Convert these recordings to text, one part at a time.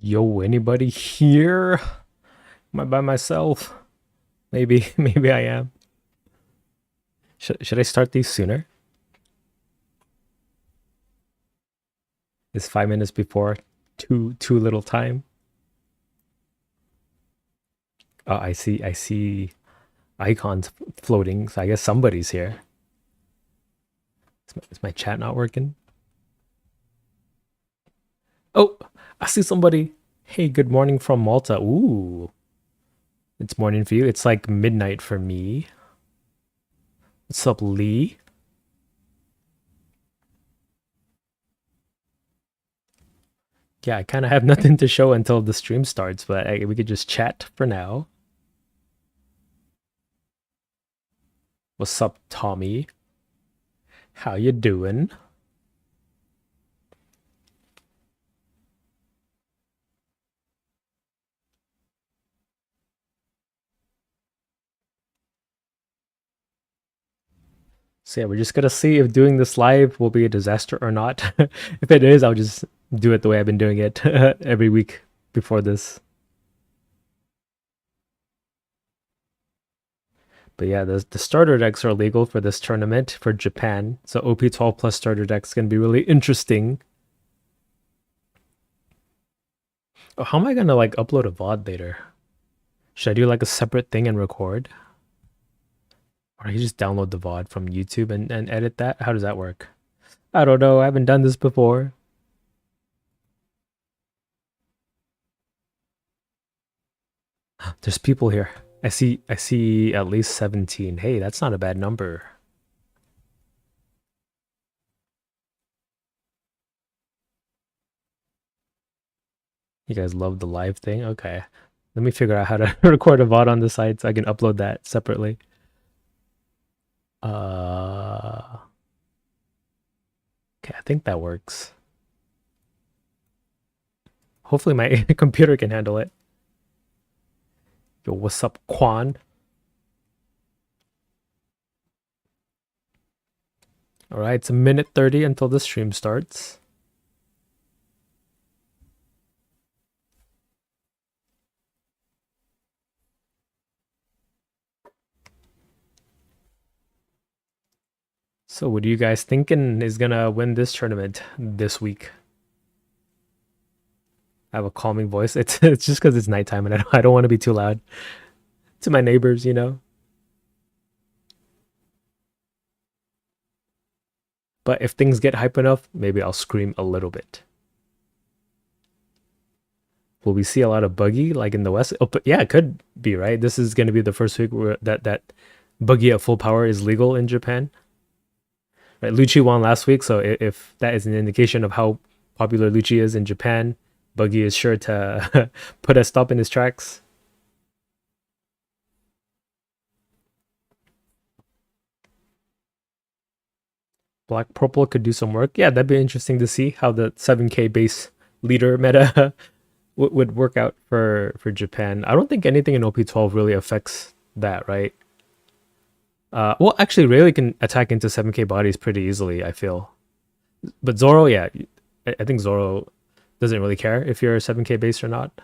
Yo, anybody here? Am I by myself? Maybe, maybe I am. Should I start these sooner? Is 5 minutes before too little time? Oh, I see icons floating, so I guess somebody's here. Is my chat not working? Oh, I see somebody. Hey, good morning from Malta. Ooh, it's morning for you. It's like midnight for me. What's up, Lee? Yeah, I kind of have nothing to show until the stream starts, but we could just chat for now. What's up, Tommy? How you doing? So yeah, we're just gonna see if doing this live will be a disaster or not. If it is, I'll just do it the way I've been doing it every week before this. But yeah, the starter decks are legal for this tournament for Japan. So OP12 plus starter decks can be really interesting. Oh, how am I gonna like upload a VOD later? Should I do like a separate thing and record? Or I just download the VOD from YouTube and edit that? How does that work? I don't know. I haven't done this before. There's people here. I see at least 17. Hey, that's not a bad number. You guys love the live thing? Okay. Let me figure out how to record a VOD on the side so I can upload that separately. Okay, I think that works. Hopefully my computer can handle it. Yo, what's up, Quan? All right, it's a minute 30 until the stream starts. So what are you guys thinking is gonna win this tournament this week? I have a calming voice. It's just because it's nighttime and I don't want to be too loud to my neighbors, you know? But if things get hype enough, maybe I'll scream a little bit. Will we see a lot of buggy like in the West? Oh, but yeah, it could be, right? This is going to be the first week where that buggy at full power is legal in Japan. Right, Lucci won last week, so if that is an indication of how popular Lucci is in Japan, Buggy is sure to put a stop in his tracks. Black Purple could do some work. Yeah, that'd be interesting to see how the 7K base leader meta would work out for Japan. I don't think anything in OP12 really affects that, right? Well, actually, Rayleigh can attack into 7K bodies pretty easily, I feel. But Zoro, yeah, I think Zoro doesn't really care if you're 7K base or not.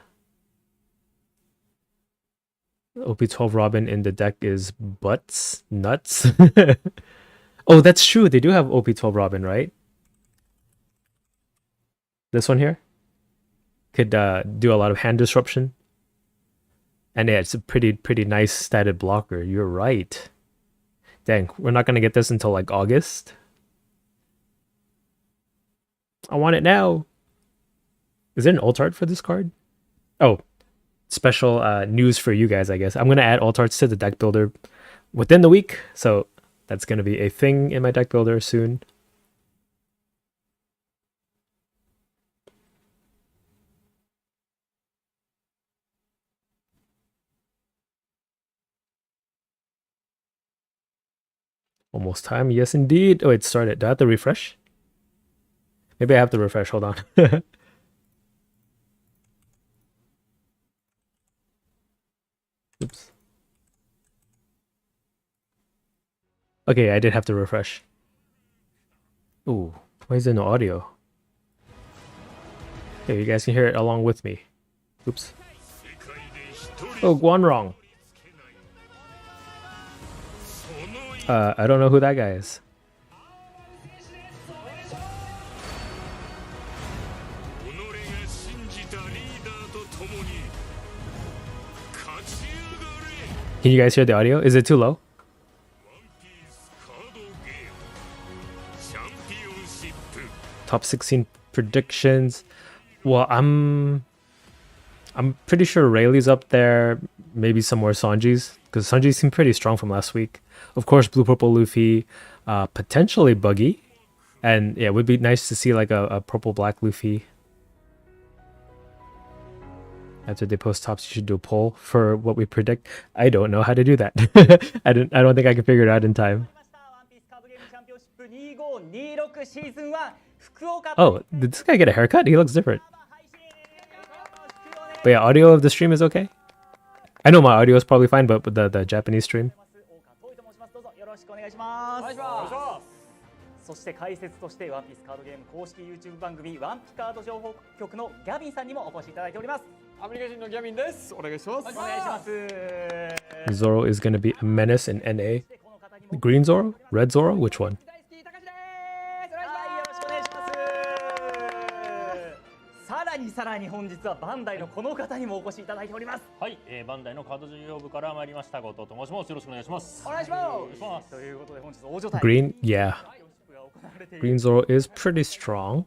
OP12 Robin in the deck is butts, nuts. Oh, that's true. They do have OP12 Robin, right? This one here could do a lot of hand disruption. And yeah, it's a pretty nice statted blocker. You're right. Dang, we're not gonna get this until like August. I want it now. Is there an alt art for this card? Oh, special news for you guys, I guess. I'm gonna add alt arts to the deck builder within the week, so that's gonna be a thing in my deck builder soon. Almost time. Yes, indeed. Oh, it started. Do I have to refresh? Maybe I have to refresh. Hold on. Oops. Okay, I did have to refresh. Ooh, why is there no audio? Here, you guys can hear it along with me. Oops. Oh, Guanrong. I don't know who that guy is. Can you guys hear the audio? Is it too low? Top 16 predictions. Well, I'm pretty sure Rayleigh's up there. Maybe some more Sanjis, because Sanji seemed pretty strong from last week. Of course, Blue Purple Luffy, potentially Buggy, and yeah, it would be nice to see like a Purple Black Luffy. After they post tops, you should do a poll for what we predict. I don't know how to do that. I don't think I can figure it out in time. Oh, did this guy get a haircut? He looks different. But yeah, audio of the stream is okay. I know my audio is probably fine, but the Japanese stream. そして解説としてワンピースカードゲーム公式 YouTube 番組ワンピカード情報局のギャビンさんにもお越しいただいております。アメリカ人のギャビンです。お願いします。お願いします。Zoro is going to be a menace in NA. Green Zoro? Red Zoro? Which one? さらに本日はバンダイのこの方にもお越しいただいております。はい、バンダイのカード事業部から参りました後藤と申します。よろしくお願いします。お願いします。ということで本日大所帯 Green, yeah. Green Zoro is pretty strong.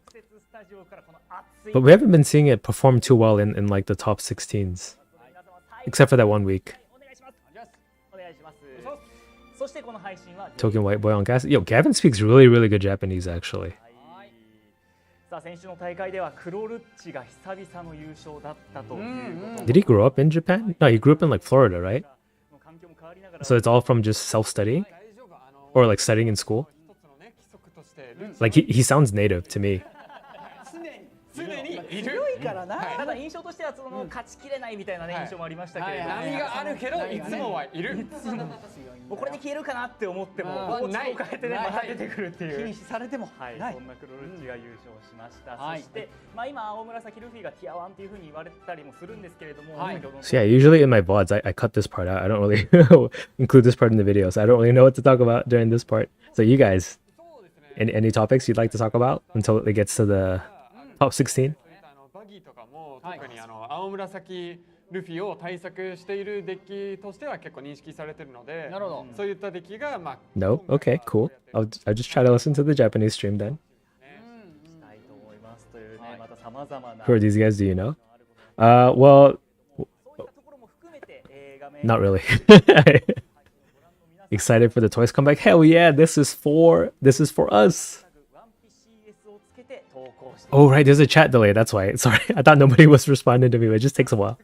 But we haven't been seeing it perform too well in like the top 16s. Except for that 1 week. Token White Boy on Gas. Yo, Gavin speaks really, really good Japanese actually. さあ先週の大会ではクロルッチが久々の優勝だったということ。 Did he grow up in Japan? No, he grew up in like Florida, right? So it's all from just self-studying? Or like studying in school? Like he sounds native to me. 強いからな。ただ印象としてはその勝ちきれないみたいなね印象もありましたけれども。波があるけどいつもはいる。もうこれで消えるかなって思っても方向を変えてねまた出てくるっていう。禁止されてもはい。そんなクロルッチが優勝しました。そしてまあ今青紫ルフィがティア1っていう風に言われたりもするんですけれども。So yeah, usually in my VODs I cut this part out. I don't really include this part in the video, so I don't really know what to talk about during this part. So you guys, any topics you'd like to talk about until it gets to the top 16? バギーとかも特に青紫ルフィを対策しているデッキとしては結構認識されているので、そういったデッキがまあ No? Okay, cool. I'll just try to listen to the Japanese stream then. Who are these guys? Do you know? Well, not really. Excited for the toys comeback? Hell yeah! This is for us. Oh right, there's a chat delay. That's why. Sorry, I thought nobody was responding to me. But it just takes a while.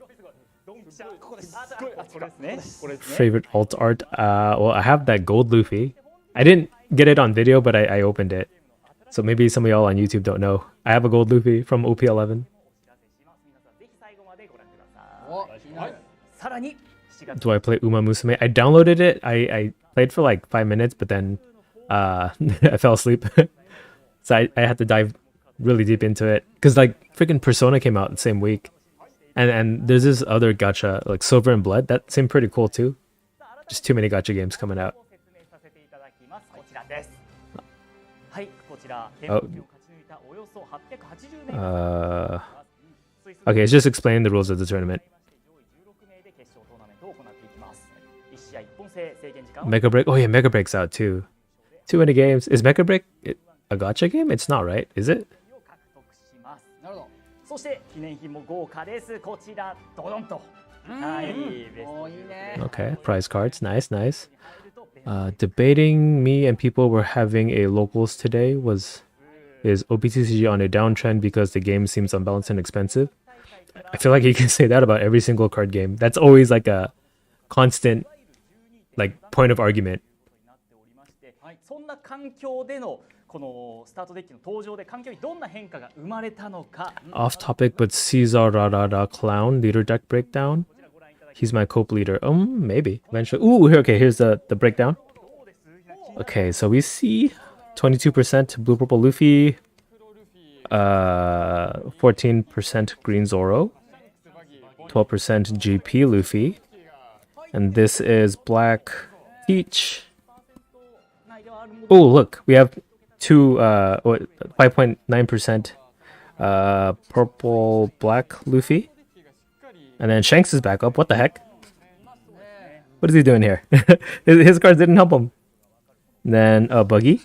Favorite alt art? Well, I have that gold Luffy. I didn't get it on video, but I opened it. So maybe some of y'all on YouTube don't know. I have a gold Luffy from OP11. Do I play Uma Musume? I downloaded it. I played for like 5 minutes, but then I fell asleep. So I had to dive really deep into it. Because like freaking Persona came out the same week. And there's this other gacha, like Silver and Blood, that seemed pretty cool too. Just too many gacha games coming out. Okay, it's just explaining the rules of the tournament. Mega Break? Oh yeah, Mega Break's out too. Too many games. Is Mega Break a gacha game? It's not, right? Is it? そして記念品も豪華です。こちらドドンと。はい。Okay, prize cards. Nice, nice. Debating me and people were having a locals today is OPTCG on a downtrend because the game seems unbalanced and expensive. I feel like you can say that about every single card game. That's always like a constant like point of argument. そんな環境でのこのスタートデッキの登場で環境にどんな変化が生まれたのか。 Off topic, but Caesar Rarara Clown leader deck breakdown. He's my cope leader. Maybe eventually. Ooh, okay, here's the breakdown. Okay, so we see 22% Blue Purple Luffy. 14% green Zoro, 12% GP Luffy, and this is black Peach. Oh, look, we have 5.9% purple black Luffy, and then Shanks is back up. What the heck? What is he doing here? his cards didn't help him. And then Buggy.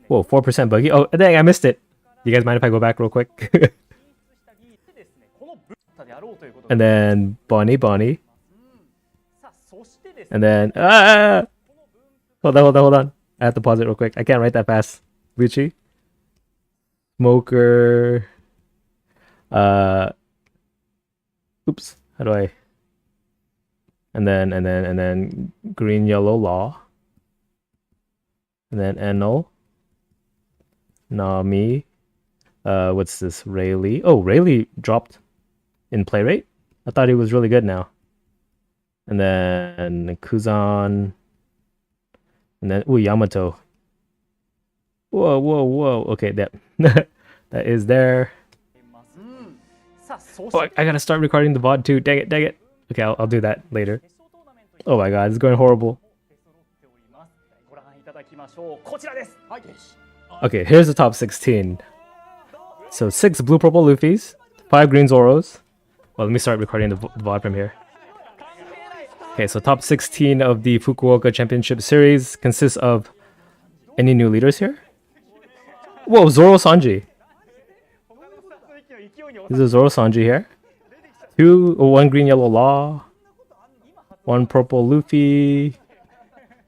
Whoa, 4% Buggy. Oh, dang, I missed it. You guys mind if I go back real quick? And then Bonnie. And then hold on. I have to pause it real quick. I can't write that fast. Lucci. Smoker. Oops. How do I? And then green yellow Law. And then Enel. Nami. What's this? Rayleigh. Oh, Rayleigh dropped in play rate. I thought he was really good now. And then Kuzan. And then Yamato. Whoa. Okay, that that is there. Oh, I gotta start recording the VOD too. Dang it. Okay, I'll do that later. Oh my god, it's going horrible. Okay, here's the top 16. So 6 blue purple Luffys, 5 green Zoros. Well, let me start recording the VOD from here. Okay, so top 16 of the Fukuoka Championship Series consists of any new leaders here? Whoa, Zoro Sanji. This is Zoro Sanji here. 1 green yellow Law, 1 purple Luffy,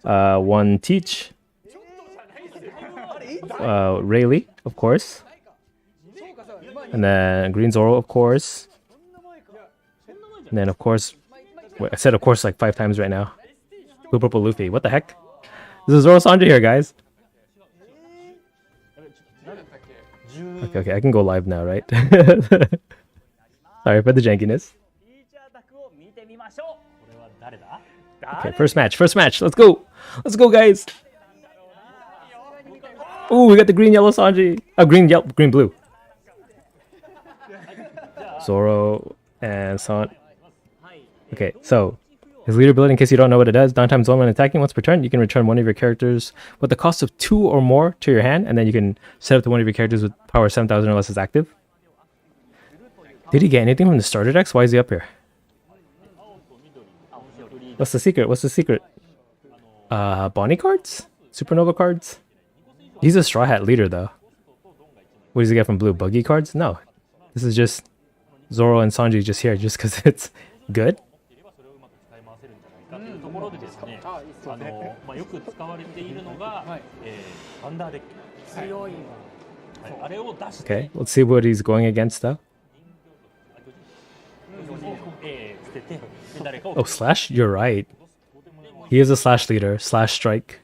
1 Teach, Rayleigh, of course, and then green Zoro, of course, and then of course, wait, I said of course like 5 times right now. Blue purple Luffy. What the heck? This is Zoro Sanji here, guys. Okay, I can go live now, right? Sorry for the jankiness. Okay, first match. Let's go, guys. Ooh, we got the green yellow Sanji. Green blue. Zoro and San. Okay, so his leader ability, in case you don't know what it does, downtime zone when attacking once per turn, you can return one of your characters with the cost of 2 or more to your hand, and then you can set up to one of your characters with power 7,000 or less is active. Did he get anything from the starter decks? Why is he up here? What's the secret? Bonnie cards? Supernova cards? He's a Straw Hat leader, though. What does he get from blue? Buggy cards? No. This is just Zoro and Sanji just here, just because it's good. よく使われているのが、バンダーデッキ。強い。あれを出して。Okay, let's see what he's going against, though. Oh, Slash? You're right. He is a Slash leader. Slash Strike.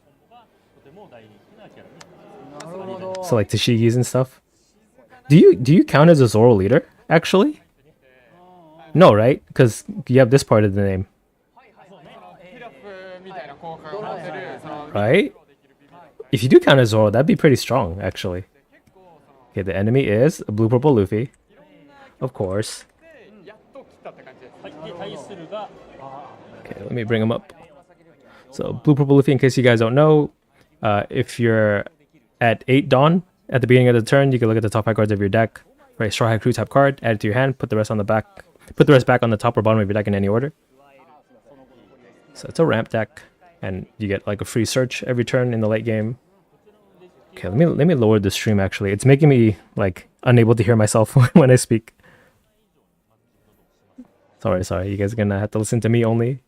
So like Tashigi's and stuff. Do you count as a Zoro leader, actually? No, right? Because you have this part of the name. Right? If you do count as Zoro, that'd be pretty strong, actually. Okay, the enemy is a blue purple Luffy. Of course. Okay, let me bring him up. So, blue purple Luffy, in case you guys don't know, if you're at 8 Dawn at the beginning of the turn, you can look at the top 5 cards of your deck. Right, Straw Hat Crew type card, add it to your hand, put the rest on the back. Put the rest back on the top or bottom of your deck in any order. So it's a ramp deck, and you get like a free search every turn in the late game. Okay, let me lower the stream. Actually, it's making me like unable to hear myself when I speak. Sorry, you guys are gonna have to listen to me only.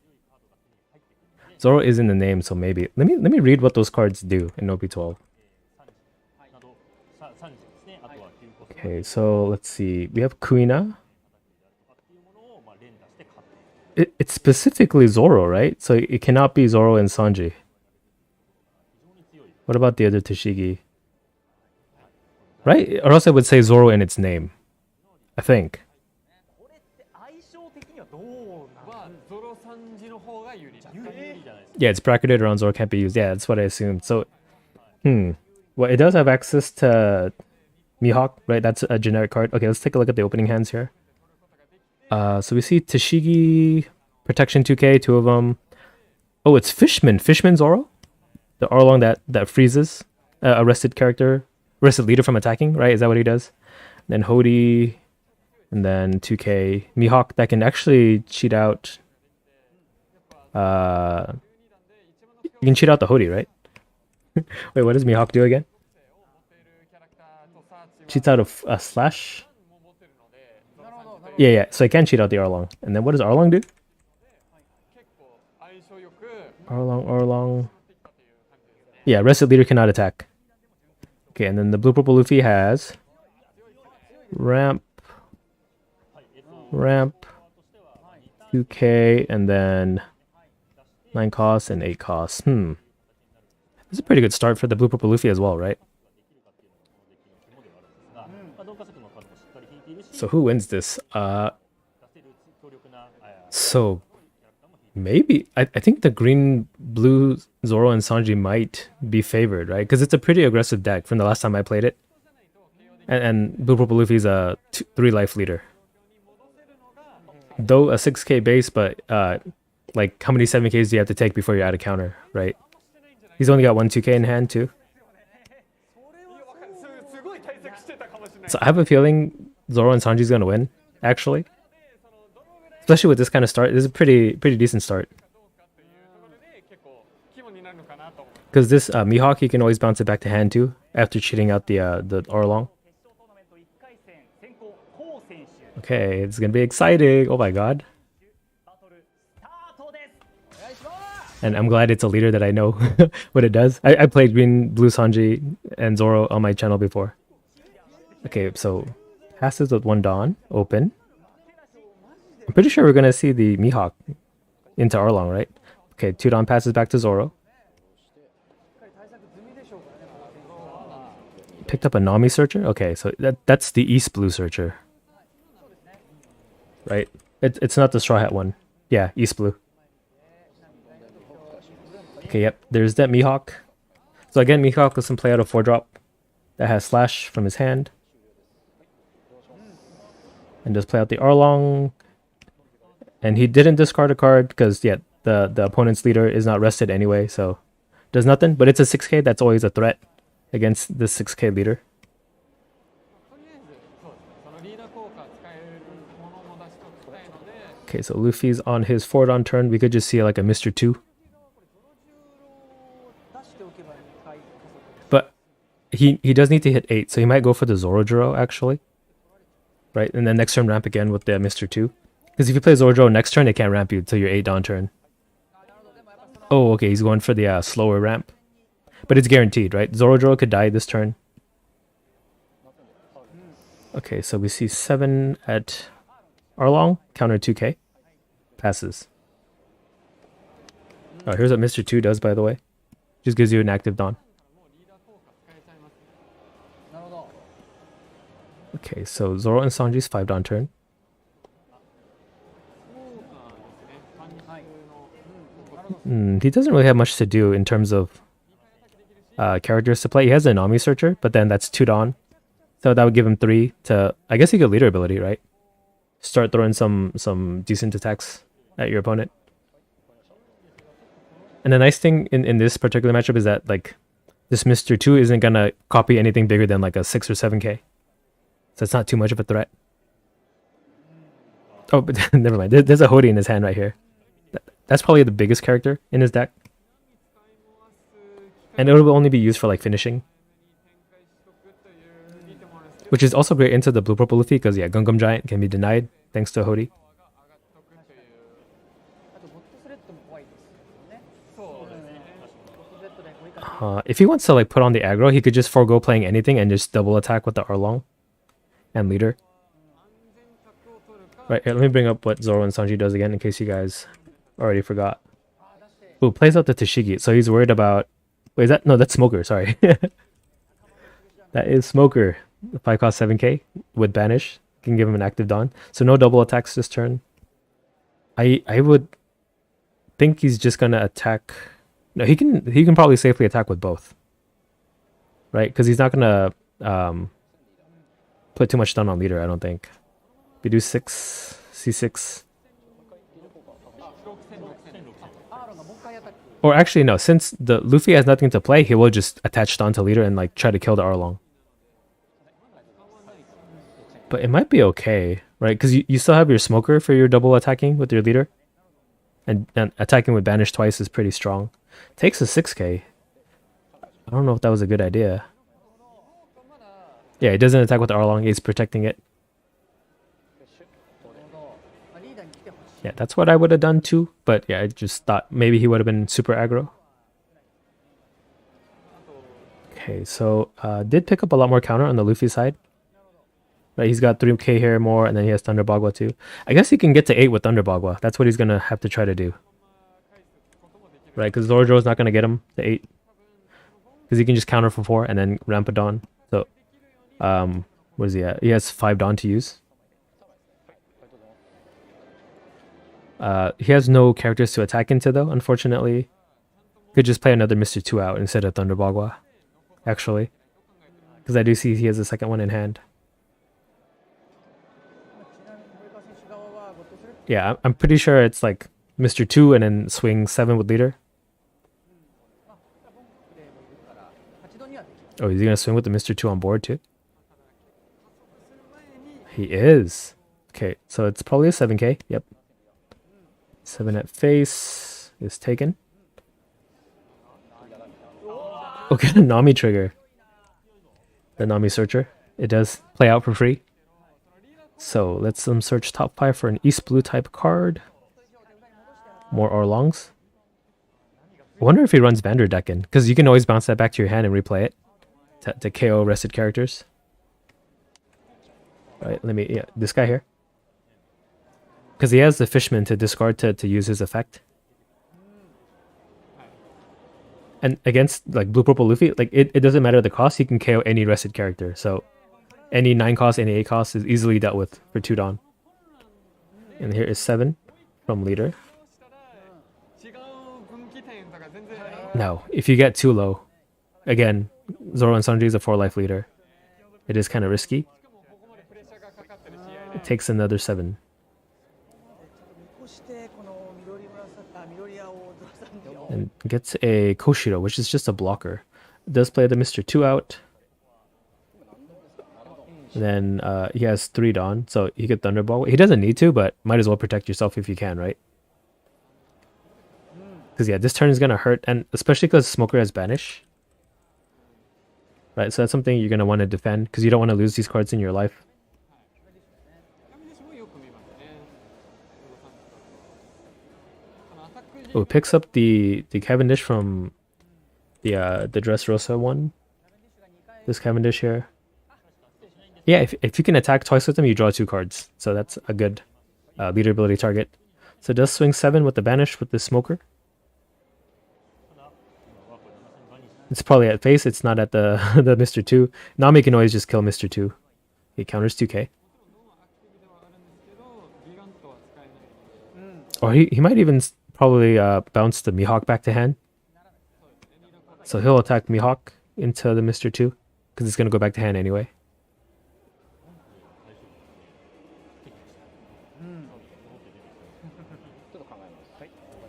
Zoro is in the name, so maybe let me read what those cards do in OP12. Okay, so let's see. We have Kuina. It's specifically Zoro, right? So it cannot be Zoro and Sanji. What about the other Tashigi? Right? Or else I would say Zoro in its name. I think. Yeah, it's bracketed around Zoro, can't be used. Yeah, that's what I assumed. So, well, it does have access to Mihawk, right? That's a generic card. Okay, let's take a look at the opening hands here. So we see Tashigi, Protection 2K, two of them. Oh, it's Fishman. Fishman Zoro? The Arlong that freezes arrested leader from attacking, right? Is that what he does? Then Hody, and then 2K. Mihawk that can actually cheat out... you can cheat out the Hody, right? Wait, what does Mihawk do again? Cheats out a slash? Yeah, so I can cheat out the Arlong. And then what does Arlong do? Arlong. Yeah, rested leader cannot attack. Okay, and then the blue purple Luffy has ramp, 2K, and then 9 costs and 8 costs. This is a pretty good start for the blue purple Luffy as well, right? So who wins this? So maybe I think the green blue Zoro and Sanji might be favored, right? Because it's a pretty aggressive deck from the last time I played it. And blue purple Luffy is a 3 life leader. Though a 6k base, but like how many 7ks do you have to take before you're out of counter, right? He's only got 1 2k in hand too. So I have a feeling Zoro and Sanji's gonna win, actually. Especially with this kind of start. This is a pretty decent start. Because this Mihawk, you can always bounce it back to hand too, after cheating out the Arlong. Okay, it's gonna be exciting. Oh my god. And I'm glad it's a leader that I know what it does. I played green, blue Sanji, and Zoro on my channel before. Okay, so passes with 1 Dawn, open. I'm pretty sure we're gonna see the Mihawk into Arlong, right? Okay, 2 Dawn passes back to Zoro. Picked up a Nami Searcher? Okay, so that's the East Blue Searcher. Right? It's not the Straw Hat one. Yeah, East Blue. Okay, yep, there's that Mihawk. So again, Mihawk doesn't play out a 4-drop that has Slash from his hand. And just play out the Arlong. And he didn't discard a card because, yeah, the opponent's leader is not rested anyway, so does nothing. But it's a 6k, that's always a threat against the 6k leader. Okay, so Luffy's on his 4-Dawn turn. We could just see like a Mr. 2. But he does need to hit 8, so he might go for the Zorojiro, actually. Right, and then next turn ramp again with the Mr. 2. Because if you play Zorojiro next turn, it can't ramp you until your 8-Dawn turn. Oh, okay, he's going for the slower ramp. But it's guaranteed, right? Zorojiro could die this turn. Okay, so we see 7 at Arlong, counter 2k. Passes. Oh, here's what Mr. 2 does, by the way. Just gives you an active Dawn. Okay, so Zoro and Sanji's 5-Dawn turn. He doesn't really have much to do in terms of characters to play. He has a Nami Searcher, but then that's 2 Dawn. So that would give him 3 to... I guess he could leader ability, right? Start throwing some decent attacks at your opponent. And the nice thing in this particular matchup is that, like, this Mr. 2 isn't gonna copy anything bigger than like a 6 or 7k. So it's not too much of a threat. Oh, but never mind. There's a Hody in his hand right here. That's probably the biggest character in his deck. And it will only be used for like finishing. Which is also great into the blue purple Luffy because, yeah, Gungam Giant can be denied thanks to Hody. If he wants to like put on the aggro, he could just forego playing anything and just double attack with the Arlong and leader. Right, here, let me bring up what Zoro and Sanji does again in case you guys already forgot. Ooh, plays out the Tashigi. So he's worried about... Wait, is that... No, that's Smoker, sorry. That is Smoker. 5 cost 7k with Banish. Can give him an active Dawn. So no double attacks this turn. I would think he's just gonna attack... No, he can probably safely attack with both. Right? Because he's not gonna put too much stun on leader, I don't think. We do 6, C6. Or actually, no, since the Luffy has nothing to play, he will just attach stun to leader and like try to kill the Arlong. But it might be okay, right? Because you still have your smoker for your double attacking with your leader. And attacking with banish twice is pretty strong. Takes a 6k. I don't know if that was a good idea. Yeah, he doesn't attack with the Arlong, he's protecting it. Yeah, that's what I would have done too. But yeah, I just thought maybe he would have been super aggro. Okay, so did pick up a lot more counter on the Luffy side. Right, he's got 3k here more, and then he has Thunder Bagua too. I guess he can get to 8 with Thunder Bagua. That's what he's gonna have to try to do. Right, because Zoro's not gonna get him to 8. Because he can just counter for 4 and then ramp a Dawn. So, what is he at? He has 5 Dawn to use. He has no characters to attack into though, unfortunately. Could just play another Mr. 2 out instead of Thunder Bagua. Actually. Because I do see he has a second one in hand. Yeah, I'm pretty sure it's like Mr. 2 and then swing 7 with leader. Oh, is he going to swing with the Mr. 2 on board too? He is. Okay, so it's probably a 7k. Yep. 7 at face is taken. Okay, the Nami trigger. The Nami searcher. It does play out for free. So let's search top 5 for an East Blue type card. More Orlongs. I wonder if he runs Vanderdecken, because you can always bounce that back to your hand and replay it to KO rested characters. Right, let me, yeah, this guy here. Because he has the Fishman to discard to use his effect. And against like Blue Purple Luffy, like it doesn't matter the cost, he can KO any rested character. So any 9 cost, any 8 cost is easily dealt with for 2 Dawn. And here is 7 from leader. Now, if you get too low, again, Zoro and Sanji is a 4 life leader. It is kind of risky. It takes another 7. And gets a Koshiro, which is just a blocker. It does play the Mr. 2 out. And then he has 3 Dawn, so he could Thunderball. He doesn't need to, but might as well protect yourself if you can, right? Because yeah, this turn is going to hurt, and especially because Smoker has Banish. Right, so that's something you're going to want to defend, because you don't want to lose these cards in your life. Oh, picks up the Cavendish from the Dressrosa one. This Cavendish here. Yeah, if you can attack twice with them, you draw 2 cards. So that's a good leader ability target. So it does swing 7 with the Banish with the Smoker. It's probably at face, it's not at the the Mr. 2. Nami can always just kill Mr. 2. He counters 2k. Or he might even probably bounce the Mihawk back to hand. So he'll attack Mihawk into the Mr. 2, because it's going to go back to hand anyway.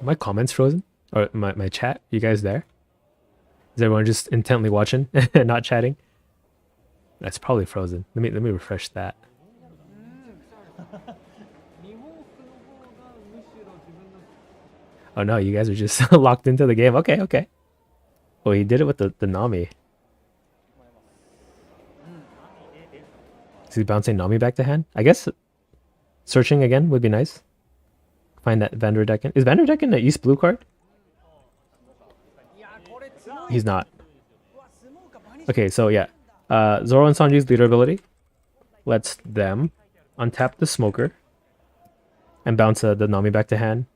My comments frozen? Or my chat? You guys there? Is everyone just intently watching and not chatting? That's probably frozen. Let me refresh that. Oh no, you guys are just locked into the game. Okay, okay. Oh, he did it with the Nami. Is he bouncing Nami back to hand? I guess searching again would be nice. Find that Vanderdecken. Is Vanderdecken the East Blue card? He's not. Okay, so yeah. Zoro and Sanji's leader ability lets them untap the Smoker and bounce the Nami back to hand.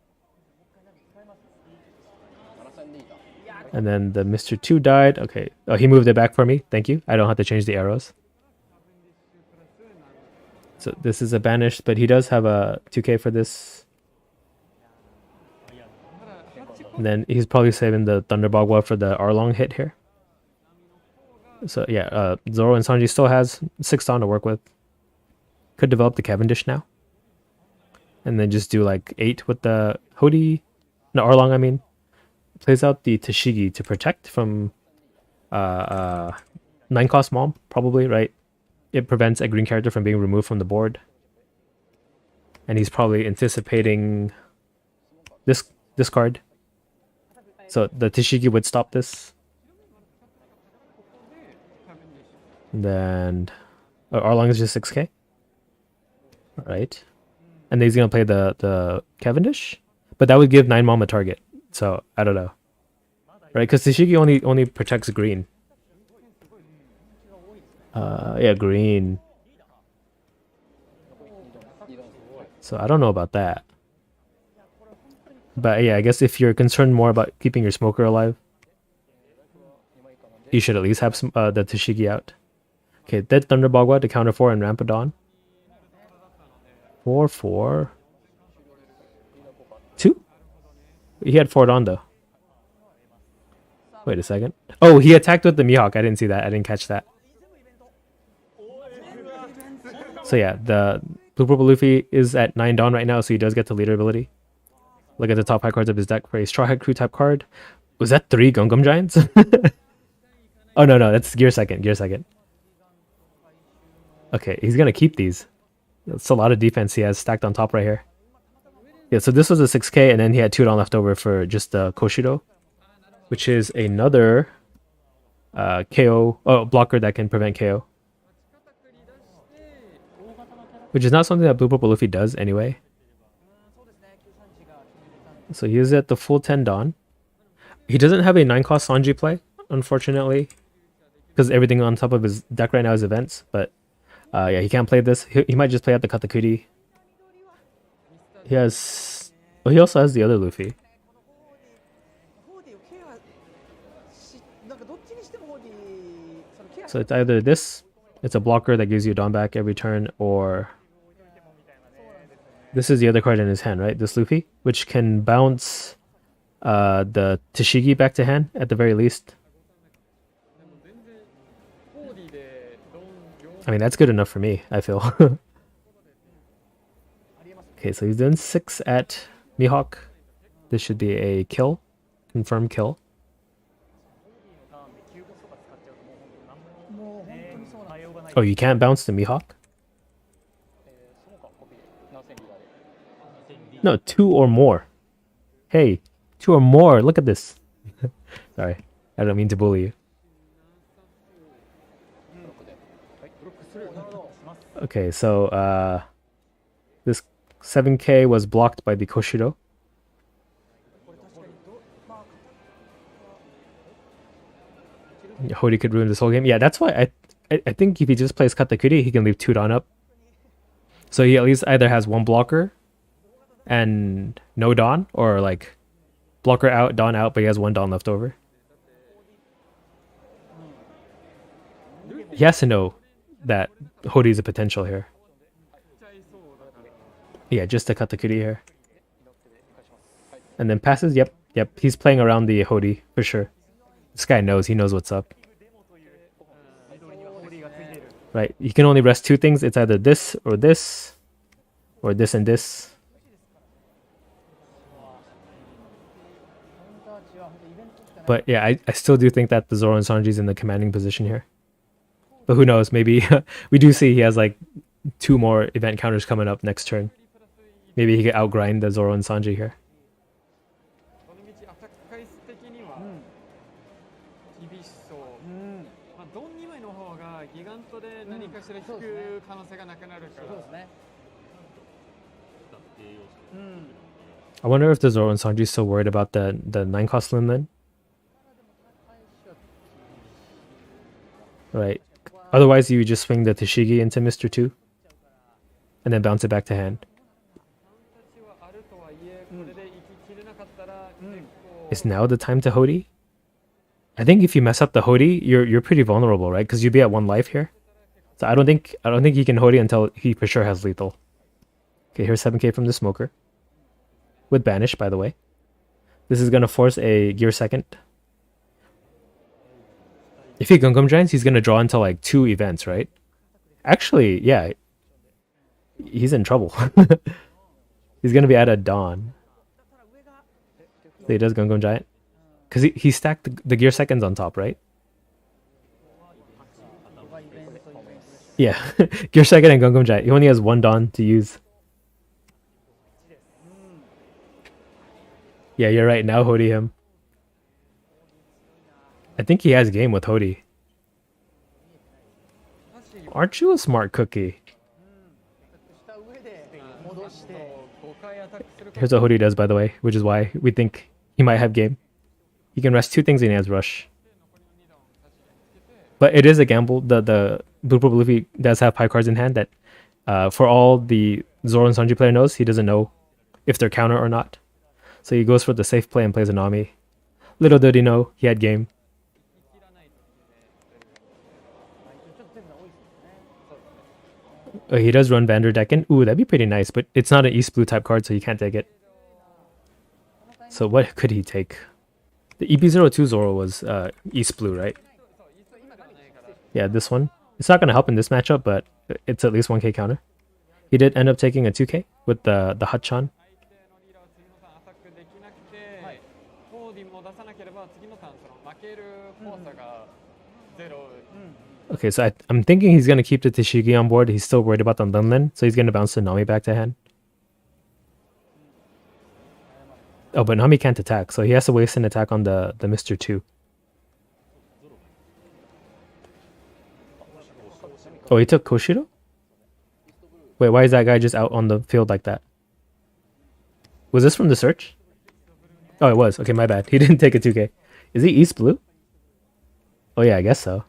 And then the Mr. 2 died. Okay. Oh, he moved it back for me. Thank you. I don't have to change the arrows. So this is a banish, but he does have a 2k for this. And then he's probably saving the Thunder Bagua for the Arlong hit here. So yeah, Zoro and Sanji still has 6 Dawn to work with. Could develop the Cavendish now. And then just do like 8 with the Hody. No, Arlong, I mean. Plays out the Tashigi to protect from 9-cost Mom, probably, right? It prevents a green character from being removed from the board. And he's probably anticipating this card. So the Tashigi would stop this. And then Arlong is just 6k. Alright. And then he's gonna play the Cavendish. But that would give 9 Mom a target. So I don't know. Right, because Tashigi only protects green. Yeah, green. So I don't know about that. But yeah, I guess if you're concerned more about keeping your smoker alive, you should at least have some the Tashigi out. Okay, Dead Thunder Bagua to counter 4 and Rampadon. 4/4. 2? He had 4 Dawn though. Wait a second. Oh, he attacked with the Mihawk. I didn't see that. I didn't catch that. So yeah, the Blue Purple Luffy is at 9 Dawn right now, so he does get the leader ability. Look at the top high cards of his deck for a Straw Hat Crew type card. Was that 3 Gungam Giants? Oh no, that's Gear Second. Okay, he's gonna keep these. That's a lot of defense he has stacked on top right here. Yeah, so this was a 6k, and then he had 2 Dawn left over for just the Koshido, which is another KO blocker that can prevent KO. Which is not something that Blue Purple Luffy does anyway. So he is at the full 10 Dawn. He doesn't have a 9-cost Sanji play, unfortunately, because everything on top of his deck right now is events. But yeah, he can't play this. He might just play out the Katakuri. He has... Oh, he also has the other Luffy. So it's either this, it's a blocker that gives you Dawn back every turn, or this is the other card in his hand, right? This Luffy, which can bounce the Tashigi back to hand at the very least. I mean, that's good enough for me, I feel. Okay, so he's done 6 at Mihawk. This should be a kill. Confirmed kill. Oh, you can't bounce the Mihawk? No, 2 or more. Hey, 2 or more. Look at this. Sorry, I don't mean to bully you. Okay, so this 7k was blocked by the Koshido. Hody could ruin this whole game. Yeah, that's why I think if he just plays Katakuri, he can leave 2 Dawn up. So he at least either has 1 blocker and no Dawn, or like blocker out, Dawn out, but he has 1 Dawn left over. He has to know that Hody is a potential here. Yeah, just to Katakuri here. And then passes, yep, he's playing around the Hody for sure. This guy knows, he knows what's up. Right, you can only rest 2 things. It's either this, or this and this. But yeah, I still do think that the Zoro and Sanji's in the commanding position here. But who knows, maybe we do see he has like 2 more event counters coming up next turn. Maybe he could outgrind the Zoro and Sanji here. I wonder if the Zoro and Sanji is still worried about the 9-cost Lin then. Right. Otherwise, you just swing the Tashigi into Mr. 2 and then bounce it back to hand. Is now the time to Hody? I think if you mess up the Hody, you're pretty vulnerable, right? Because you'd be at 1 life here. So I don't think he can Hody until he for sure has lethal. Okay, here's 7k from the Smoker. With Banish, by the way. This is gonna force a Gear Second. If he Gungam Giants, he's gonna draw into like 2 events, right? Actually, yeah. he's in trouble. He's gonna be at a dawn. So he does Gungam Giant. Because he stacked the gear seconds on top, right? Yeah. Gear second and Gungam Giant. He only has one dawn to use. Yeah, you're right. Now Hody him. I think he has game with Hody. Aren't you a smart cookie? Here's what Hody does, by the way, which is why we think he might have game. He can rest 2 things and he has rush. But it is a gamble. The Blue Purple Luffy does have high cards in hand that for all the Zoro and Sanji player knows, he doesn't know if they're counter or not. So he goes for the safe play and plays a Nami. Little did he know, he had game. He does run Vanderdecken. Ooh, that'd be pretty nice, but it's not an East Blue type card, so you can't take it. So what could he take? The EP02 Zoro was East Blue, right? Yeah, this one. It's not going to help in this matchup, but it's at least 1k counter. He did end up taking a 2k with the Hachan. Okay, so I'm thinking he's going to keep the Tashigi on board. He's still worried about the Lunlin, so he's going to bounce the Nami back to hand. Oh, but Nami can't attack, so he has to waste an attack on the Mr. 2. Oh, he took Koshiro? Wait, why is that guy just out on the field like that? Was this from the search? Oh, it was. Okay, my bad. He didn't take a 2k. Is he East Blue? Oh yeah, I guess so.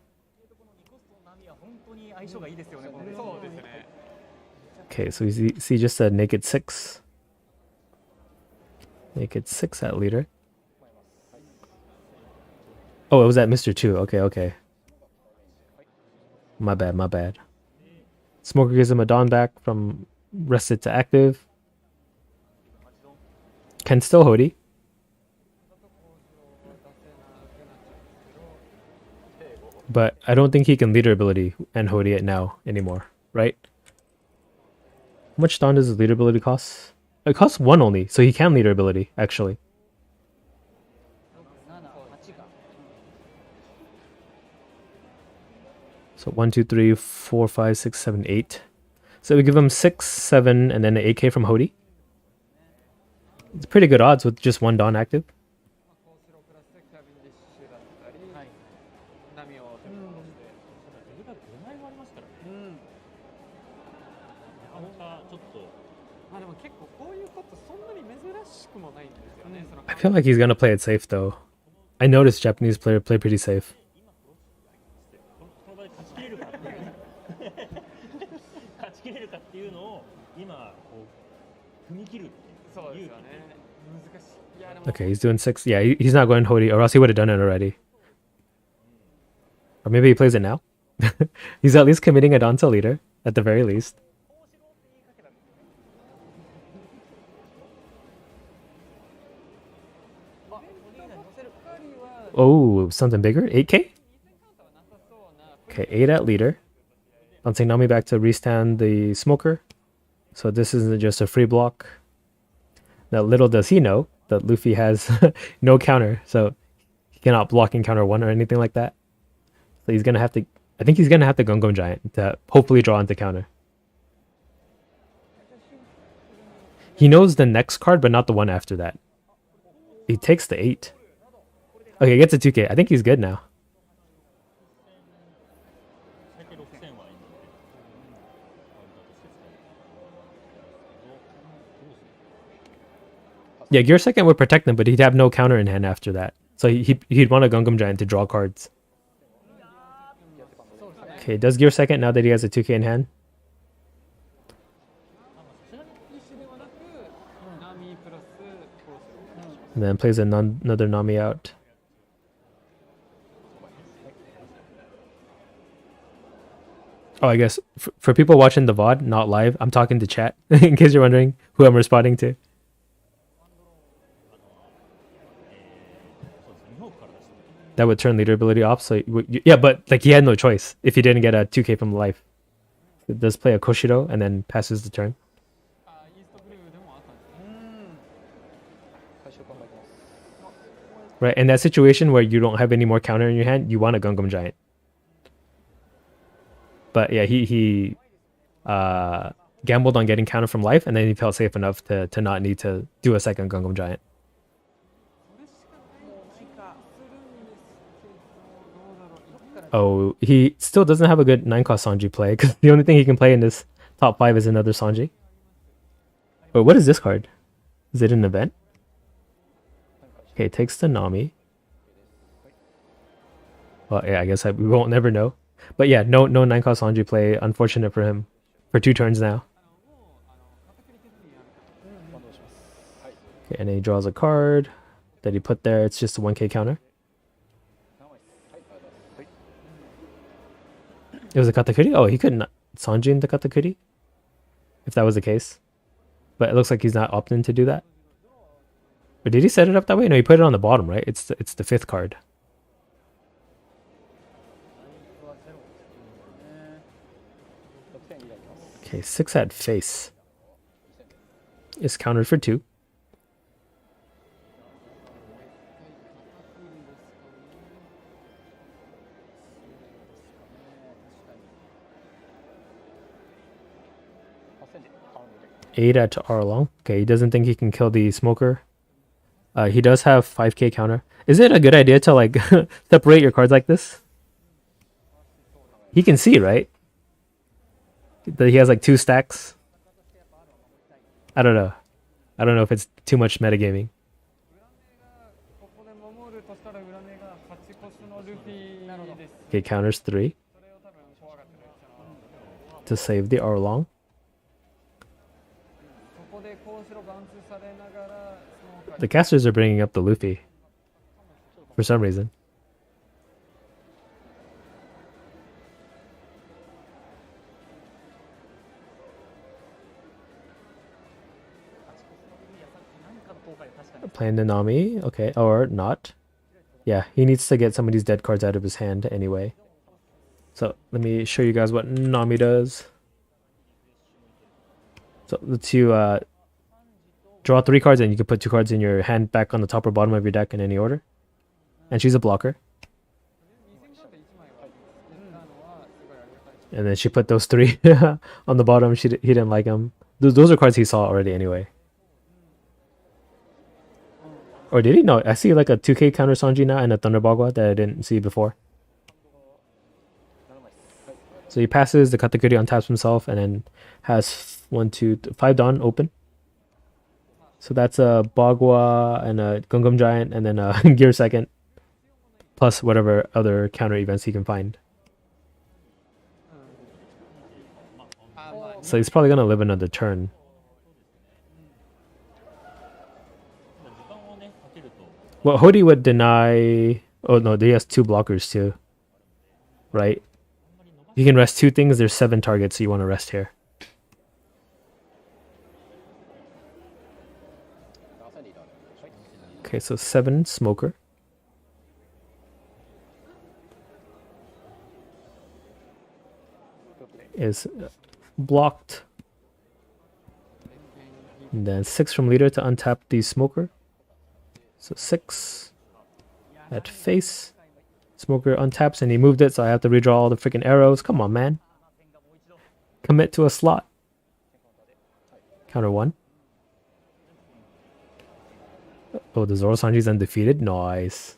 Okay, so you see just a naked 6. Naked 6 at leader. Oh, it was at Mr. 2. Okay. My bad. Smoker gives him a dawn back from rested to active. Can still Hody. But I don't think he can leader ability and Hody it now anymore, right? How much dawn does his leader ability cost? It costs 1 only, so he can leader ability, actually. So 1, 2, 3, 4, 5, 6, 7, 8. So we give him 6, 7, and then an 8k from Hody. It's pretty good odds with just 1 dawn active. I feel like he's gonna play it safe though. I noticed Japanese player play pretty safe. Okay, he's doing 6. Yeah, he's not going Hody, or else he would have done it already. Or maybe he plays it now. He's at least committing a dawn to leader, at the very least. Oh, something bigger? 8k? Okay, 8 at leader. Bouncing Nami back to restand the smoker. So this isn't just a free block. Now little does he know that Luffy has no counter, so he cannot block in counter 1 or anything like that. So he's gonna have to, I think he's gonna have to Gungam Giant to hopefully draw into counter. He knows the next card, but not the one after that. He takes the 8. Okay, he gets a 2k. I think he's good now. Yeah, Gear Second would protect him, but he'd have no counter in hand after that. So he'd want a Gungam Giant to draw cards. Okay, does Gear Second now that he has a 2k in hand? And then plays another Nami out. Oh, I guess for people watching the VOD, not live, I'm talking to chat, in case you're wondering who I'm responding to. That would turn leader ability off, so yeah, but like he had no choice if he didn't get a 2k from life. It does play a Koshiro and then passes the turn. あイーストブルーでもあったんですね。 Right, in that situation where you don't have any more counter in your hand, you want a Gungam Giant. But yeah, he gambled on getting counter from life, and then he felt safe enough to not need to do a second Gungam Giant. Oh, he still doesn't have a good 9-cost Sanji play, because the only thing he can play in this top 5 is another Sanji. Wait, what is this card? Is it an event? Okay, takes the Nami. Well, yeah, I guess we won't never know. But yeah, no 9-cost Sanji play. Unfortunate for him. For 2 turns now. Okay, and then he draws a card that he put there. It's just a 1k counter. It was a Katakuri? Oh, he couldn't Sanji in the Katakuri? If that was the case. But it looks like he's not opting to do that. But did he set it up that way? No, he put it on the bottom, right? It's the 5th card. Okay, 6 at face. Is countered for 2. Eight at Arlong. Okay, he doesn't think he can kill the smoker. He does have 5k counter. Is it a good idea to like separate your cards like this? He can see, right? That he has like 2 stacks. I don't know. I don't know if it's too much metagaming. Okay, counters 3 to save the Arlong. The casters are bringing up the Luffy for some reason. Playing the Nami, okay, or not. Yeah, he needs to get some of these dead cards out of his hand anyway. So let me show you guys what Nami does. So let's you draw 3 cards and you can put 2 cards in your hand back on the top or bottom of your deck in any order. And she's a blocker. And then she put those 3 on the bottom. He didn't like them. Those are cards he saw already anyway. Or did he? No, I see like a 2k counter Sanji now and a Thunder Bagua that I didn't see before. So he passes, the Katakuri untaps himself, and then has 5 Dawn open. So that's a Bagua and a Gungam Giant and then a Gear Second. Plus whatever other counter events he can find. So he's probably going to live another turn. Well, Hody would deny... Oh no, he has 2 blockers too. Right? You can rest 2 things, there's 7 targets, so you want to rest here. Okay, so 7 smoker. Is blocked. And then 6 from leader to untap the smoker. So 6 at face. Smoker untaps and he moved it, so I have to redraw all the freaking arrows. Come on, man. Commit to a slot. Counter 1. Oh, the Zoro Sanji's undefeated? Nice.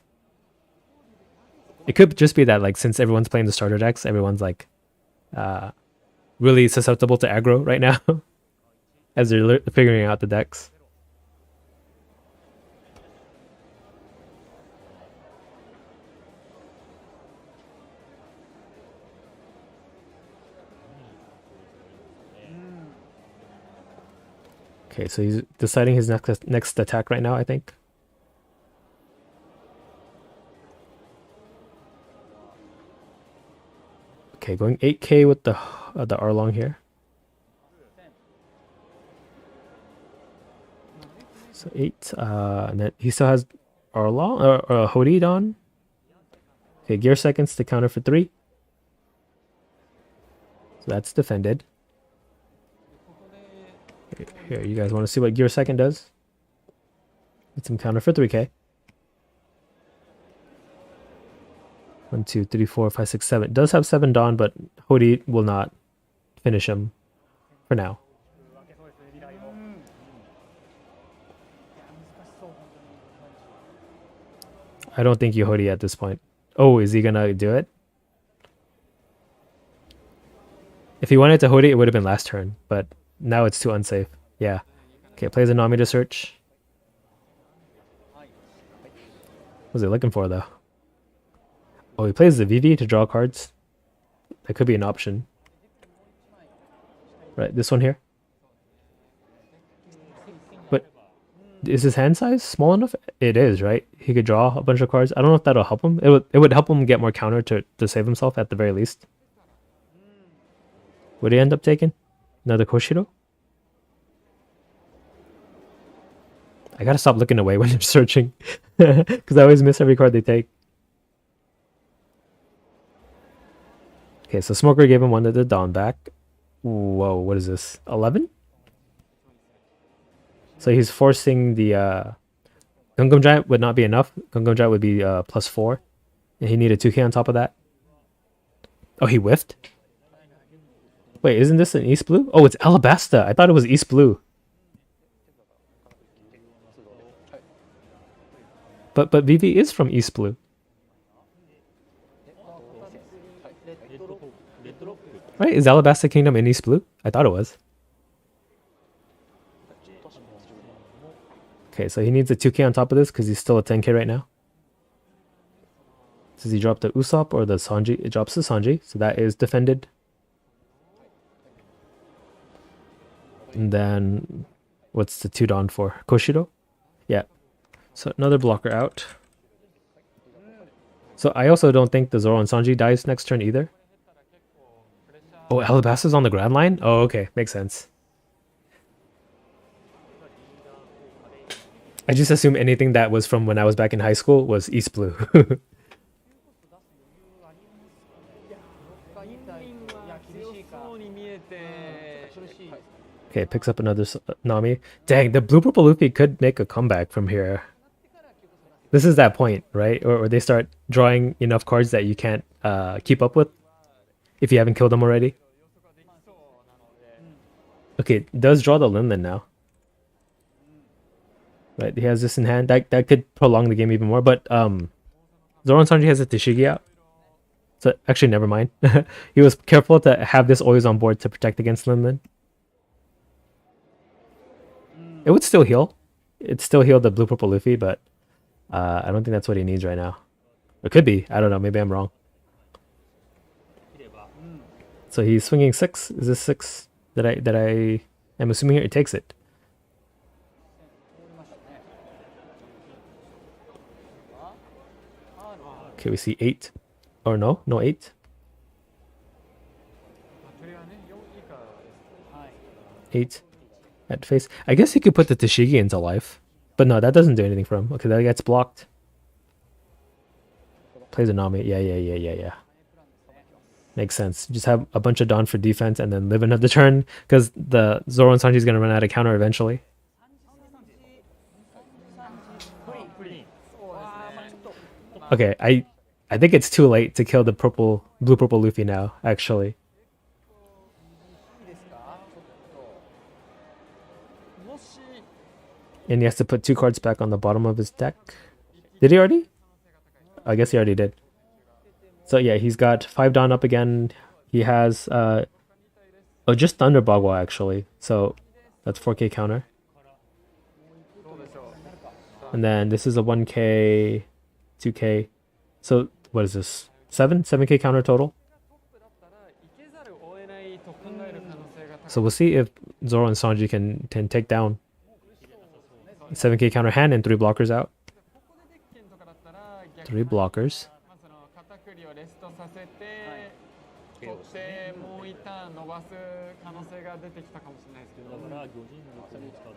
It could just be that, like, since everyone's playing the starter decks, everyone's, like, really susceptible to aggro right now. As they're figuring out the decks. Okay, so he's deciding his next attack right now, I think. Okay, going 8k with the Arlong here. So 8, and then he still has Arlong or Hody on. Okay, Gear Seconds to counter for 3. So that's defended. Here, you guys want to see what Gear Second does? Get some counter for 3k. 1, 2, 3, 4, 5, 6, 7. It does have 7 Dawn, but Hody will not finish him for now. I don't think you Hody at this point. Oh, is he gonna do it? If he wanted to Hody, it would have been last turn, but now it's too unsafe. Yeah. Okay, plays a Nami to search. What was he looking for, though? Oh, he plays the VV to draw cards. That could be an option. Right, this one here. But is his hand size small enough? It is, right? He could draw a bunch of cards. I don't know if that'll help him. It would help him get more counter to save himself at the very least. Would he end up taking another Koshiro? I gotta stop looking away when they're searching. Because I always miss every card they take. Okay, so Smoker gave him one of the Dawn back. Whoa, what is this? 11? So he's forcing the Gungam Giant would not be enough. Gungam Giant would be +4. And he needed 2k on top of that. Oh, he whiffed? Wait, isn't this an East Blue? Oh, it's Alabasta. I thought it was East Blue. But VV is from East Blue. Right, is Alabasta Kingdom in East Blue? I thought it was. Okay, so he needs a 2k on top of this because he's still at 10k right now. Does he drop the Usopp or the Sanji? It drops the Sanji, so that is defended. And then, what's the 2 Dawn for? Koshiro? Yeah. So another blocker out. So I also don't think the Zoro and Sanji dies next turn either. Oh, Alabasta's on the Grand Line? Oh, okay. Makes sense. I just assume anything that was from when I was back in high school was East Blue. Okay, picks up another Nami. Dang, the Blue Purple Luffy could make a comeback from here. This is that point, right? Or they start drawing enough cards that you can't keep up with if you haven't killed them already. Okay, does draw the Linlin now. Right, he has this in hand. That could prolong the game even more. But Zoro and Sanji has a Tashigi out. So actually, never mind. He was careful to have this always on board to protect against Linlin. It would still heal. It'd still heal the Blue Purple Luffy, but I don't think that's what he needs right now. It could be. I don't know. Maybe I'm wrong. So he's swinging 6. Is this 6 that I am assuming here? It takes it. Okay, we see 8. Or no 8. 8 at face. I guess he could put the Tashigi into life. But no, that doesn't do anything for him. Okay, that gets blocked. Plays a Nami. Yeah. Makes sense. Just have a bunch of Dawn for defense and then live another turn. Because the Zoro and Sanji is going to run out of counter eventually. Okay, I think it's too late to kill the Blue Purple Luffy now, actually. And he has to put 2 cards back on the bottom of his deck. Did he already? I guess he already did. So yeah, he's got 5 Dawn up again. He has just Thunder Bagua actually. So that's 4k counter. And then this is a 1k, 2k. So what is this? 7k counter total. So we'll see if Zoro and Sanji can take down 7k counter hand and 3 blockers out. 3 blockers.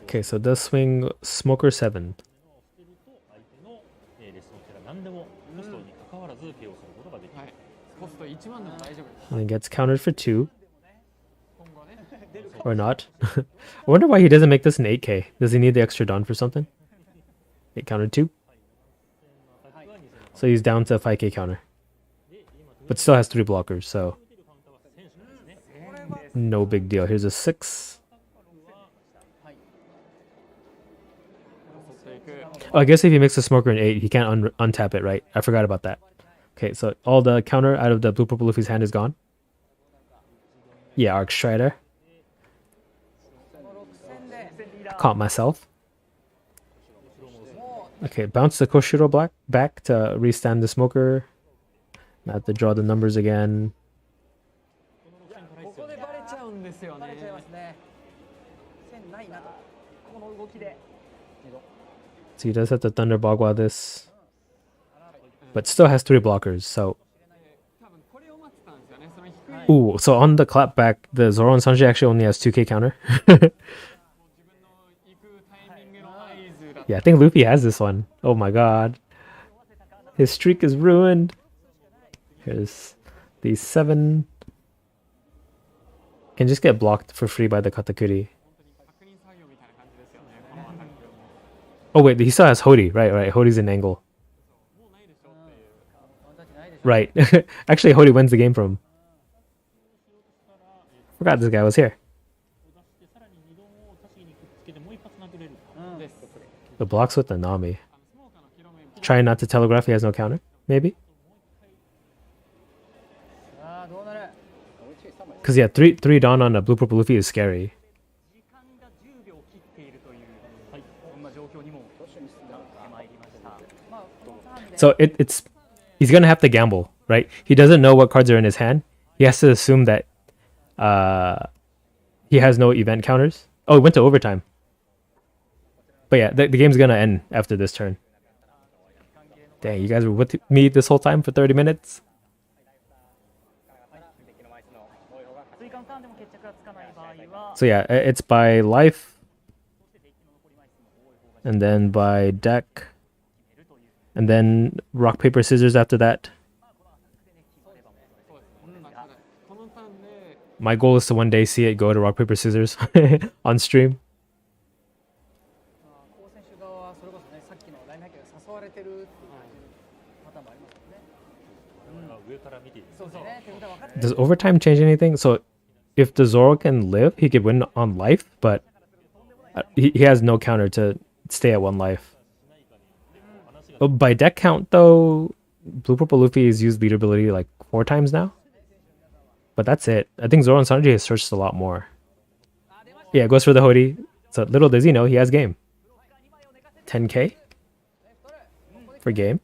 Okay, so does swing Smoker 7. And then gets countered for 2. Or not. I wonder why he doesn't make this an 8k. Does he need the extra Dawn for something? 8 counter 2. So he's down to a 5k counter. But still has 3 blockers, so no big deal. Here's a 6. Oh, I guess if he makes a smoker an 8, he can't untap it, right? I forgot about that. Okay, so all the counter out of the blue purple Luffy's hand is gone. Yeah, Arc Strider. Caught myself. Okay, bounce the Koshiro back to restand the smoker. Now have to draw the numbers again. So he does have to Thunder Bagua this. But still has 3 blockers, so... Ooh, so on the clapback, the Zoro and Sanji actually only has 2k counter. Yeah, I think Luffy has this one. Oh my god. His streak is ruined. Here's the 7. Can just get blocked for free by the Katakuri. Oh wait, he still has Hody. Right. Hody's an angle. Right. Actually, Hody wins the game from him. Forgot this guy was here. The blocks with the Nami. Try not to telegraph, he has no counter, maybe? Because yeah, 3 Dawn on a blue purple Luffy is scary. So it's he's gonna have to gamble, right? He doesn't know what cards are in his hand. He has to assume that he has no event counters. Oh, it went to overtime. But yeah, the game's gonna end after this turn. Dang, you guys were with me this whole time for 30 minutes? So yeah, it's by life. And then by deck. And then rock, paper, scissors after that. My goal is to one day see it go to rock, paper, scissors on stream. Does overtime change anything? So if the Zoro can live, he could win on life, but he has no counter to stay at 1 life. Oh, by deck count though, blue purple Luffy has used leader ability like 4 times now. But that's it. I think Zoro and Sanji has searched a lot more. Yeah, goes for the Hody. So little does he know, he has game. 10k for game.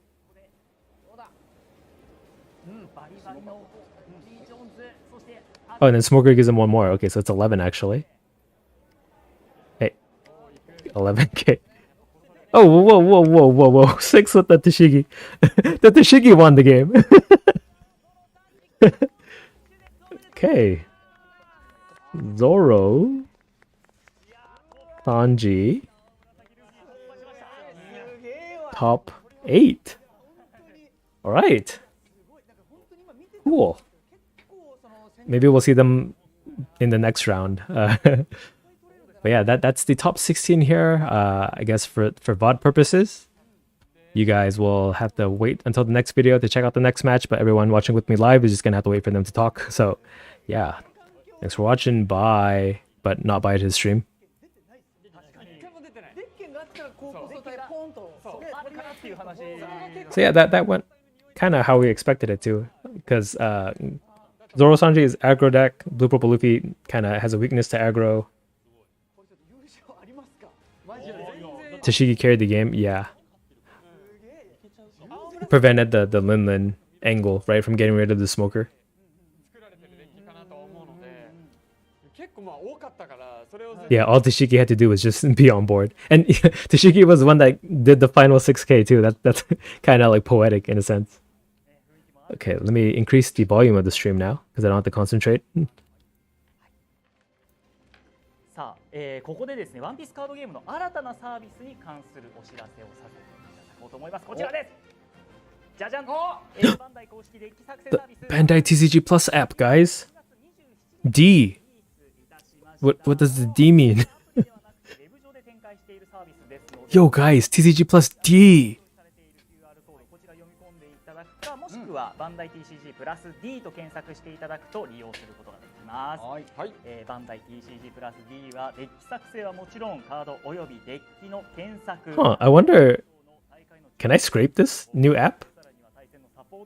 Oh, and then Smoker gives him 1 more. Okay, so it's 11 actually. Hey, 11k. Oh, whoa. 6 with the Tashigi. The Tashigi won the game. Okay. Zoro. Sanji. Top 8. Alright. Cool. Maybe we'll see them in the next round. But yeah, that's the top 16 here. I guess for VOD purposes, you guys will have to wait until the next video to check out the next match. But everyone watching with me live is just gonna have to wait for them to talk. So yeah, thanks for watching. Bye, but not bye to his stream. So yeah, that went kind of how we expected it to, because Zoro Sanji is aggro deck. Blue purple Luffy kind of has a weakness to aggro. Tashigi carried the game, yeah. Prevented the Lin angle, right, from getting rid of the smoker. Yeah, all Tashigi had to do was just be on board. And Tashigi was the one that did the final 6k too. That's kind of like poetic in a sense. Okay, let me increase the volume of the stream now, because I don't have to concentrate. さあ、ここでですね、ワンピースカードゲームの新たなサービスに関するお知らせをさせていただこうと思います。こちらです。じゃじゃん。バンダイ公式デッキ作成サービス。Bandai TCG Plus app, guys. D. What does the D mean? Yo guys, TCG plus D. こちら読み込んでいただくか、もしくはバンダイ TCG プラス D と検索していただくと利用することができます。バンダイ TCG プラス D はデッキ作成はもちろんカードおよびデッキの検索。Huh, I wonder, can I scrape this new app?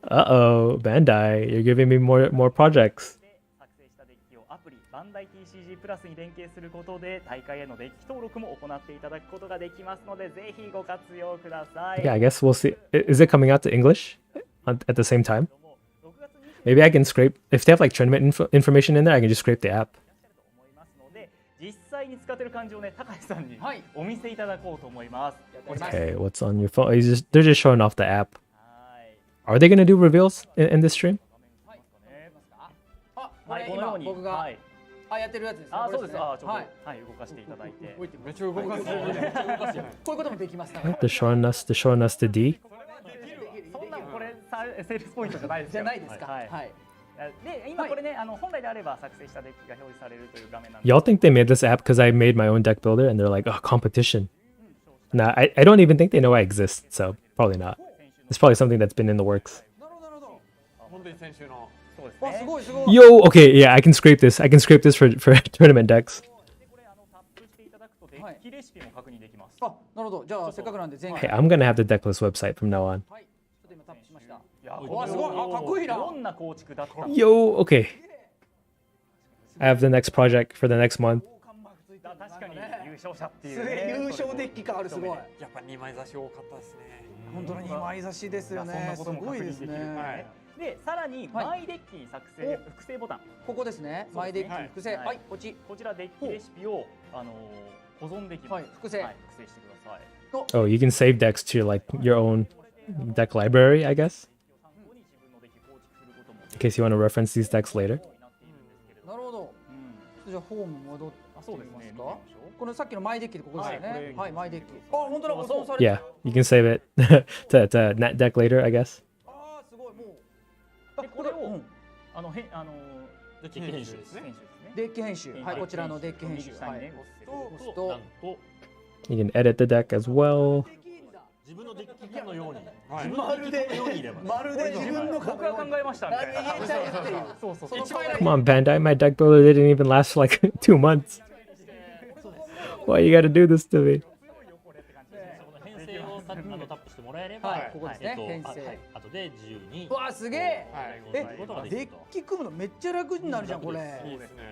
Uh-oh, Bandai, you're giving me more projects. 作成したデッキをアプリバンダイ TCG プラスに連携することで大会へのデッキ登録も行っていただくことができますので、ぜひご活用ください。Yeah, I guess we'll see. Is it coming out to English at the same time? Maybe I can scrape, if they have like tournament information in there, I can just scrape the app. 実際に使ってる感じをね、高橋さんにお見せいただこうと思います。Okay, what's on your phone? They're just showing off the app. Are they gonna do reveals in this stream? はい、このように僕がやってるやつですね。あ、そうです。これねあ、ちょっとはい、動かしていただいて。めっちゃ動かせる。こういうこともできますから。They're showing us the D. そんなこれセールスポイントじゃないですよ。じゃないですか。はい。で、今これね、本来であれば作成したデッキが表示されるという画面なんで。 Y'all think they made this app because I made my own deck builder and they're like, oh, competition. Nah, I don't even think they know I exist, so probably not. It's probably something that's been in the works. 本当に先週の。わ、すごいすごい。 Yo, okay, yeah, I can scrape this. I can scrape this for tournament decks. デッキレシピも確認できます。あ、なるほど。じゃあせっかくなんで前 Hey, 回。 I'm gonna have the decklist website from now on. はい。ちょっと今タップしました。わ、すごい。あ、かっこいいな。どんな構築だったの？ Yo, okay. I have the next project for the next month. 確かに優勝者っていすうげえ優勝デッキ感あるすごい。やっぱ2枚差し多かったですね。本当に2枚差しですよね。すごいですね。で、さらにマイデッキに作成複製ボタン。ここですね。マイデッキ複製。はい、こっち。こちらデッキレシピを保存できます。はい、複製。複製してください。 Oh, you can save decks to like your own deck library, I guess. In case you want to reference these decks later. なるほど。じゃあホーム戻ってみますか。このさっきのマイデッキでここですよね。はい、マイデッキ。あ、本当だ。保存されてる。 Yeah, you can save it to net deck later, I guess. あ、すごいもう。で、これをデッキ編集ですね。デッキ編集。はい、こちらのデッキ編集。はい。押すと、 You can edit the deck as well. 自分のデッキかのように。まるで自分の僕が考えましたみたいな。言えちゃうっていう。そうそう。 Come on, Bandai, my deck builder didn't even last for like 2 months. Why you gotta do this to me? 編成をタップしてもらえれば、はい、ここですね。編成。後で自由に。うわ、すげえ。デッキ組むのめっちゃ楽になるじゃんこれ。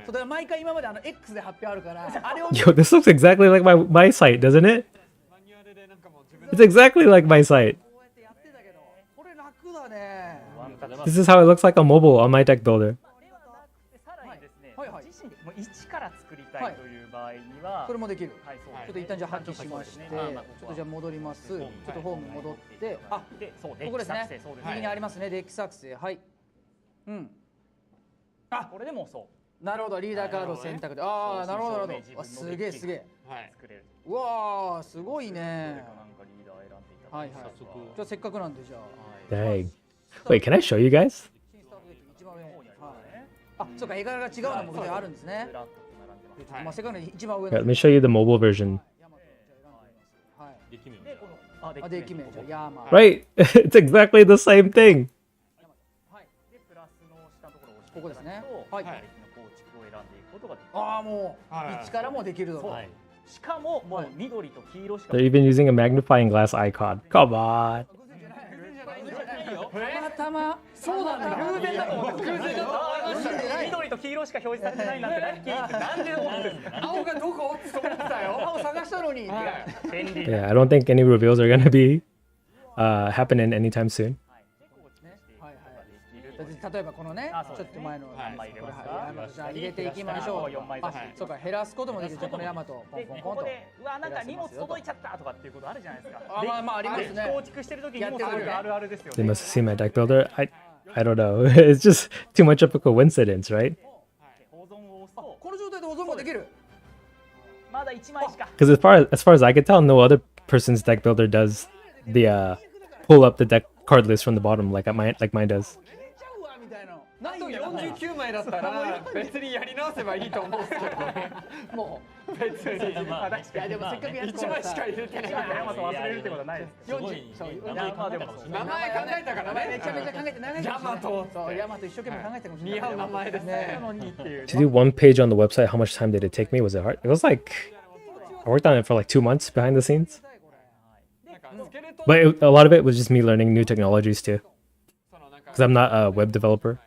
そうだから毎回今までX で発表あるから、あれを。 Yo, this looks exactly like my site, doesn't it? It's exactly like my site. これ楽だね。 This is how it looks like on mobile on my deck builder. さらにですね、自身でもう一から作りたいという場合には、これもできる。はい、そう。ちょっと一旦じゃあ発揮しまして、ちょっとじゃあ戻ります。ちょっとホーム戻って、あ、で、そう、ここですね。右にありますね、デッキ作成。はい。うん。あ、これでもそう。なるほど、リーダーカード選択で。ああ、なるほどなるほど。すげえすげえ。作れる。うわあ、すごいね。なんかリーダー選んでいただいて。はいはい。じゃあせっかくなんでじゃあ。 Dang. Wait, can I show you guys? あ、そうか、絵柄が違うのもあるんですね。まあせっかくの一番上 Let me show you the mobile version. はい。デッキ名。あ、デッキ名じゃヤーマー。 Right? It's exactly the same thing. はい。で、プラスの下のところを押してここですね。は。はいい。構築を選んでいくことができる。ああ、もう一からもできるぞ。しかももう緑と黄色しか。 They're even using a magnifying glass icon. Come on. たまたま。そうなんだ。偶然だと思って。偶然だと。緑と黄色しか表示されてないなんてラッキーってなんで思うんですか。青がどこって思ってたよ。青探したのに。便利。 Yeah, I don't think any reveals are gonna be happening anytime soon. 例えばこのね、ちょっと前のじゃあ入れていきましょう。あ、そうか、減らすこともできる。じゃあこのヤマトポンポンポンと。ここでうわなんか荷物届いちゃったとかっていうことあるじゃないですか。まあありますね。構築してる時に荷物届くあるあるですよね。 They must have seen my deck builder. I don't know. It's just too much of a coincidence, right? 保存を押すとこの状態で保存ができる。まだ1枚しか。 Because as far as I can tell, no other person's deck builder does the pull up the deck card list from the bottom like mine does. なんという49枚だったら別にやり直せばいいと思うんですけどね。も別にういやでもせっかくやって1枚しか入れてない。ヤマト忘れるってことはないです。すごい名前考えたかもしれない。名前考えたからね。めちゃめちゃ考えて長いかもしれない。ヤマトそうヤマト一生懸命考えてるかもしれない。似合う名前ですね。なのにっていう。 To do one page on the website, how much time did it take me? Was it hard? It was like I worked on it for like 2 months behind the scenes, なんかスケレトン but a lot of it was just me learning new technologies too, そのなんか because I'm not a web developer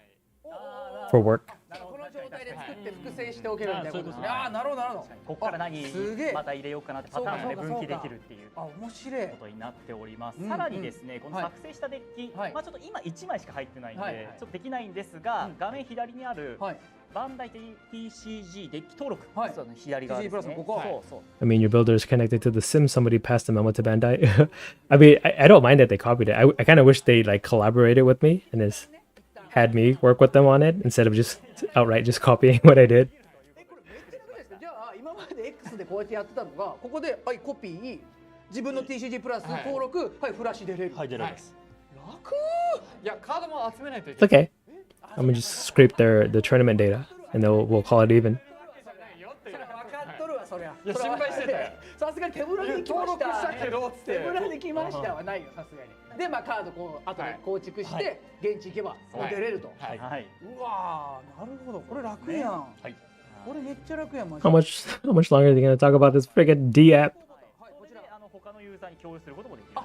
for work. この状態で作って複製しておけるみたいなことですね。ああなるほどなるほど。ここから何すげえまた入れようかなってパターンで分岐できるっていうあ面白い。ことになっております。うんさらにですね、このはい作成したデッキ、はいまあちょっと今1枚しか入ってないんで、はいはいちょっとできないんですが、うん画面左にあるはい。バンダイ TCG デッキ登録、はい実はね左側ですね。 TCG プラスのここそうそう。 I mean, your builder is connected to the sim. Somebody passed the memo to Bandai. I mean, I don't mind that they copied it. I kind of wish they like collaborated with me and just had me work with them on it instead of just outright just copying what I did. これめっちゃ楽ですね。じゃあ今まで X でこうやってやってたのがここではいコピー自分の TCG プラス登録はいフラッシュ出れる。はい、出られます。楽。いやカードも集めないといけ It's ない。 okay. I'm gonna just scrape the tournament data and then we'll call it even. それ分かっとるわそりゃ。いや心配してたよ。さすがに手ぶらで来ました。登録したけどっつって手ぶらで来ましたはないよさすがに。でまあカードこう後で構築しはいて現地行けばもう出れると。はい。はい。うわーなるほどこれ楽やん。はい。これめっちゃ楽やんマジ How で。 much longer are they gonna talk about this friggin' D app? はいこちら。他のユーザーに共有することもできる。あ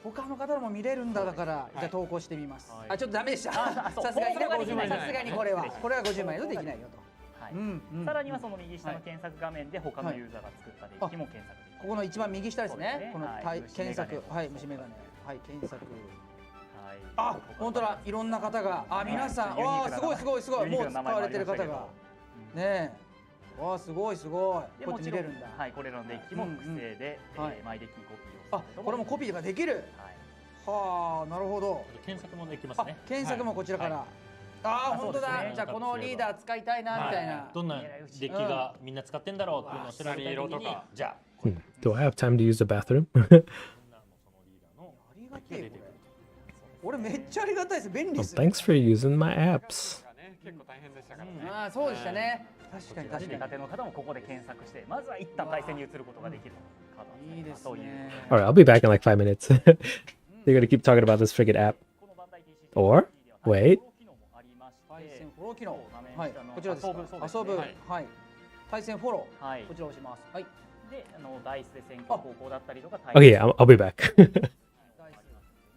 他の方のも見れるんだだから、じゃあ投稿してみます、はいあちょっとダメでしたあそうさすがにこれはできないさすがにこれは失礼しましたこれは50枚のできないよと、はいうんうんさらにはその右下の検索画面で他のユーザーが作ったデッキも検索できる。ここの一番右下ですねそうですねこのはい検索虫眼鏡はい虫眼鏡はい検索はいあ本当だいろんな方があ皆さんユニークなわあすごいすごいすごいユニーもう使クな名前もあわれてるりましたけど方がねえわあすごいすごいこうやでもちろんって見れるんだはいこれらのデッキも複製ではいマイデッキにコピーをあこれもコピーができるはいはあなるほど検索もできますあね。検索もこちらから、はあああ本当だ、そうですねじゃあこのリーダー使いたいなみたいな、どんなデッキがみんな使ってんだろうっていうのを調べたい時に色とか、じゃあ Do I have time to use the bathroom? そのリーダーのありがてえこれ俺めっちゃありがたいです便利で Well, す thanks for using my apps. 結構大変でしたからね。ああそうでしたね確かに出し確かたての方もここで検索してまずは一旦対戦に移ることができるカードにいいですそういうね All right, I'll be back in like 5 minutes. They're gonna keep talking about this friggin' app. このバンダイ TCG Or wait. 機能もありまして対戦フォロー機能画面はい下のこちらですか遊ぶそうですね遊ぶはいはい対戦フォロはいーこちら押しますはいでダイスで選挙高校だったりとか Okay, yeah, I'll be back. ダイス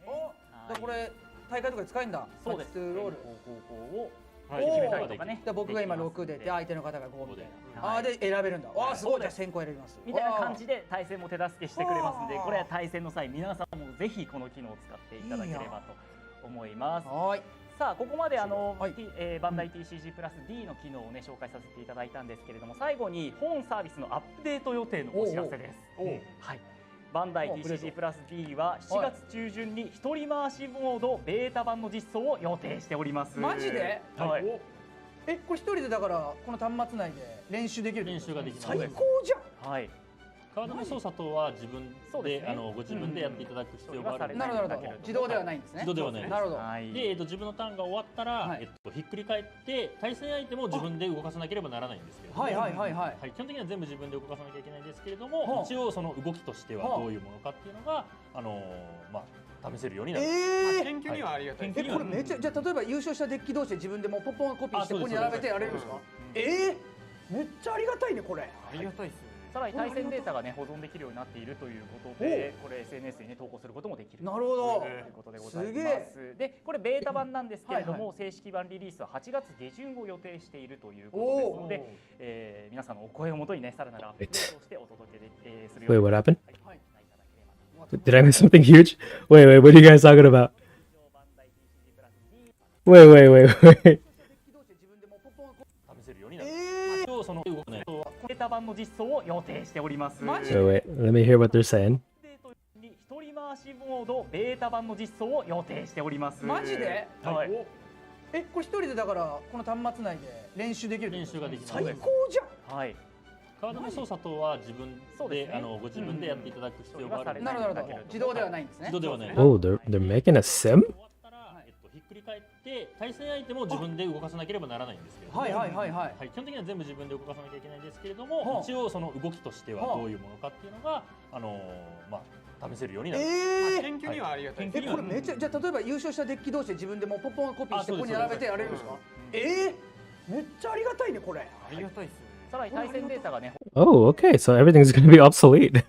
おはいこれ大会とかで使えるんだそうですマッチ2ロール高校をはいおー決めたりとかねじゃあ僕が今6でで相手の方が5みたいなはいああで選べるんだわあすごいそうですじゃあ先行選びますみたいな感じで対戦も手助けしてくれますんではあこれは対戦の際皆さんもぜひこの機能を使っていただければと思います。はーいさあここまではいバンダイ TCG プラス D の機能をね紹介させていただいたんですけれども最後に本サービスのアップデート予定のお知らせです。はい。バンダイおアップデート TCG プラス D は7月中旬に一人回しモードベータ版の実装を予定しております。マジではい。これ一人でだからこの端末内で練習できるってこと練習ができます最高じゃんはい。カードの操作等は自分でそうですねご自分でやっていただく必要があるのでなるほどなるほど自動ではないんですね自動ではないですなるほどはい。で、自分のターンが終わったら、はいひっくり返って対戦相手も自分で動かさなければならないんですけれども、はいはいはいはいはい、基本的には全部自分で動かさなきゃいけないんですけれどはもあ一応その動きとしてはどういうものかっていうのが、まあ、試せるようになる、研究にはありがたいはいです。これめっちゃじゃあ例えば優勝したデッキ同士で自分でもうポッポンコピーしてあそうですここに並べてやれるんですかめっちゃありがたいねこれありがたいですね。さらに対戦データがね保存できるようになっているということで、これ SNS にね投稿することもできる。なるほどということでございますげえでこれベータ版なんですけれども、は正式版リリースは8月下旬を予定しているということですので、皆さんのお声をもとにねさらなるアップデートをしてお届けで、するよう Wait, に what happened? はいいただければと Did I miss something huge? Wait, what are you guys talking about? Wait. 試せるようになる、一応その動かないベータ版の実装を予定しております。マジ Wait, let me hear what they're saying. 一人回しモードベータ版の実装を予定しております。マジではい。これ一人でだからこの端末内で練習できる練習ができます最高じゃんはい。カードの操作等は自分でそうですねご自分でやっていただく必要があるので、なるほどなるほど自動ではないんですね自動ではない、 Oh, they're making a sim? 終わったら、ひっくり返ってで対戦相手も自分で動かさなければならないんですけれども、はいはいはいはい。はい、基本的には全部自分で動かさなきゃいけないんですけれども、一応その動きとしてはどういうものかっていうのがまあ試せるようになる。研究にはありがたいです。これめっちゃじゃあ例えば優勝したデッキ同士で自分でもうポンポンコピーしてここに並べてやれるんですか？めっちゃありがたいねこれ。ありがたいですね。さらに対戦データがね Oh, okay. So everything's gonna be obsolete.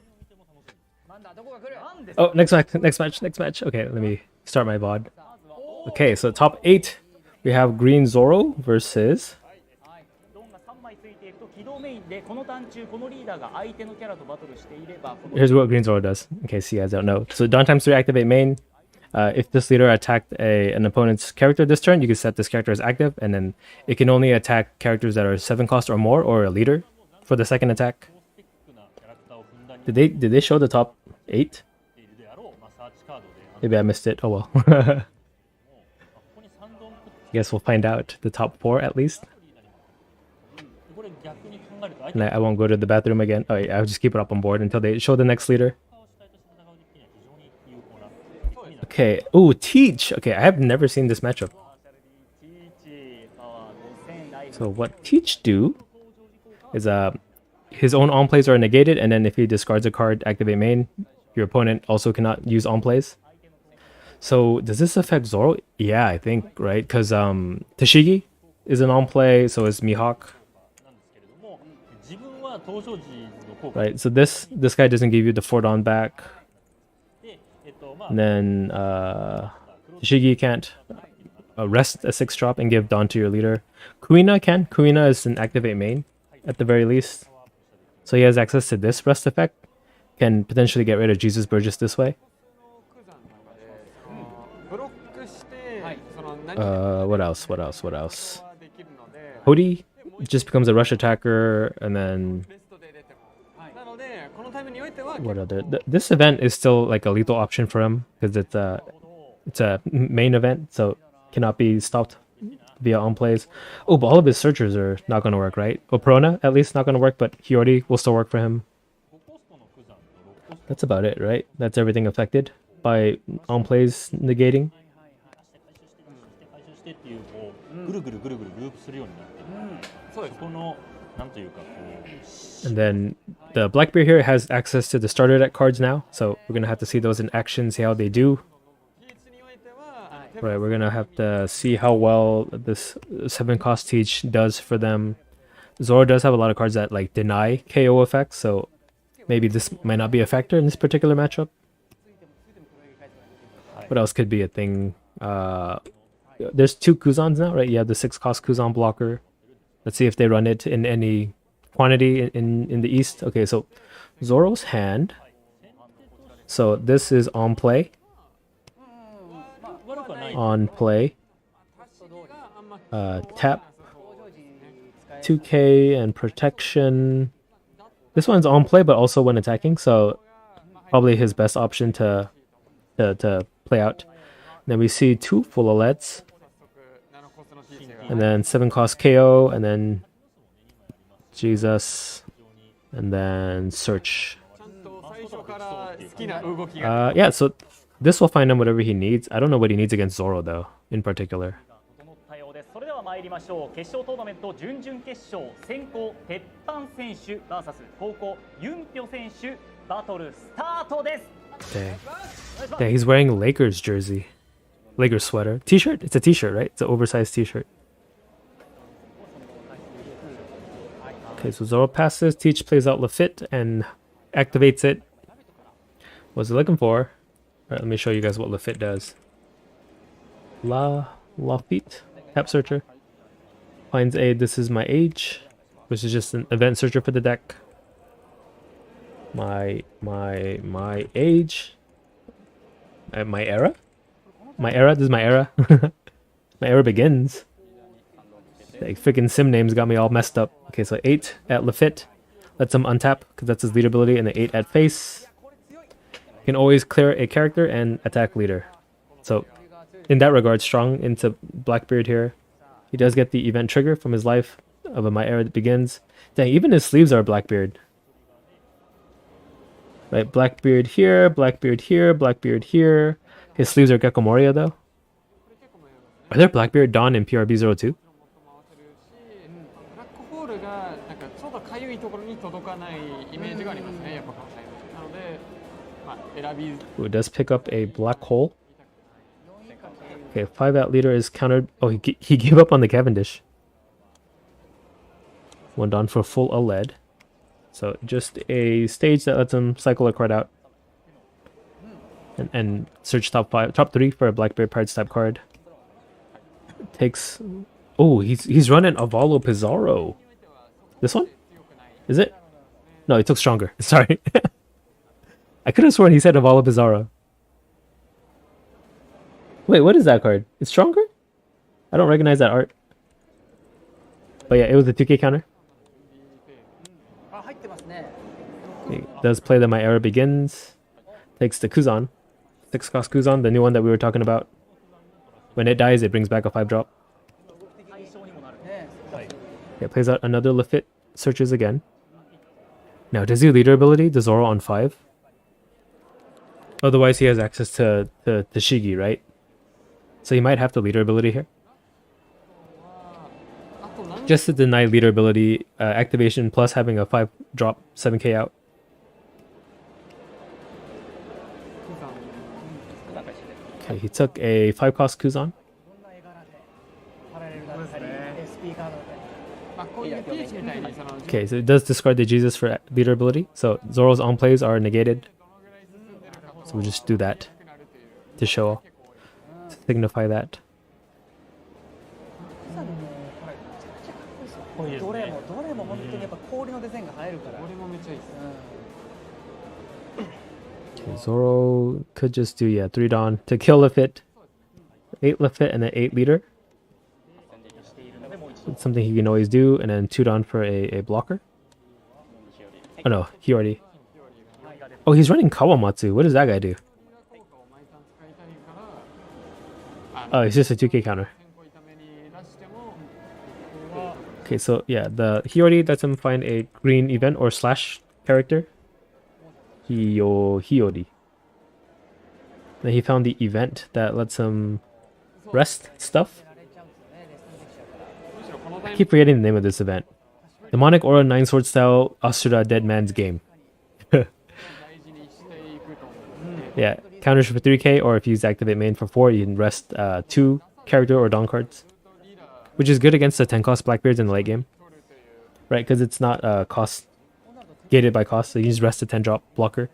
なんだどこが来る？ Oh, next match. Okay, let me start my VOD. Okay, so top 8, we have Green Zoro versus. ドンが3枚ついていると起動メインでこのターン中このリーダーが相手のキャラとバトルしていれば Here's what Green Zoro does, in case you guys don't know. So Dawn times 3 activate main. If this leader attacked an opponent's character this turn, you can set this character as active, and then it can only attack characters that are 7 cost or more, or a leader for the second attack. Did they show the top 8? Maybe I missed it. Oh well. Guess we'll find out the top 4 at least. And I won't go to the bathroom again. Oh, yeah, I'll just keep it up on board until they show the next leader. Okay. Ooh, Teach. Okay, I have never seen this matchup. So what Teach do is his own on plays are negated, and then if he discards a card, activate main. Your opponent also cannot use on plays. So does this affect Zoro? Yeah, I think, right? Because Tashigi is an on play, so is Mihawk. Right, so this guy doesn't give you the 4 Dawn back. And then Tashigi can't rest a 6 drop and give Dawn to your leader. Kuina can. Kuina is an activate main at the very least. So he has access to this rest effect. Can potentially get rid of Jesus Burgess this way. What else? Hody just becomes a rush attacker, and then what other? This event is still like a lethal option for him because it's a main event, so cannot be stopped via on plays. Oh, but all of his searchers are not going to work, right? Oprona at least not going to work, but Hiyori will still work for him. That's about it, right? That's everything affected by on plays negating. And then the Blackbeard here has access to the starter deck cards now, so we're gonna have to see those in action, see how they do. Right, we're gonna have to see how well this 7 cost Teach does for them. Zoro does have a lot of cards that like deny KO effects, so maybe this might not be a factor in this particular matchup. What else could be a thing? There's 2 Kuzans now, right? You have the 6 cost Kuzan blocker. Let's see if they run it in any quantity in the east. Okay, so Zoro's hand. So this is on play. On play. Tap. 2k and protection. This one's on play, but also when attacking, so probably his best option to play out. Then we see 2 full alets, and then 7 cost KO, and then Jesus, and then search. Yeah, so this will find him whatever he needs. I don't know what he needs against Zoro though, in particular. それでは参りましょう。決勝トーナメント準々決勝、先攻鉄板選手 VS 後攻ユンピョ選手、バトルスタートです。Dang, he's wearing Lakers jersey, Lakers sweater, t-shirt. It's a t-shirt, right? It's an oversized t-shirt. Okay, so Zoro passes. Teach plays out Lafitte and activates it. What's he looking for? Alright, let me show you guys what Lafitte does. Lafitte. Tap searcher. Finds a this is my age, which is just an event searcher for the deck. My age. My era? My era? This is my era. My era begins. Like freaking sim names got me all messed up. Okay, so 8 at Lafitte. Lets him untap, because that's his lead ability, and then 8 at face. Can always clear a character and attack leader. So in that regard, strong into Blackbeard here. He does get the event trigger from his life of a My Era that begins. Dang, even his sleeves are Blackbeard. Right, Blackbeard here, Blackbeard here, Blackbeard here. His sleeves are Gecko Moria though. Are there Blackbeard, Dawn, and PRB02? ブラックホールがなんかちょうどかゆいところに届かないイメージがありますね、やっぱこのタイムなので、まあ、選び Ooh, it does pick up a black hole. Okay, 5 out leader is countered. Oh, he gave up on the Cavendish. One Dawn for full lead. So just a stage that lets him cycle a card out. And search top 3 for a Blackbeard Pirates type card. Takes... Oh, he's running Avalo Pizarro. This one? Is it? No, he took stronger. Sorry. I could have sworn he said Avalo Pizarro. Wait, what is that card? It's stronger? I don't recognize that art. But yeah, it was a 2K counter. あ、入ってますね。 He does play the My Era Begins. Takes the Kuzan. 6 cost Kuzan, the new one that we were talking about. When it dies, it brings back a 5 drop. ね、 It plays out another Lafitte, searches again. Now, does he leader ability the Zoro on 5? Otherwise, he has access to Shigi, right? So he might have the leader ability here. Just to deny leader ability activation plus having a 5 drop 7k out. Okay, he took a 5 cost Kuzan. パラレルだったり、SP カードだったり。まあ、こういうピーチみたいにその Okay, so it does discard the Jesus for leader ability. So Zoro's on plays are negated. So we'll just do that to show, to signify that. どれも本当にやっぱ氷のデザインが映えるから。俺もめっちゃいいです。 Okay, Zoro could just do 3 Dawn to kill Lafitte, 8 Lafitte, and then 8 leader. It's something he can always do, and then 2 Dawn for a blocker. Oh no, he already. Oh, he's running Kawamatsu. What does that guy do? Oh, it's just a 2k counter. Okay, so yeah, he already lets him find a green event or slash character. Hiyori. Then he found the event that lets him rest stuff. I keep forgetting the name of this event. Demonic Aura 9 Sword Style Asura Dead Man's Game. Yeah, counters for 3k, or if you use activate main for 4, you can rest 2 character or Dawn cards. Which is good against the 10 cost Blackbeards in the late game. Right, because it's not cost gated by cost, so you just rest a 10 drop blocker.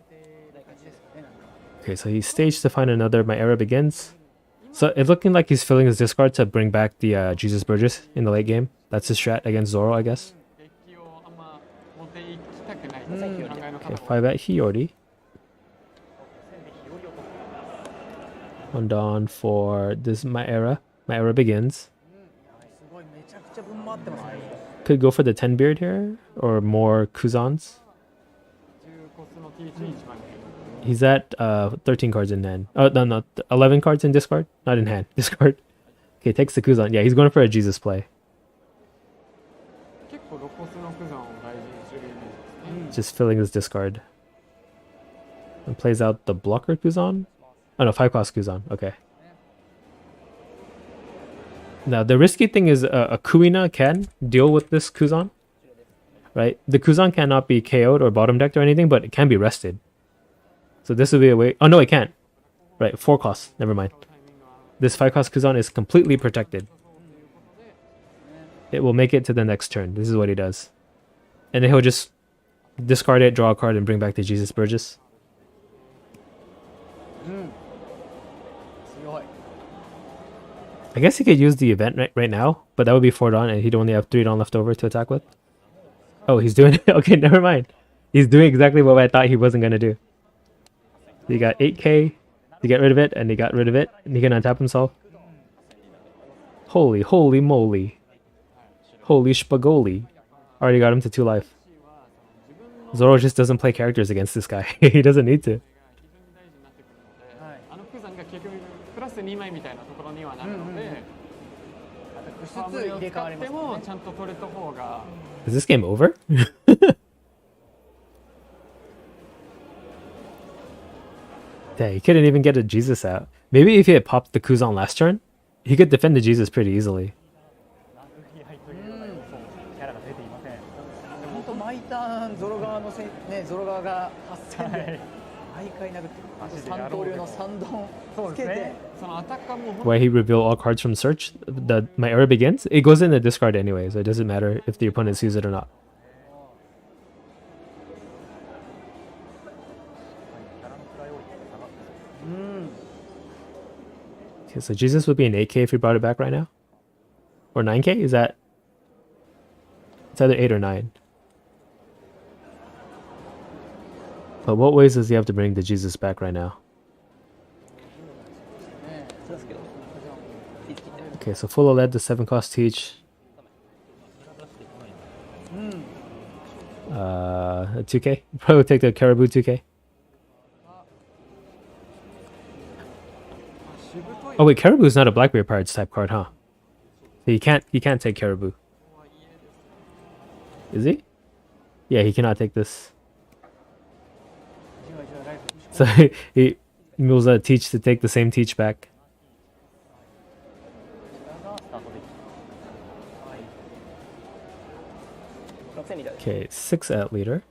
Okay, so he's staged to find another My Era Begins. So it's looking like he's filling his discard to bring back the Jesus Burgess in the late game. That's his strat against Zoro, I guess. Okay, 5 at Hiyori. 1 Dawn for this My Era. My Era Begins. すごいめちゃくちゃ分回ってますね。 Could go for the 10 beard here, or more Kuzans. He's at 13 cards in hand. Oh, no, 11 cards in discard? Not in hand, discard. Okay, takes the Kuzan. Yeah, he's going for a Jesus play. Just filling his discard. And plays out the blocker Kuzan? Oh no, 5 cost Kuzan. Okay. Now, the risky thing is a Kuina can deal with this Kuzan. Right? The Kuzan cannot be KO'd or bottom decked or anything, but it can be rested. So this would be a way... Oh, no, it can't. Right, 4 costs. Never mind. This 5 cost Kuzan is completely protected. It will make it to the next turn. This is what he does. And then he'll just discard it, draw a card, and bring back the Jesus Burgess. 強い。 I guess he could use the event right now, but that would be 4 Dawn, and he'd only have 3 Dawn left over to attack with. Oh, he's doing it. Okay, never mind. He's doing exactly what I thought he wasn't going to do. He got 8k to get rid of it, and he got rid of it, and he can untap himself. Holy moly. Holy spagoli. Already got him to 2 life. Zoro just doesn't play characters against this guy. He doesn't need to. あのクザンが結局プラス2枚みたいなところにはなるので、物質入れ替わりますね。もちゃんと取れた方が。 Is this game over? Yeah, he couldn't even get a Jesus out. Maybe if he had popped the Kuzan last turn, he could defend the Jesus pretty easily. キャラが出ていません。本当毎ターンゾロ側のゾロ側が8000で毎回殴ってる。三刀流の三丼つけて。そのアタッカーも Why he reveal all cards from search? My era begins. It goes in the discard anyway, so it doesn't matter if the opponent sees it or not. Okay, so Jesus would be an 8k if we brought it back right now, or 9k. Is that? It's either 8 or 9. But what ways does he have to bring the Jesus back right now? Okay, so full OLED, the 7 cost teach. A 2k? Probably take the Caribou 2k. Oh wait, Caribou is not a Blackbeard Pirates type card, huh? So he can't take Caribou. Is he? Yeah, he cannot take this. So he moves a teach to take the same teach back. Okay, 6 at leader.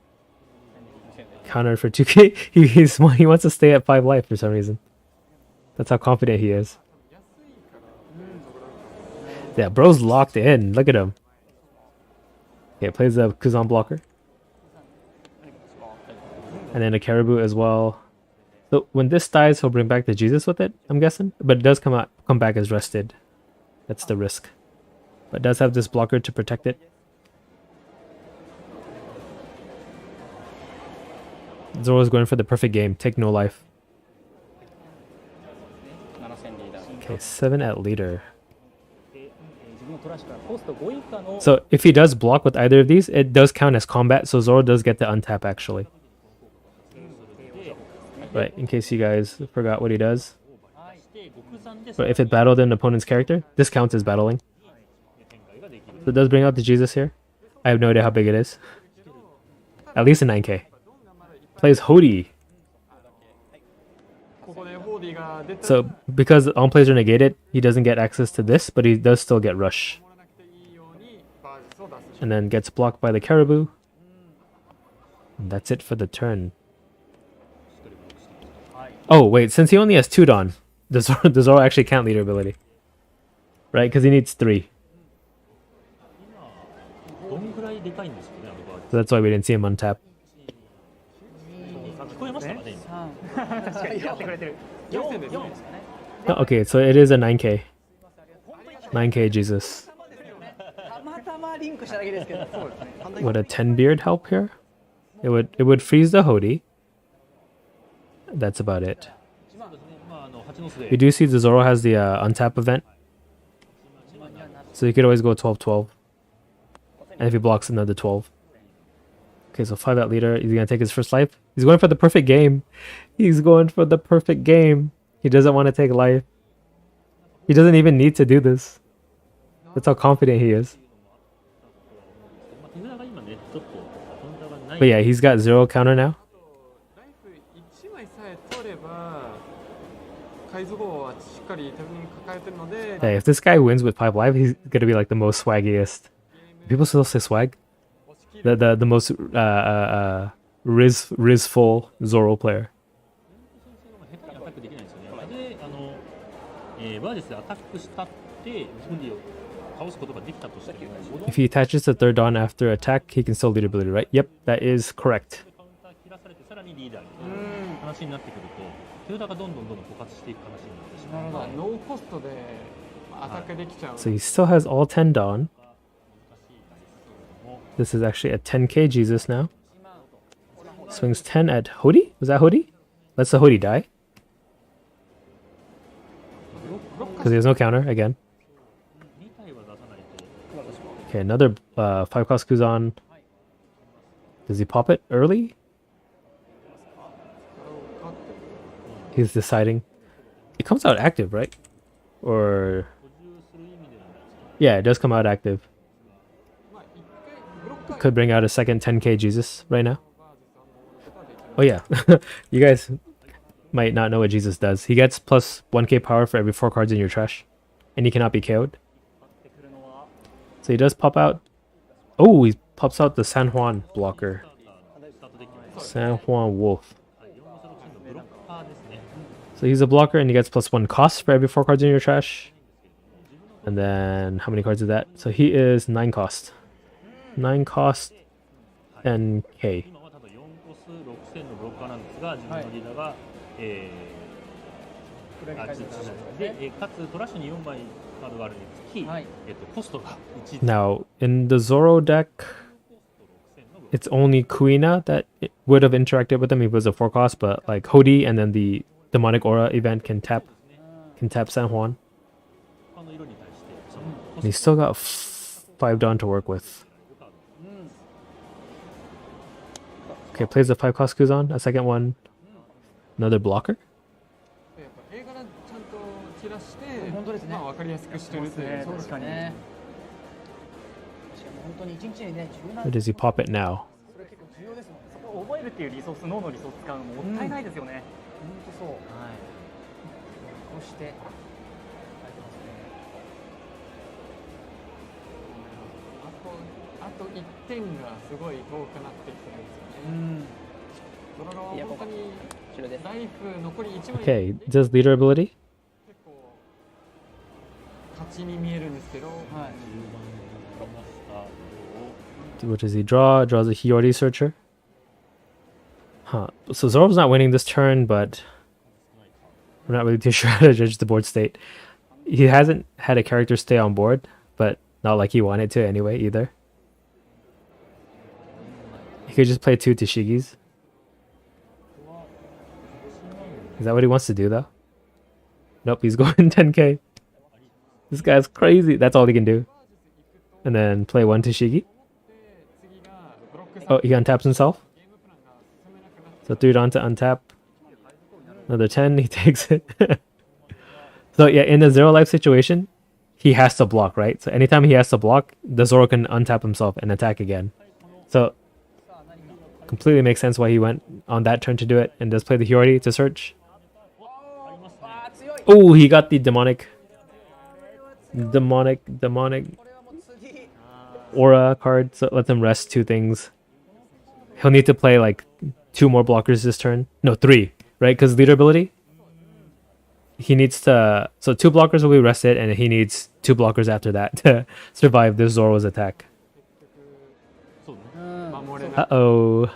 Countered for 2k. He wants to stay at 5 life for some reason. That's how confident he is. Yeah, bro's locked in. Look at him. Okay, plays a Kuzan blocker. And then a Caribou as well. So when this dies, he'll bring back the Jesus with it, I'm guessing. But it does come back as rested. That's the risk. But it does have this blocker to protect it. Zoro's going for the perfect game. Take no life. Okay, 7 at leader. So if he does block with either of these, it does count as combat, so Zoro does get to untap actually. Right, in case you guys forgot what he does. But if it battled an opponent's character, this counts as battling. So it does bring out the Jesus here. I have no idea how big it is. At least a 9k. Plays Hody. So because all plays are negated, he doesn't get access to this, but he does still get rush. And then gets blocked by the Caribou. And that's it for the turn. Oh wait, since he only has 2 Dawn, the Zoro actually can't leader ability. Right, because he needs 3. So that's why we didn't see him untap. Oh, okay, so it is a 9k. 9k Jesus. Would a 10 beard help here? It would freeze the Hody. That's about it. We do see the Zoro has the untap event. So you could always go 12-12. And if he blocks another 12. Okay, so 5 at leader. He's going to take his first life. He's going for the perfect game. He's going for the perfect game. He doesn't want to take life. He doesn't even need to do this. That's how confident he is. But yeah, he's got 0 counter now. Hey, if this guy wins with 5 life, he's going to be like the most swaggiest. People still say swag? The most Rizful Zoro player. If he attaches the 3rd Dawn after attack, he can still lead ability, right? Yep, that is correct. So he still has all 10 Dawn. This is actually a 10k Jesus now. Swings 10 at Hody? Was that Hody? Let's the Hody die. Because he has no counter again. Okay, another 5 cost Kuzan. Does he pop it early? He's deciding. It comes out active, right? Or... yeah, it does come out active. Could bring out a second 10k Jesus right now. Oh yeah, you guys might not know what Jesus does. He gets plus 1k power for every 4 cards in your trash. and he cannot be KO'd. So he does pop out. Oh, he pops out the San Juan blocker. San Juan Wolf. So he's a blocker and he gets +1 cost for every 4 cards in your trash. And then how many cards is that? So he is 9 cost. 9 cost, 10k. 今は多分4コス6000のブロッカーなんですが、自分のリーダーが、で、かつトラッシュに4枚カードがあるにつき、コストが1。 Now, in the Zoro deck, it's only Kuina that would have interacted with him. He was a 4 cost, but like Hodi and then the Demonic Aura event can tap San Juan. 他の色に対してその And he's still got 5 Dawn to work with. Okay, plays the 5 cost Kuzan, a second one. Another blocker? やっぱ映画ちゃんと散らして、本当ですね。まあ分かりやすくしてるという。そうですかね。しかも本当に一日にね、Or does he pop it now? それ結構重要ですもんね。そこを覚えるっていうリソース、脳のリソース使うのもったいないですよね。本当そう。はい。こうして書いてますね。あと1点がすごい遠くなってきてるんですよね。ドラロは本当にライフ残り1枚 Okay, does leader ability? 結構勝ちに見えるんですけど、What does he draw? Draws a Hiyori Searcher. Huh. So Zoro's not winning this turn, but we're not really too sure how to judge the board state. He hasn't had a character stay on board, but not like he wanted to anyway either. He could just play 2 Tashigis. Is that what he wants to do though? Nope, he's going 10k. This guy's crazy. That's all he can do. And then play 1 Tashigi. Oh, he untaps himself. So 3 Dawn to untap. Another 10, he takes it. So yeah, in a 0 life situation, he has to block, right? So anytime he has to block, the Zoro can untap himself and attack again. So completely makes sense why he went on that turn to do it and does play the Hiyori to search. Oh, he got the demonic aura card, so it lets him rest 2 things. He'll need to play like 2 more blockers this turn. No, 3, right? Because leader ability, he needs to... So 2 blockers will be rested, and he needs 2 blockers after that to survive this Zoro's attack. Uh-oh.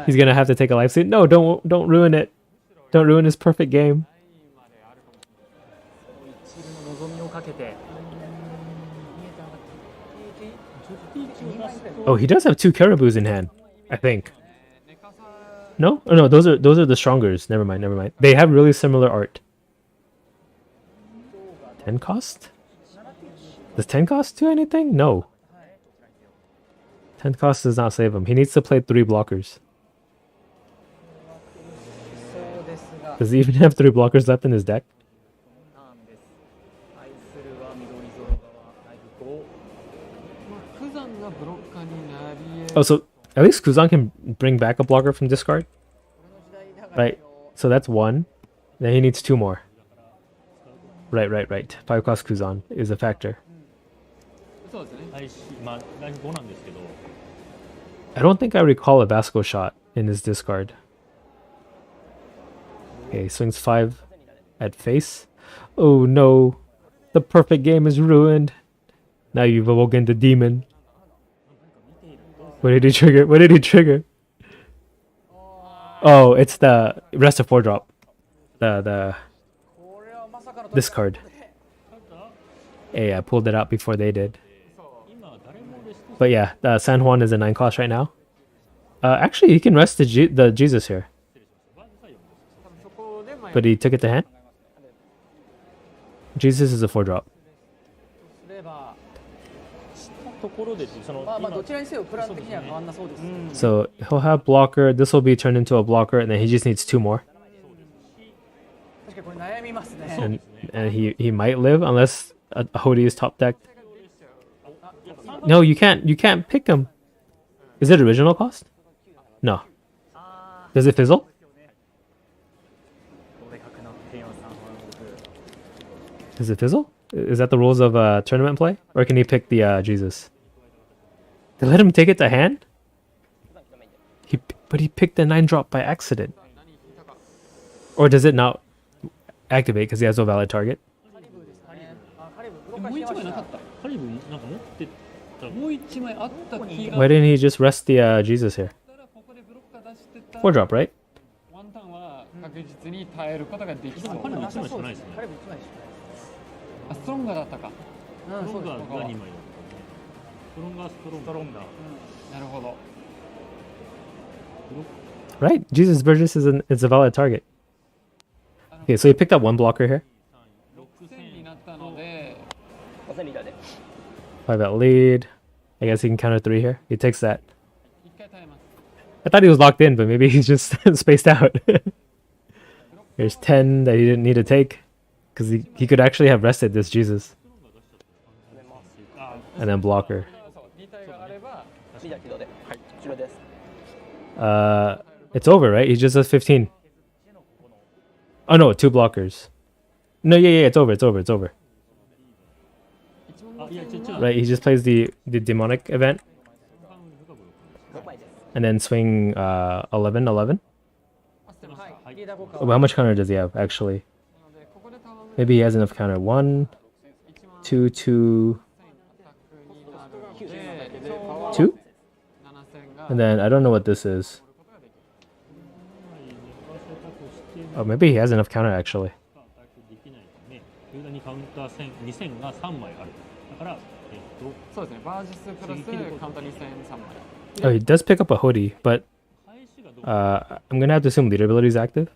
He's gonna have to take a life suit. No, don't ruin it. Don't ruin his perfect game. Oh, he does have 2 Caribous in hand, I think. No? Oh, no, those are the Strongers. Never mind. They have really similar art. 10 cost? Does 10 cost do anything? No. 10 cost does not save him. He needs to play 3 blockers. Does he even have 3 blockers left in his deck? Oh, so at least Kuzan can bring back a blocker from discard? Right. So that's 1. Then he needs 2 more. Right. 5 cost Kuzan is a factor. I don't think I recall a Vasco shot in his discard. Okay, swings 5 at face. Oh no. The perfect game is ruined. Now you've awoken the demon. What did he trigger? Oh, it's the rest of 4 drop. The discard. Hey, I pulled it out before they did. But yeah, San Juan is a 9 cost right now. Actually, he can rest the Jesus here. But he took it to hand. Jesus is a 4 drop. So he'll have blocker. This will be turned into a blocker, and then he just needs 2 more. And he might live unless a Hodi is top decked. No, you can't pick him. Is it original cost? No. Does it fizzle? Does it fizzle? Is that the rules of tournament play? Or can he pick the Jesus? They let him take it to hand? But he picked the 9-drop by accident. Or does it not activate because he has no valid target? もう一枚なかった。カリブなんか持ってた。もう一枚あった気が。 Why didn't he just rest the Jesus here? 4-drop, right? ワンタンは確実に耐えることができそう。カリブ1枚しかないですね。カリブ1枚しあ、ストロンガーだったか。かない。ストロンガーが2枚だったね。ストロンガー。なるほど。 Right, Jesus Burgess is a valid target. Okay, so he picked up 1 blocker here. 6000になったので、 5000リーダーで。 5 at lead. I guess he can counter 3 here. He takes that. 一回耐えます。 I thought he was locked in, but maybe he's just spaced out. Here's 10 that he didn't need to take. Because he could actually have rested this Jesus. And then blocker. 2体があれば、リーダー起動で。はい、終了です。 It's over, right? He just does 15. Oh no, 2 blockers. No, yeah, it's over. Right, he just plays the demonic event. 6枚です。 And then swing 11. はい、リーダー交換 Oh, how much counter does he have, actually? Maybe he has enough counter. 1, 2, 2, 2? And then I don't know what this is. Oh, maybe he has enough counter, actually. カウンター2000が3枚ある。だからそうですね。バージスプラスカウンター2000、3枚。 Oh, he does pick up a hoodie, but I'm gonna have to assume leader ability is active.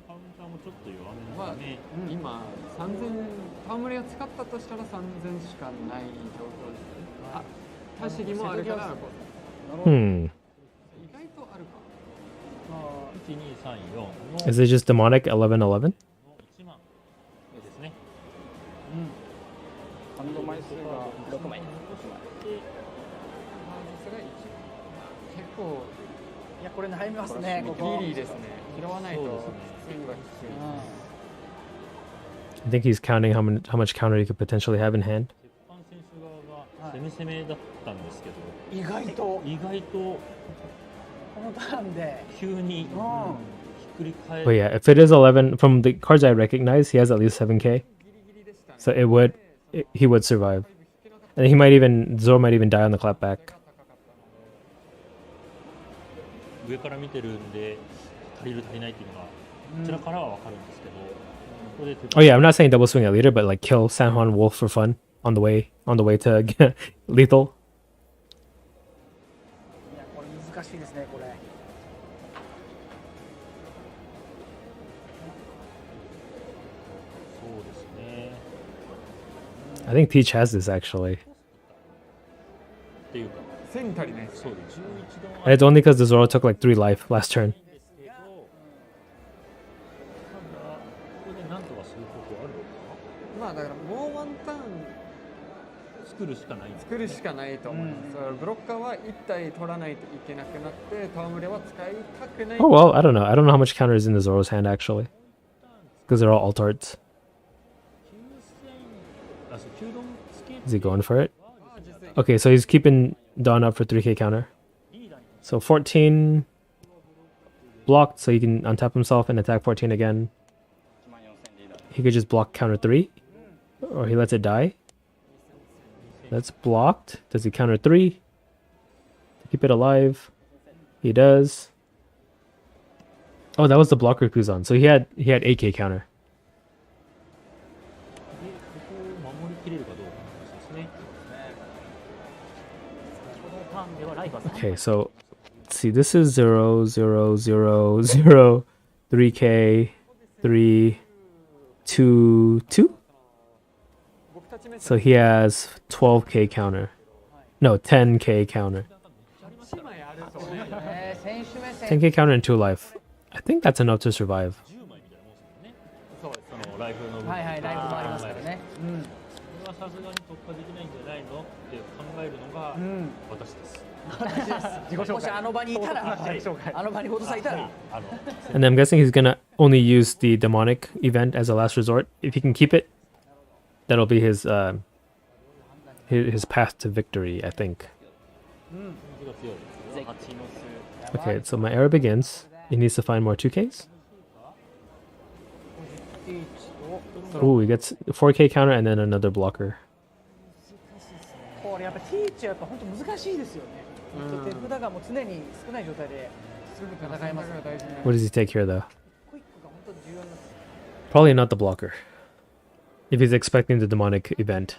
カウンターもちょっと弱めまあなんでね。今3000パームレを使ったとしたら3000しかない状況ですね。あ、タシギもあるからこう Hmm. 意外とあるか。 1234の Is it just demonic 1111? 1万ですね。ハンド枚数が6枚。バージスが1。結構いや、これ悩みますね、ここ。ギリですね。拾わないとスイングがきつい。 I think he's counting how much counter he could potentially have in hand. 鉄板選手側が攻めだったんですけど、意外と意外とこのターンで。急にひっくり返 But yeah, if it is 11, from the cards I recognize, he has at least 7k. So he would survive. And Zoro might even die on the clapback. 上から見てるんで足りる足りないっていうのがこちらからは分かるんですけど、ここで Oh yeah, I'm not saying double swing at leader, but like kill San Juan Wolf for fun on the way to lethal. いや、これ難しいですね、これ。 そうですね。 I think Peach has this actually. っていうか1000足りないです。そうです。11度 And it's only because the Zoro took like 3 life last turn. ですけど、ただここで何とかすることあるのかまあだからもうワンターンな。作るしかないんです作るしかないと思います。だからブロッカーは1体取らないといけなくなって戯れは使いたくない。 Oh well, I don't know. I don't know how much counter is in the Zoro's hand actually. Because they're all alt arts. あ、そう、9ドンつけ Is he going for it? あ実際 Okay, so he's keeping Dawn up for 3k counter. So 14 blocked, so he can untap himself and attack 14 again. He could just block counter 3, or he lets it die. That's blocked. Does he counter 3? To keep it alive. He does. Oh, that was the blocker Kuzan. So he had 8k counter. でここを守りきれるかどうかの話ですね。このターンではライフは Okay, so let's see. This is 0, 0, 0, 0, 3k, 3, 2, 2. 僕たち目線 So he has 12k counter. No, 10k counter. 1枚あるとね。選手目線。 10k counter and 2 life. I think that's enough to survive. 10枚みたいなもんですもんね。そうですね。そのライフの分。はいはい、ライフもありますからね。うん。これはさすがに突破できないんじゃないのって考えるのが私です。自己紹介。もしあの場にいたら、あの場に後藤さんいたら、And I'm guessing he's gonna only use the demonic event as a last resort. If he can keep it, that'll be his path to victory, I think. Okay, so my era begins. He needs to find more 2Ks. Ooh, he gets 4K counter and then another blocker. これやっぱティーチはやっぱ本当難しいですよね。手札がもう常に少ない状態ですぐ戦えます。 What does he take here, though? クイックが本当に重要になってくる。 Probably not the blocker. If he's expecting the demonic event.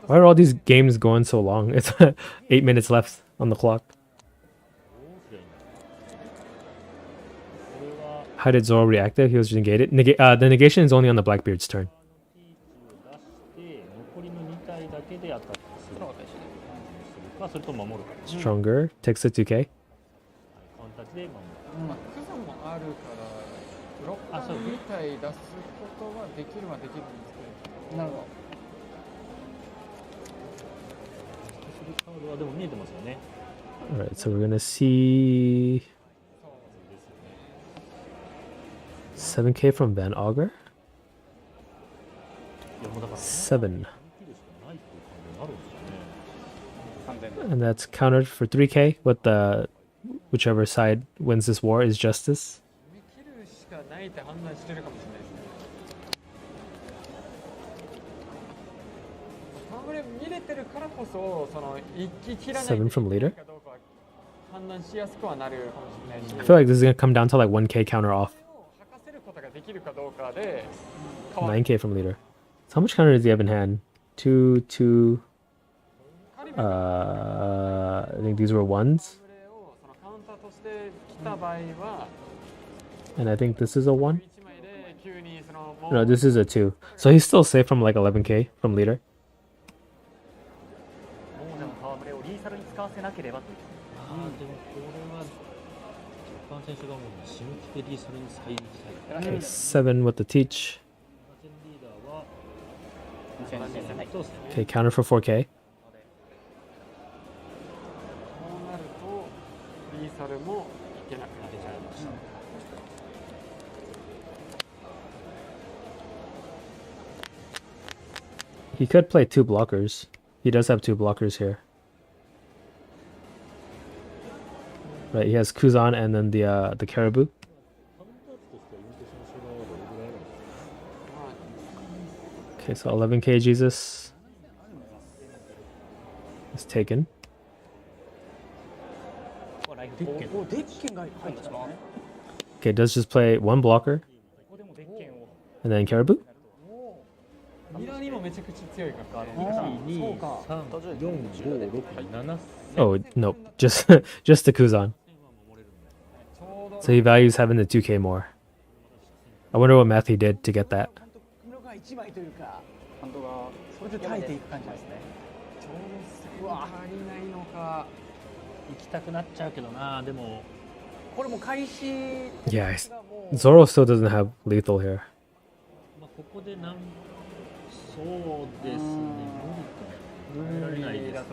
Why are all these games going so long? It's 8 minutes left on the clock. How did Zoro react there? He was negated. The negation is only on the Blackbeard's turn. Stronger. Takes the 2K. まあクザもあるからブロッカー2体出すことはできるはできるんですけど。なるほど。でも見えてますよね。 Alright, so we're gonna see 7K from Van Augur. 7. And that's countered for 3K with the whichever side wins this war is justice. 決め切るしかないって判断してるかもしれないですね。これ見れてるからこそその一気切らない 7 from leader. かどうか判断しやすくはなるかもしれないし。 I feel like this is gonna come down to like 1K counter off. 吐かせることができるかどうかで 9K from leader. So how much counter does he have in hand? 2, 2. I think these were ones. And I think this is a 1. No, this is a 2. So he's still safe from like 11K from leader. もうでもパワープレイをリーサルに使わせなければという。でもこれは一般選手がもう新規でリーサルに再入りしたい。 Okay, 7 with the teach. リーダーは Okay, counter for 4K. そうなるとリーサルもいけなくなっちゃいました。 He could play 2 blockers. He does have 2 blockers here. Right, he has Kuzan and then the Caribou. Okay, so 11K Jesus is taken. ライフおデッケンが入ったのね。 Okay, does just play 1 blocker ここでもデッケンを and then Caribou. ミラーにもめちゃくちゃ強いから。 Oh no, just just the Kuzan. So he values having the 2K more. I wonder what math he did to get that. 黒が1枚というか、ハンドがそれで耐えていく感じですね。ちょうど足りないのか。行きたくなっちゃうけどな。でもこれも開始 Yeah, Zoro still doesn't have lethal here. まあここでそうですね。無理か。耐えられないですね。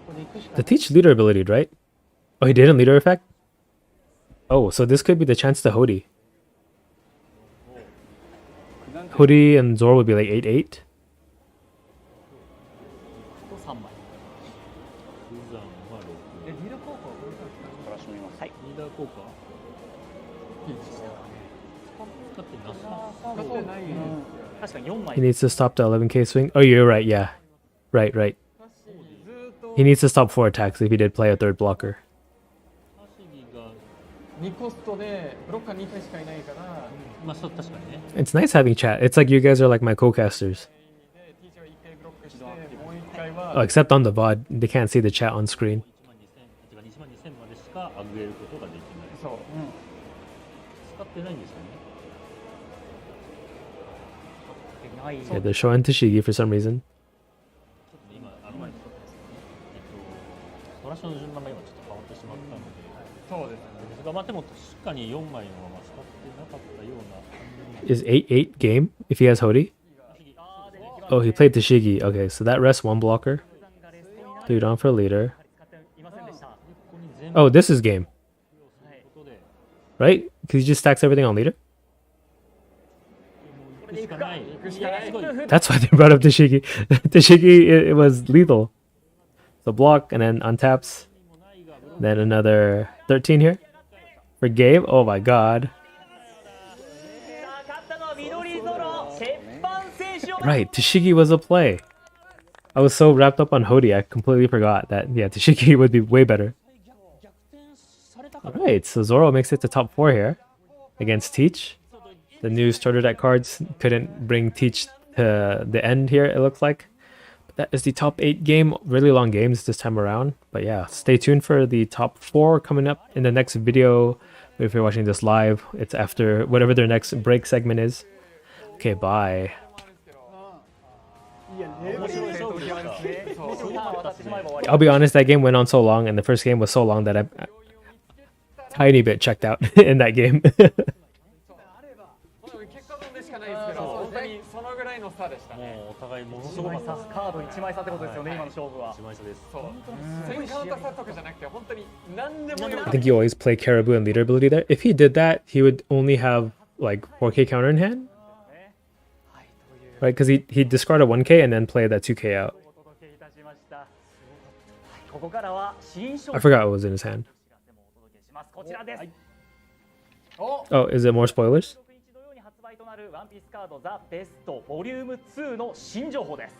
ここで行くしか The teach leader ability, right? Oh, he didn't leader effect? Oh, so this could be the chance to Hody. Hody and Zoro would be like 8-8. と3枚。クザンは6。でリーダー効果はこれからしみます。はい。リーダー効果使ってなさ使ってないですよね。確かに4枚 He needs to stop the 11K swing. Oh, you're right, yeah. Right. ずっと He needs to stop 4 attacks if he did play a third blocker. ハシギが2コストでブロッカー2体しかいないからまあそう確かにね。 It's nice having chat. It's like you guys are like my co-casters. でティーチは1回ブロックしてもう1回は Oh, except on the VOD. They can't see the chat on screen. 12000、1万2000までしか上げることができない。そう使ってないんですよね。ない。 Yeah, they're showing Tashigi for some reason. 今トラッシュの順番が今ちょっと変わってしまったので。そうですね。ですがまあでも確かに4枚のまま使ってなかったような感じに。 Is 8-8 game if he has Hody? Oh, he played Tashigi. Okay, so that rests one blocker. 3 down for leader. Oh, this is game. Right? Because he just stacks everything on leader? That's why they brought up Tashigi. Tashigi, it was lethal. So block, and then untaps. Then another 13 here. For Gabe, oh my god. Right, Tashigi was a play. I was so wrapped up on Hody, I completely forgot that, yeah, Tashigi would be way better. Alright, so Zoro makes it to top 4 here against Teach. The new starter deck cards couldn't bring Teach to the end here, it looks like. But that is the top 8 game, really long games this time around. But yeah, stay tuned for the top 4 coming up in the next video. If you're watching this live, it's after whatever their next break segment is. Okay, bye. I'll be honest, that game went on so long, and the first game was so long that I tiny bit checked out in that game. の差でしたね。もうお互いものす1ごい枚差カード1枚差ってことですよね、今の勝負は。1枚差です。そう。1000カウンター差とかじゃなくて本当に何でもよ I think you always play Caribou and leader ability there. If he did that, he would only have like 4k counter in hand. Right, because he'd discard a 1k and then play that 2k out. I forgot what was in his hand. Oh, is it more spoilers? 発売となるワンピースカードザ・ベストボリューム2の新情報です。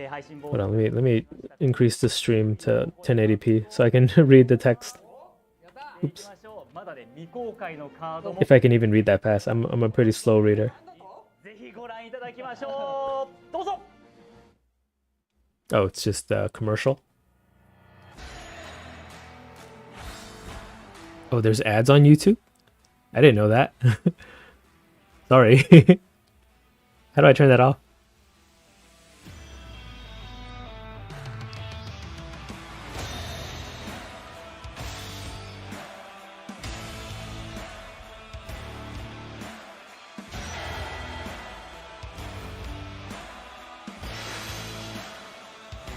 配信 Hold on, let me increase the stream to 1080p so I can read the text. Oops. If I can even read that fast, I'm a pretty slow reader. ぜひご覧いただきましょう。どうぞ。Oh, it's just a commercial. Oh, there's ads on YouTube? I didn't know that. Sorry. How do I turn that off?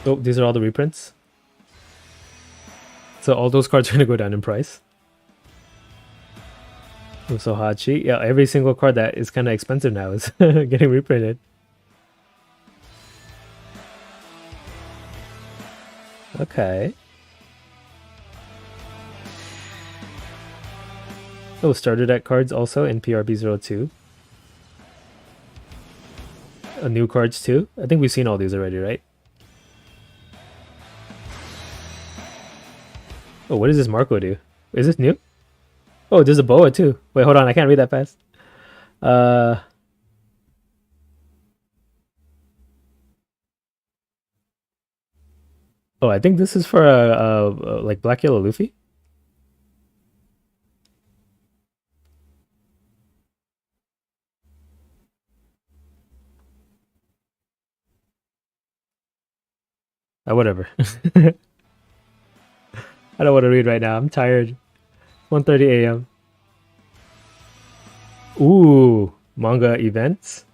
Oh, these are all the reprints. So all those cards are going to go down in price. So Hachi, yeah, every single card that is kind of expensive now is getting reprinted. Okay. Oh, starter deck cards also in PRB02. New cards too. I think we've seen all these already, right? Oh, what does this Marco do? Is this new? Oh, there's a boa too. Wait, hold on. I can't read that fast. Oh, I think this is for like Black Yellow Luffy. Whatever. I don't want to read right now. I'm tired. 1:30 a.m. Ooh, manga events.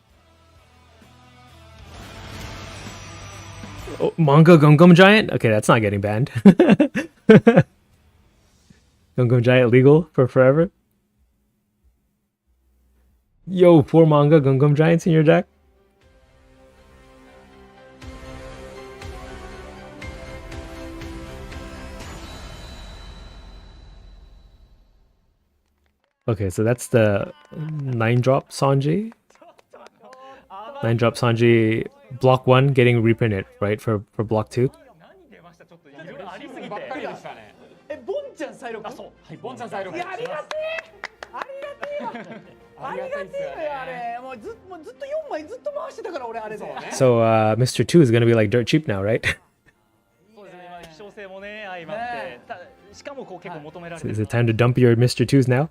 Oh, manga Gum Gum Giant? Okay, that's not getting banned. Gum Gum Giant legal for forever. Yo, 4 manga Gum Gum Giants in your deck? Okay, so that's the 9-drop Sanji. 9-drop Sanji block 1 getting reprinted, right? For block 2. ばっかりでしたね。ボンちゃん再録。そう。はい、ボンちゃん再録。いや、ありがてえ。ありがてえよ。ありがてえよあれ。もうずっと4枚ずっと回してたから俺あれで。So Mr. 2 is gonna be like dirt cheap now, right? そうですね。まあ希少性もね相まってしかもこう結構求められてる。Is it time to dump your Mr. 2s now?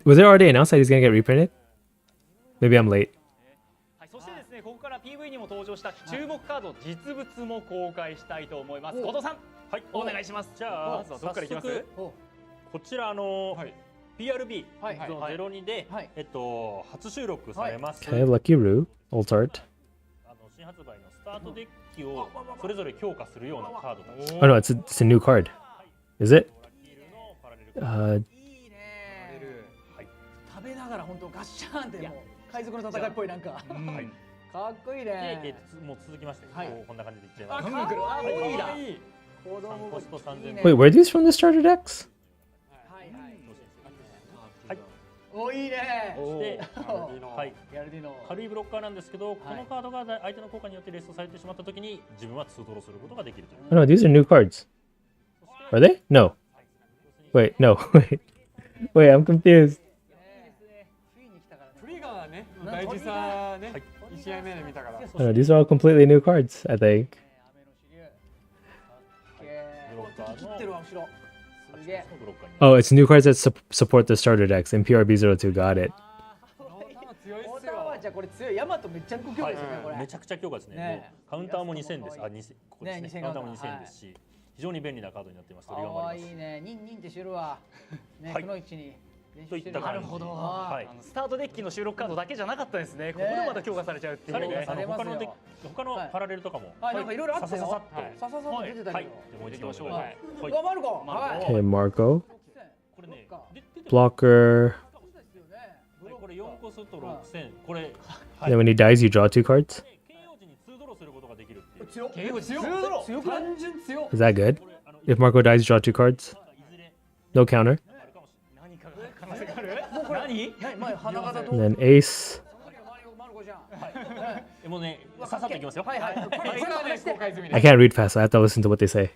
Was it already announced that he's gonna get reprinted? Maybe I'm late. はい、そしてですね、ここから PV にも登場した注目カード実物も公開したいと思います。後藤さん、はい、お願いします。じゃあ、まずはどこからいきます？こちらPRB の02で初収録されます。Okay, Lucky Roo, alt art. 新発売のスタートデッキをそれぞれ強化するようなカードたち。 Oh no, it's a new card. Is it? いいね。食べながら本当ガッシャーンってもう海賊の戦いっぽいなんか。かっこいいね。で、もう続きまして、こんな感じでいっちゃいます。あ、もういいだ。子3供コスト3000 Wait, were these from the starter decks? はいはい。はい。お、いいね。そして、はい、ギャルディの軽いブロッカーなんですけど、このカードが相手の効果によってレストされてしまったときに自分は2ドローすることができるという。 Oh no, these are new cards. Are they? No. Wait, no. Wait, I'm confused. フリガーね、大事さね、1試合目で見たから。Oh no, these are all completely new cards, I think. ブロッカーの切ってるわ後ろ。すげえ。ブロッカーに Oh, it's new cards that support the starter decks in PRB02. Got it. 強いっオすよ。タワじゃこれ強い。ヤマトめっちゃ強いですよねこれ。めちゃくちゃ強化ですね。ねもうカウンターも2000です。あ、2000ここですね。ね2000カウンターも2000ですし、非常に便利なカードになっています。トリガーもあああります。いいね。ニンニンってしてるわ。ね、はいくのいちに練習してる。といった感じ。なるほど。はい。スタートデッキの収録カードだけじゃなかったですね。ここでまた強化されちゃうっていうね。他の他のパラレルとかも。はい、なんかいろいろあったよ。さささささ出てたはい。けど。もう一度お願いします。はい。うわマルコ。はい。 Okay, Marco. これね、Blocker. これ4コスト6000。これ Then when he dies, you draw 2 cards. KO 時に2ドローすることができるっていう。強っ。強い強くない？単純強っ。 Is that good? If Marco dies, you draw 2 cards. No counter. 何かが可能性がある？何？何前花形と。 And then Ace. マルコじゃん。もうね、ささっといきますよ。はいはい。これ全部話して。公開済み I can't read fast, so I have to listen to what they say. か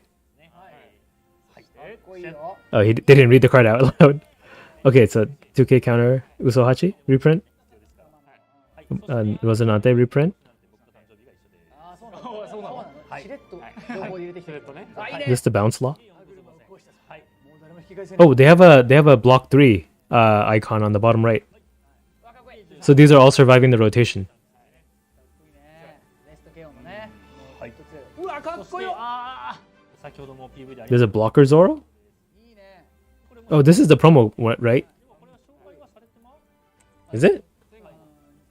っこいいよ。 Oh, they didn't read the card out loud. Okay, so 2K counter Usohachi reprint. Rosinante reprint. ああそうなの。そうなの。しれっと情報入れてきてるとね。あいいね。 This the bounce law. はい。もう誰も引き返せない Oh, they have a block 3 icon on the bottom right. So these are all surviving the rotation. レストケオのね。はい。うわかっこよ。先ほども PV であり There's a blocker Zoro. いいね。 Oh, this is the promo one, right? Is it?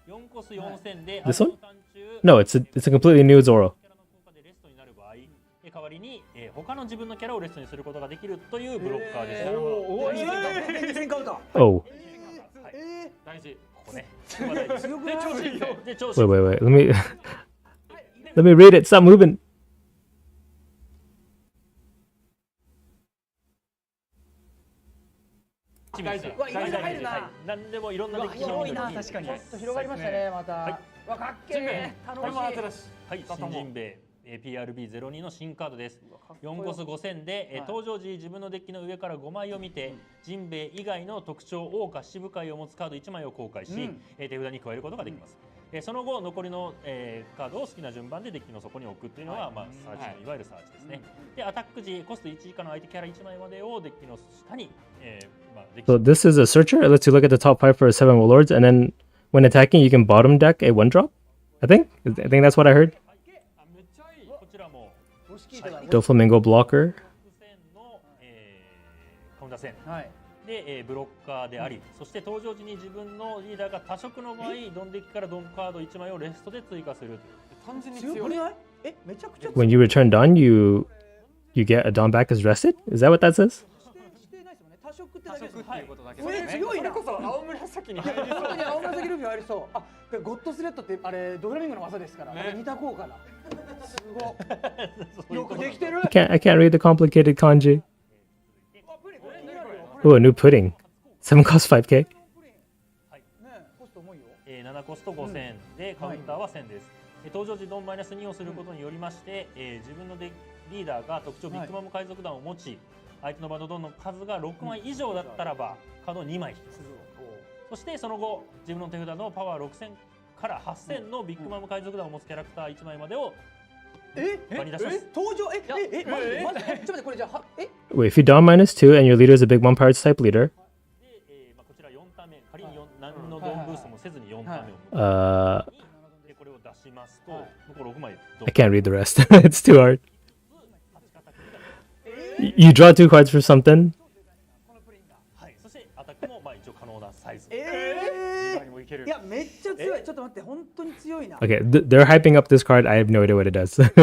4コス4000で This one? No, it's a completely new Zoro. レストになる場合、代わりに他の自分のキャラをレストにすることができるというブロッカーです。おお、2000カウンター。 Oh, 大事。ここね。強くない？で、調子 wait, wait, wait. Let me read it. Stop moving. 大事。うわ、意外と入るな。何でもいろんなデッキ広いな確かに。ちょっと広がりましたね、また。わ、かっけえ。楽しい。はい、新人兵PRB02 の新カードです。4コス5000で登場時自分のデッキの上から5枚を見て、ジンベエ以外の特徴桜花支部会を持つカード1枚を公開し、手札に加えることができます。その後残りのカードを好きな順番でデッキの底に置くというのがまあサーチのいわゆるサーチですね。でアタック時コスト1以下の相手キャラ1枚までをデッキの下にまあデッキ So this is a searcher. It lets you look at the top 5 for 7 warlords, and then when attacking, you can bottom deck a 1-drop. I think that's what I heard. こちらもDoflamingo blocker. のカウンター戦。はい。で、ブロッカーであり、そして登場時に自分のリーダーが多色の場合、ドンデッキからドンカード1枚をレストで追加する。単純に強強い。くない？え、めちゃくちゃ When you return Dawn, you get a Dawn back as rested. Is that what that says? 指定ないですもんね。多色ってだけです多色っていうことだけどね。ね。強いな。それこそ青紫に入りそう。本当に青紫ルフィ入りそう。あ、ゴッドスレッドってあれドフラミンゴの技ですから。似た効果だ。すごい。よくできてる。I can't read the complicated kanji. Oh, a new pudding. 7 cost 5k. コスト重いよ。7コスト5000でカウンターは1000です。登場時ドンマイナス2をすることによりまして、自分のリーダーが特徴ビッグマム海賊団を持ち、相手のバンドドンの数が6枚以上だったらばカードを2枚引きます。そしてその後自分の手札のパワー6000から8000のビッグマム海賊団を持つキャラクター1枚までを場に出します。登場マジでちょっと待ってこれじゃあWait, if you Dawn -2 and your leader is a big one pirates type leader. で、こちら4ターン目、仮に何のドンブーストもせずに4ターン目をでこれを出しますと、これ6枚 I can't read the rest. It's too hard. You draw 2 cards for something. はい、そしてアタックもまあ一応可能ななサイズ。以外にもいけるいやめっちゃ強い。ちょっと待って本当に強いな。 Okay, they're hyping up this card. I have no idea what it does. 確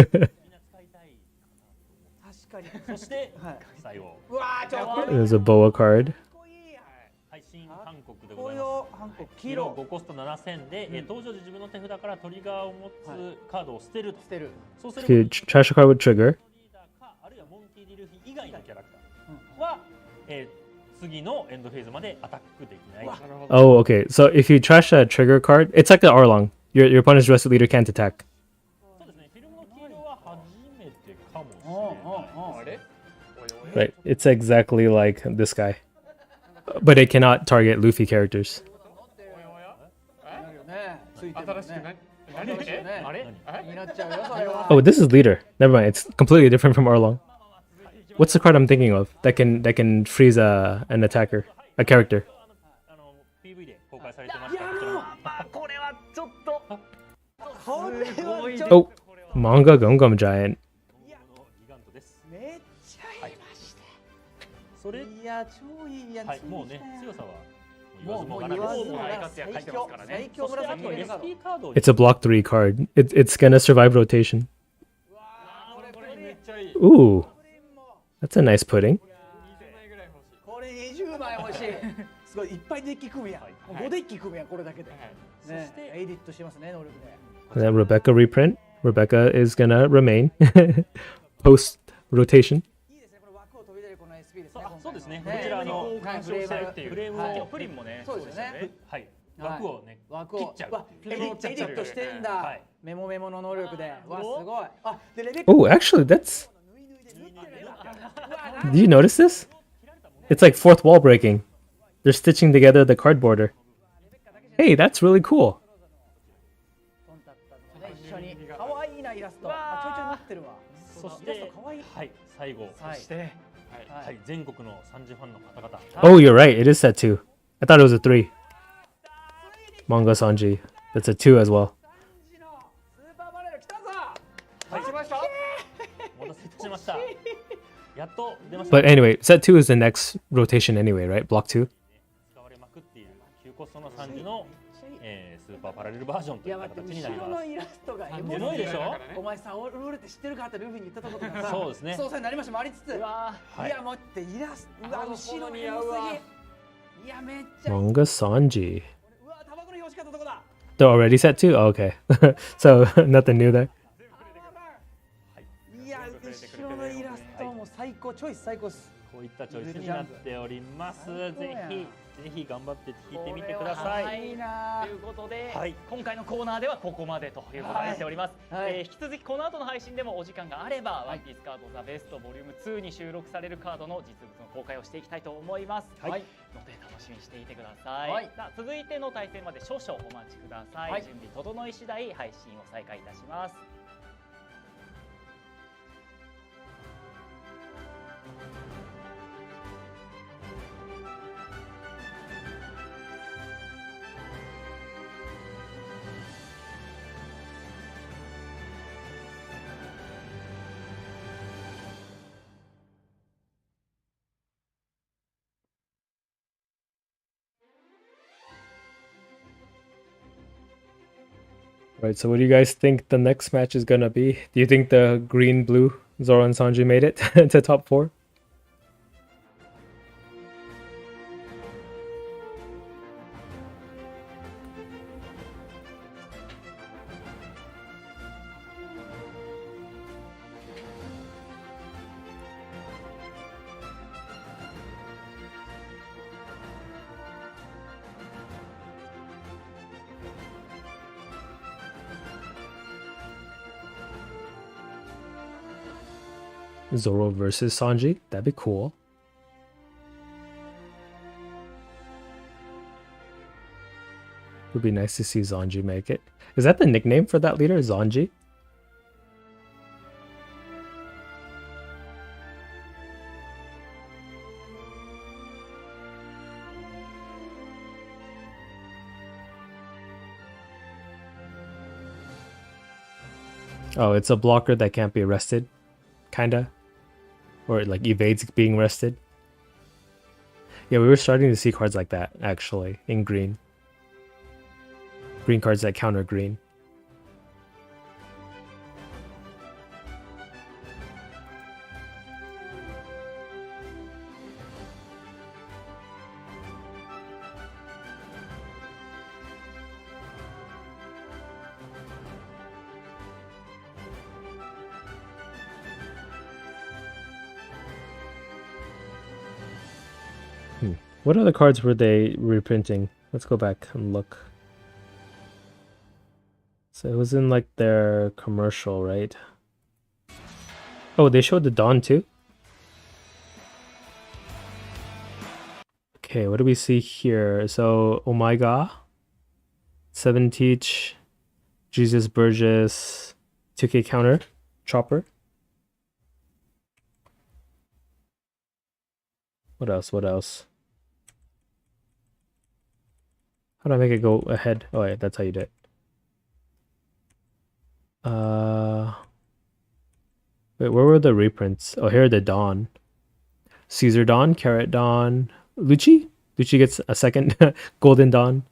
かに。そしてはい。最後。うわーちょっとこれ There's a boa card. はい、新韓国でご紅ざいます。葉韓国黄黄色色5コスト7000で、登場時自分の手札からトリガーを持つカードを捨てると。捨てる。そうする If と you trash a card with trigger, リーダーかあるいはモンキー・ディルフィ以外のキャラクターは、次のエンドフェーズまでアタックできない。なるほど。 oh, okay. So if you trash a trigger card, it's like the Arlong. Your opponent's rested leader can't attack. そうですね。フィルムの黄色は初めてかもしれない。あれ Right. It's exactly like this guy. But it cannot target Luffy characters. ねついてる新しくね。何新しいね。あれ気になっちゃうよそれは。 Oh, this is leader. Never mind. It's completely different from Arlong. What's the card I'm thinking of that can freeze an attacker, a character? PV で公開されてました。こちらこれはちょっとこれはちょっ Oh, manga Gum Gum Giant. ギガントです。とめっちゃいました。それ、いや超いいやつ。はい、もうね、強さは言わずもうもがな言わずです。もがな大活躍してますからね最強そしてあと紫色カード。 SP カードを It's a block 3 card. It's gonna survive rotation. これめっちゃいい。 Ooh, that's a nice pudding. 20枚ぐらい欲しい。これ20枚欲しい。すごいいっぱいデッキ組むやん。もう5デッキ組むやんこれだけで。はいねそしてエディットしてますね能力で。 And then Rebecca reprint. Rebecca is gonna remain post rotation. いいですねこの枠を飛び出るこの SP ですね。そうですね。今回のこちら交換してるっていうフレームをはいプリンもねそうですよね。はい、枠をね、枠を切っちゃうわっていう。エディットしてんだ、はいメモメモの能力でわすごいあでレベッカ Oh, actually, that's. 縫い縫いで縫ってるな Did you notice this? It's like fourth wall breaking. They're stitching together the card border. Hey, that's really cool. トンタッタとね一緒に可愛いなイラストあちょいちょい縫ってるわそしイラスてト可愛いはい、最後、はいしてははいい、全国の30ファンの方々、 Oh, you're right. It is set 2. I thought it was a 3. Manga Sanji. That's a 2 as well. スーパーバレル来たぞはい、来ました。お待たせいたしました。やっと出ました。 But anyway, set 2 is the next rotation anyway, right? Block 2. 使われまくっている9コストの30の、スーパーパラレルバージョンといういや待って形になり後ろます。のイラストがエエモいモいでしょ。お前さ俺って知ってるかってルフィに言ったところがさそうですね総裁になりました回りつつうわはいいや待ってイラストうわ後ろエモすぎいやめっちゃ Manga Sanji. うわタバコの欲しかったとこだ They're already set 2? Oh, okay. So, nothing new there. いや後ろのイラストも最高チョイス最高っすこういったチョイスになっております。ぜひ頑張って聞いてみてください。いいなということで、はい今回のコーナーではここまでということになっております、はい引き続きこの後の配信でもお時間があれば、ワンピースカードザベストボリューム2に収録されるカードの実物の公開をしていきたいと思います、はいので楽しみにしていてください、はいさあ続いての対戦まで少々お待ちください、はい準備整い次第配信を再開いたします。Right, so what do you guys think the next match is gonna be? Do you think the green blue Zoro and Sanji made it to top 4? Zoro versus Sanji? That'd be cool. Would be nice to see Zanji make it. Is that the nickname for that leader, Zanji? Oh, it's a blocker that can't be arrested, kinda, or it like evades being arrested. Yeah, we were starting to see cards like that, actually, in green. Green cards that counter green. What other cards were they reprinting? Let's go back and look. So it was in like their commercial, right? Oh, they showed the Dawn too? Okay, what do we see here? So, Omega, Seven Teach, Jesus Burgess, 2K Counter, Chopper. What else? What else? How do I make it go ahead? Oh, yeah, that's how you do it. Wait, where were the reprints? Oh, here are the Dawn. Caesar Dawn, Carrot Dawn, Lucci? Lucci gets a second Golden Dawn.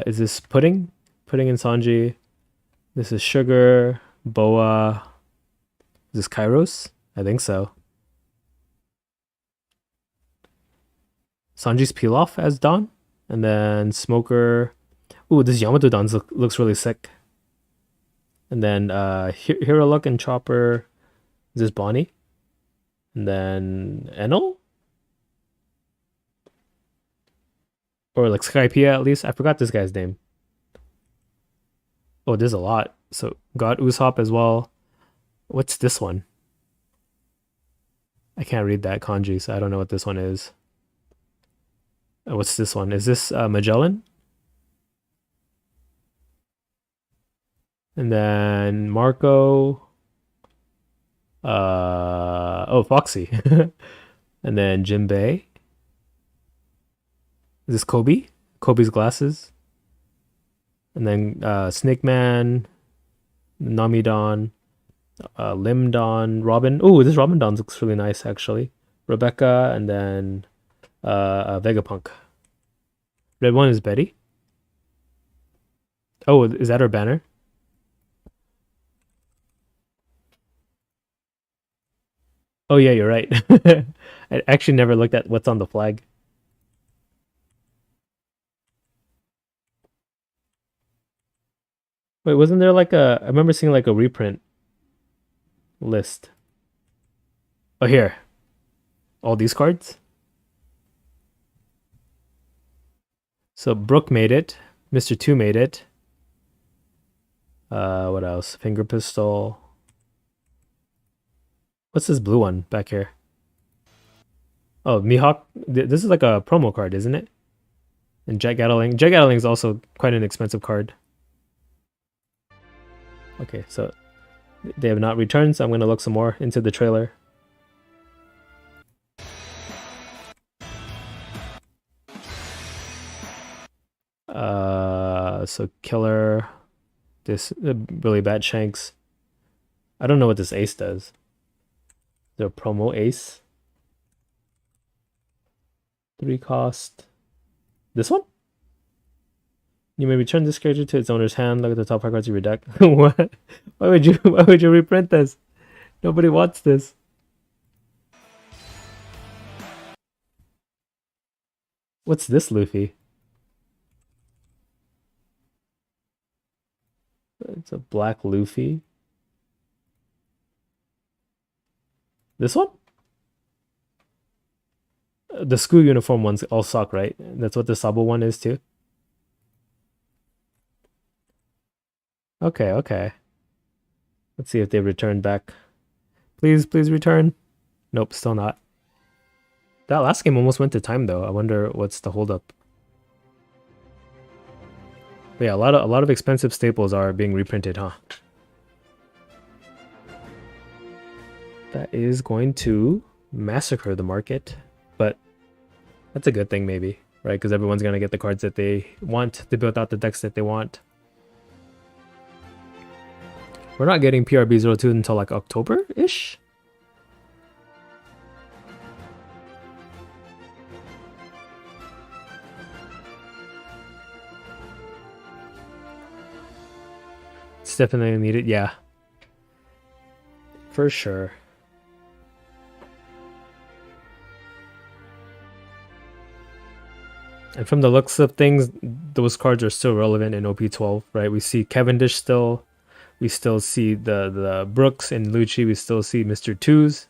Is this Pudding? Pudding and Sanji. This is Sugar, Boa. Is this Kairos? I think so. Sanji's Peel Off as Dawn. And then Smoker. Ooh, this Yamato Dawn looks really sick. And then Hero Luck and Chopper. Is this Bonnie? And then Enel? Or like Skypiea at least. I forgot this guy's name. Oh, there's a lot. So got Usopp as well. What's this one? I can't read that kanji, so I don't know what this one is. What's this one? Is this Magellan? And then Marco. Oh, Foxy. And then Jinbei. Is this Kobe? Kobe's glasses. And then Snake Man, Namidon, Limdon, Robin. Oh, this Robin Don looks really nice actually. Rebecca, and then Vegapunk. Red one is Betty. Oh, is that her banner? Oh yeah, you're right. I actually never looked at what's on the flag. Wait, wasn't there like I remember seeing like a reprint list. Oh, here. All these cards? So Brooke made it. Mr. 2 made it. What else? Finger Pistol. What's this blue one back here? Oh, Mihawk. This is like a promo card, isn't it? And Jet Gatling. Jet Gatling is also quite an expensive card. Okay, so they have not returned, so I'm going to look some more into the trailer. So Killer, this really bad Shanks. I don't know what this Ace does. The promo Ace. 3 cost. This one? You may return this character to its owner's hand. Look at the top 5 cards of your deck. What? Why would you reprint this? Nobody wants this. What's this Luffy? It's a black Luffy. This one? The school uniform ones all suck, right? That's what the Sabo one is too. Okay, okay. Let's see if they return back. Please, please return. Nope, still not. That last game almost went to time though. I wonder what's the holdup. But yeah, a lot of expensive staples are being reprinted, huh? That is going to massacre the market, but that's a good thing maybe, right? Because everyone's gonna get the cards that they want to build out the decks that they want. We're not getting PRB02 until like October-ish? definitely needed. Yeah. For sure. And from the looks of things, those cards are still relevant in OP12, right? We see Cavendish still. We still see the Brooks and Lucci. We still see Mr. Twos.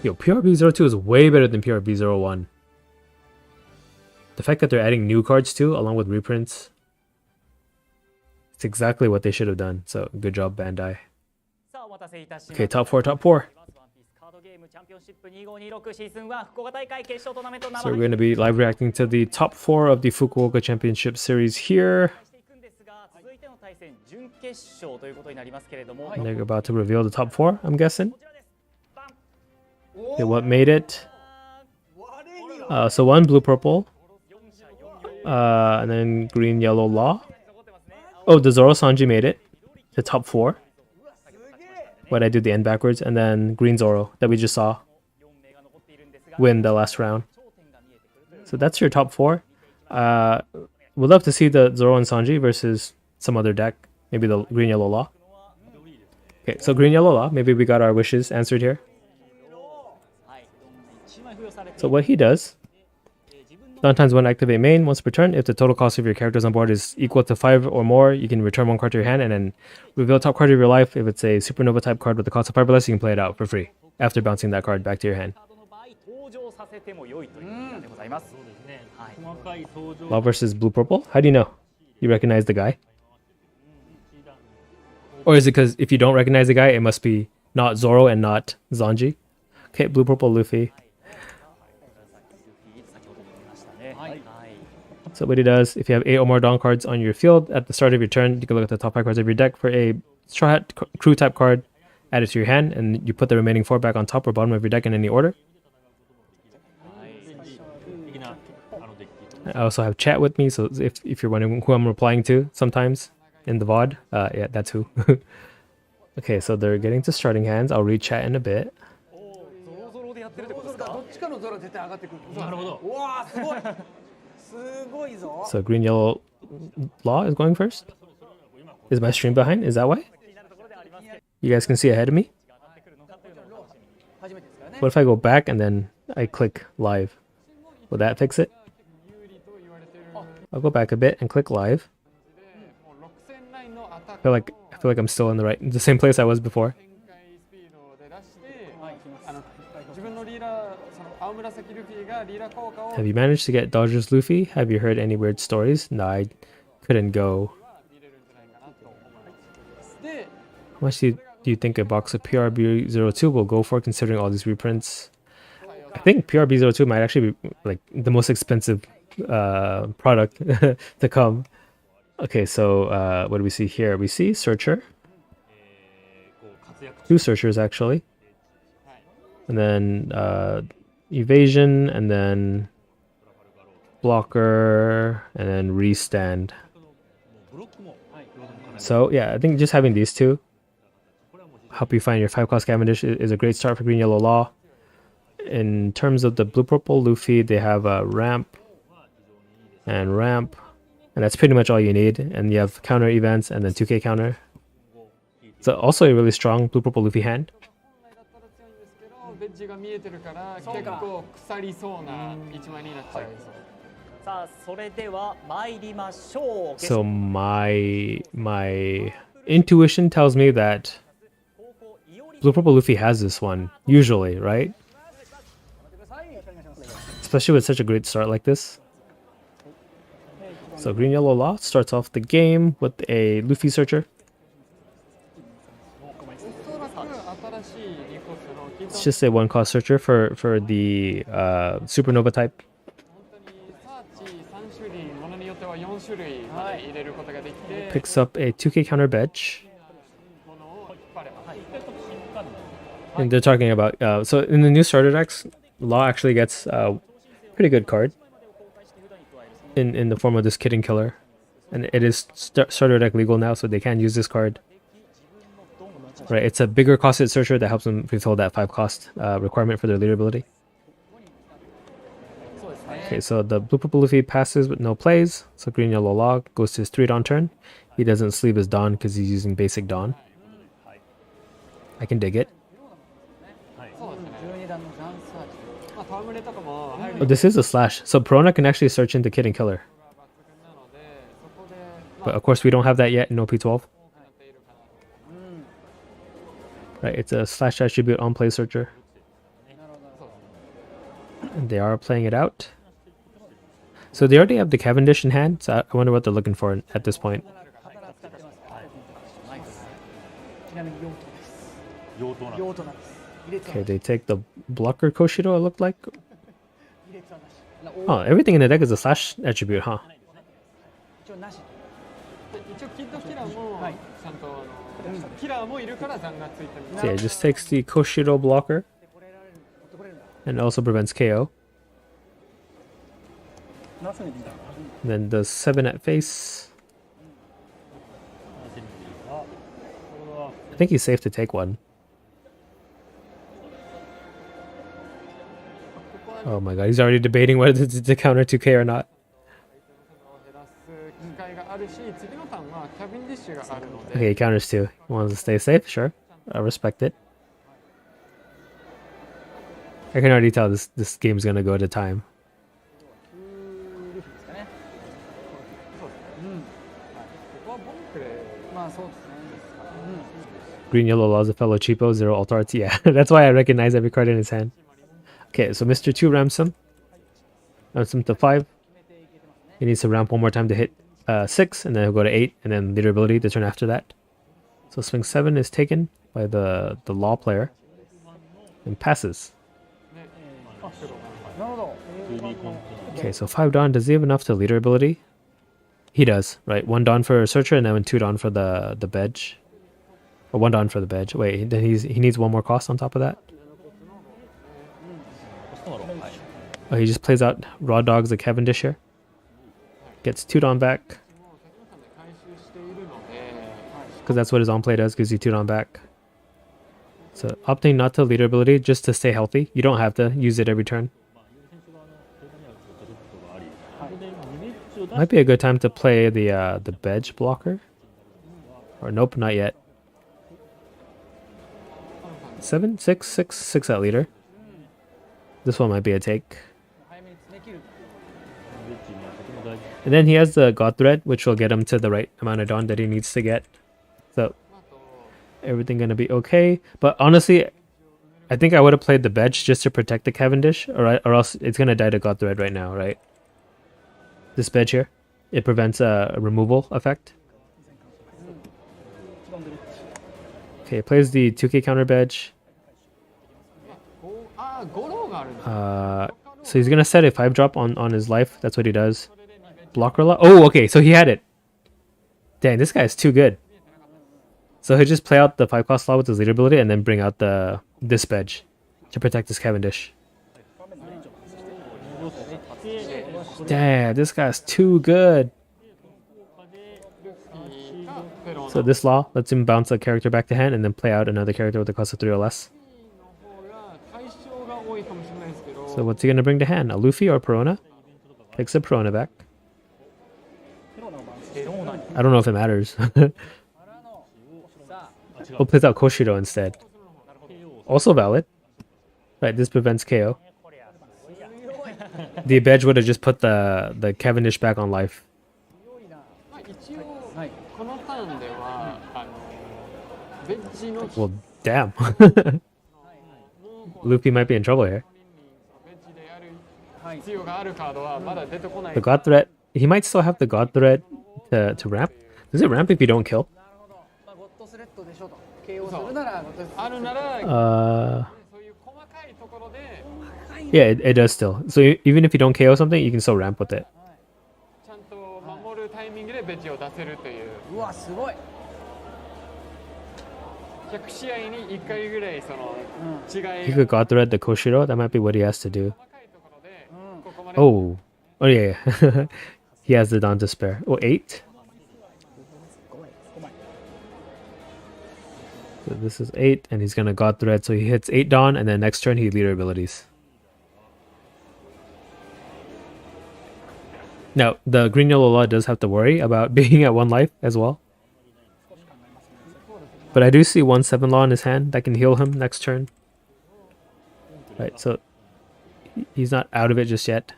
Yo, PRB02 is way better than PRB01. The fact that they're adding new cards too, along with reprints, it's exactly what they should have done. So good job, Bandai. Okay, top four, top four. So we're going to be live reacting to the top four of the Fukuoka Championship Series here. And they're about to reveal the top four, I'm guessing. Okay, what made it? So one blue purple, and then green yellow law. Oh, the Zoro Sanji made it, the top four. What I do the end backwards, and then green Zoro that we just saw win the last round. So that's your top four. We'd love to see the Zoro and Sanji versus some other deck, maybe the green yellow law. Okay, so green yellow law. Maybe we got our wishes answered here. So what he does, 9 times 1 activate main once per turn. If the total cost of your characters on board is equal to 5 or more, you can return 1 card to your hand and then reveal top card of your life. If it's a supernova type card with the cost of 5 or less, you can play it out for free after bouncing that card back to your hand. Law versus blue purple. How do you know? You recognize the guy? Or is it because if you don't recognize the guy, it must be not Zoro and not Zanji? Okay, blue purple Luffy. So what he does, if you have 8 or more Dawn cards on your field at the start of your turn, you can look at the top 5 cards of your deck for a Straw Hat Crew type card, add it to your hand, and you put the remaining 4 back on top or bottom of your deck in any order. I also have chat with me, so if you're wondering who I'm replying to sometimes in the VOD, yeah, that's who. Okay, so they're getting to starting hands. I'll read chat in a bit. So green yellow law is going first. Is my stream behind? Is that why? You guys can see ahead of me? What if I go back and then I click live? Will that fix it? I'll go back a bit and click live. I feel like I'm still in the same place I was before. Have you managed to get Dodgers Luffy? Have you heard any weird stories? No, I couldn't go. How much do you think a box of PRB02 will go for, considering all these reprints? I think PRB02 might actually be like the most expensive product to come. Okay, so what do we see here? We see Searcher. 2 Searchers actually. And then Evasion, and then Blocker, and then Restand. So yeah, I think just having these 2 help you find your 5-cost Cavendish is a great start for green yellow law. In terms of the blue purple Luffy, they have a ramp, and that's pretty much all you need. And you have counter events and then 2k counter. So also a really strong blue purple Luffy hand. So my intuition tells me that blue purple Luffy has this one usually, right? Especially with such a great start like this. So green yellow law starts off the game with a Luffy Searcher. It's just a 1-cost Searcher for the supernova type. Picks up a 2k counter Bedge. And they're talking about so in the new starter decks, Law actually gets a pretty good card in the form of this Kitten Killer, and it is starter deck legal now, so they can use this card. Right, it's a bigger costed Searcher that helps them fulfill that 5-cost requirement for their leader ability. Okay, so the blue purple Luffy passes with no plays. So green yellow log goes to his 3 Dawn turn. He doesn't sleeve his Dawn because he's using basic Dawn. I can dig it. 12段のジャンサーチ。まあ戯れとかも入 Oh, this is a slash. So Perona can actually search into Kid and Killer. 抜群なのでそこで But of course, we don't have that yet in OP12. 多くなっているかなと。 Right, it's a slash attribute on play searcher. And they are playing it out. So they already have the Cavendish in hand, so I wonder what they're looking for at this point. ちなみに4頭です。用途なん用途なんです。入れつは Okay, なし。 they take the blocker Koshiro, it looked like. 入れつはなし。 Oh, everything in the deck is a slash attribute, huh? 一応なし。で一応キッドキラーもはいちゃんとキラーもいるから残がついてる。 So yeah, it just takes the Koshiro blocker でこれられる持ってこれるんだ。 and also prevents KO. なすに見た。 And then the 7 at face. I think he's safe to take one. Oh my god, he's already debating whether to counter 2K or not. 減らす機会があるし、次のターンはキャビンディッシュがあるので。 Okay, he counters 2. He wants to stay safe, sure. I respect it. I can already tell this game's gonna go to time. ルフィですかね。ここはボンクレまあそうですね。 Green yellow allows a fellow cheapo, 0 alt arts. Yeah, that's why I recognize every card in his hand. Okay, so Mr. 2 ramps him. Ramps him to 5. He needs to ramp one more time to hit 6, and then he'll go to 8, and then leader ability the turn after that. So swing 7 is taken by the law player and passes. なるほど。 Okay, so 5 Dawn, does he have enough to leader ability? He does, right? 1 Dawn for Searcher and then 2 Dawn for the Bedge. Or 1 Dawn for the Bedge. Wait, then he needs 1 more cost on top of that? Oh, he just plays out Raw Dogs the Cavendish here. Gets 2 Dawn back. もう先のターンで回収しているので、 Because that's what his on play does, gives you 2 Dawn back. So opting not to leader ability just to stay healthy. You don't have to use it every turn. Might be a good time to play the Bedge blocker. Or nope, not yet. 7, 6, 6, 6 at leader. This one might be a take. 早めに詰め切る。 And then he has the God Thread, which will get him to the right amount of Dawn that he needs to get. So あと everything gonna be okay. But honestly, I think I would have played the Bedge just to protect the Cavendish, or else it's gonna die to God Thread right now, right? This Bedge here, it prevents a removal effect. 一番出る。 Okay, plays the 2K counter Bedge. ゴローがあるんだ。 So he's gonna set a 5 drop on his life. That's what he does. Blocker lot. Oh, okay, so he had it. Dang, this guy is too good. So he'll just play out the 5 cost slot with his leader ability and then bring out this Bedge to protect his Cavendish. Damn, this guy's too good. So this law lets him bounce a character back to hand and then play out another character with a cost of 3 or less. の方が対象が多いかもしれないですけど、 So what's he gonna bring to hand? A Luffy or Perona? Takes the Perona back. エローナに。 I don't know if it matters. からの。さあ。 We'll plays out Koshiro instead. Also valid. Right, this prevents KO. The Bedge would have just put the Cavendish back on life. まあ一応はい。このターンではベッジの Well, damn. Luffy might be in trouble here. ベッジでやる必要があるカードはまだ出てこない。 The God Threat. He might still have the God Threat to ramp. Does it ramp if you don't kill? なるほど。まあゴッドスレッドでしょと。KO するならゴッドスレッド。あるなら Uh, そういう細かいところで yeah, it does still. So even if you don't KO something, you can still ramp with it. ちゃんと守るタイミングでベッジを出せるといううわすごい。 100試合に1回ぐらいその違い He が could God Thread the Koshiro. That might be what he has to do. 細かいところでここまで Oh. Oh, yeah. yeah. He has the Dawn to spare. Oh, 8? So this is 8, and he's gonna God Thread, so he hits 8 Dawn, and then next turn he leader abilities. Now, the green yellow law does have to worry about being at 1 life as well. But I do see 1/7 law in his hand that can heal him next turn. Right, so he's not out of it just yet.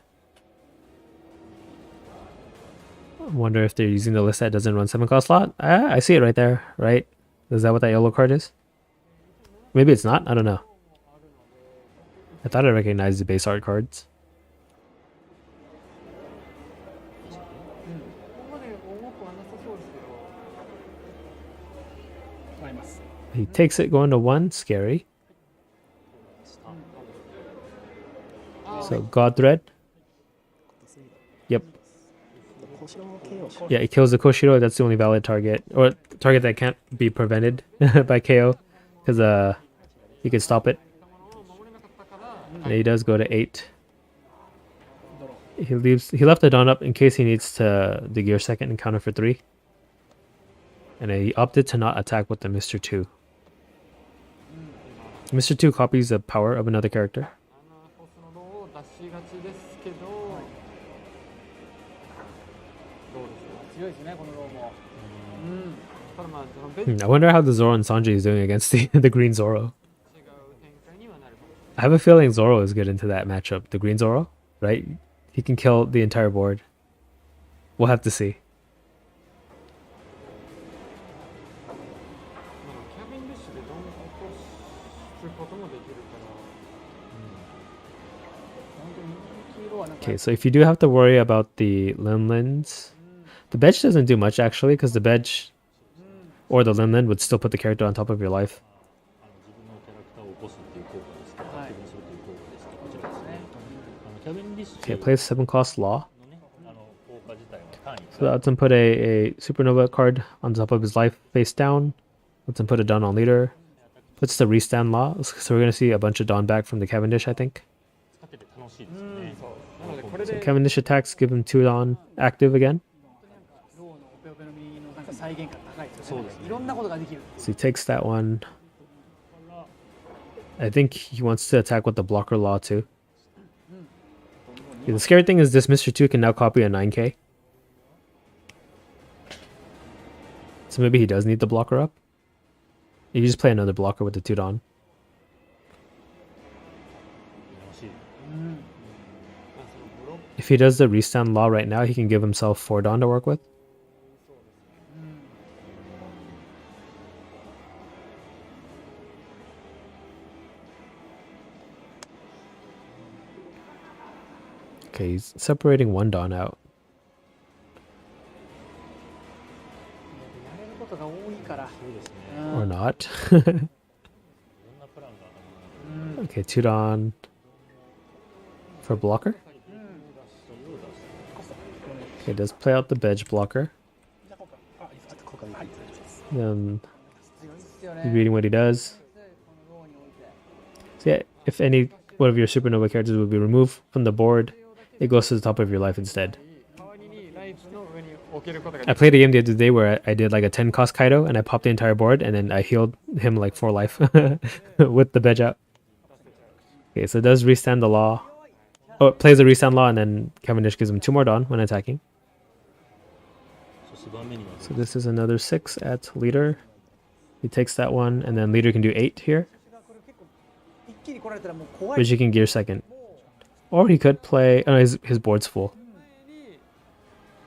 I wonder if they're using the list that doesn't run 7 cost slot. I see it right there, right? Is that what that yellow card is? Maybe it's not, I don't know. I thought I recognized the base art cards. He takes it going to 1, scary. So God Thread. Yep. Yeah, it kills the Koshiro. That's the only valid target, or target that can't be prevented by KO, because you can stop it. And he does go to 8. He left the Dawn up in case he needs to the gear second and counter for 3. And he opted to not attack with the Mr. 2. Mr. 2 copies the power of another character. I wonder how the Zoro and Sanji is doing against the green Zoro. I have a feeling Zoro is good into that matchup. The green Zoro, right? He can kill the entire board. We'll have to see. Okay, so if you do have to worry about the Linlins, the Bedge doesn't do much actually, because the Bedge or the Linlin would still put the character on top of your life. Okay, plays 7 cost Law. So that lets him put a Supernova card on top of his life face down. Lets him put a Dawn on leader. Puts the Restand Law. So we're going to see a bunch of Dawn back from the Cavendish, I think. So Cavendish attacks, give him 2 Dawn active again. So he takes that one. I think he wants to attack with the Blocker Law too. Yeah, the scary thing is this Mr. 2 can now copy a 9k. So maybe he does need the blocker up. You just play another blocker with the 2 Dawn. If he does the Restand Law right now, he can give himself 4 Dawn to work with. Okay, he's separating 1 Dawn out. Or not. Okay, 2 Dawn for blocker. Okay, does play out the Bedge blocker. He's reading what he does. So yeah, if any one of your Supernova characters would be removed from the board, it goes to the top of your life instead. I played a game the other day where I did like a 10 cost Kaido and I popped the entire board and then I healed him like 4 life with the Bedge out. Okay, so it does Restand the Law. Oh, it plays a Restand Law and then Cavendish gives him 2 more Dawn when attacking. So this is another 6 at leader. He takes that one and then leader can do 8 here. Which he can gear second. Or he could play... Oh, his board's full.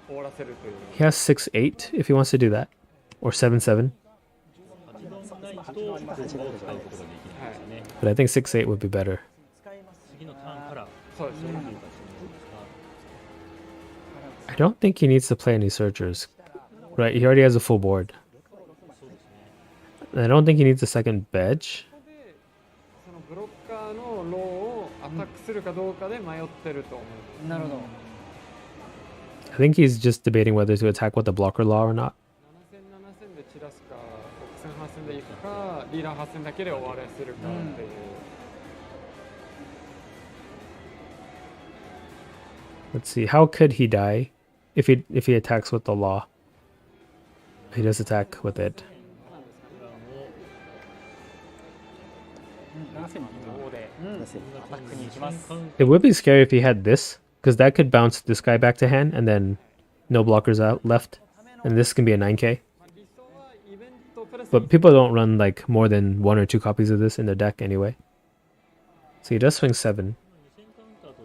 He has 6-8 if he wants to do that. Or 7-7. But I think 6-8 would be better. I don't think he needs to play any searchers. Right, he already has a full board. I don't think he needs a second Bedge. I think he's just debating whether to attack with the Blocker Law or not. Let's see, how could he die if he attacks with the Law? He does attack with it. It would be scary if he had this because that could bounce this guy back to hand, and then no blockers out left, and this can be a 9k. But people don't run like more than 1 or 2 copies of this in their deck anyway. So he does swing 7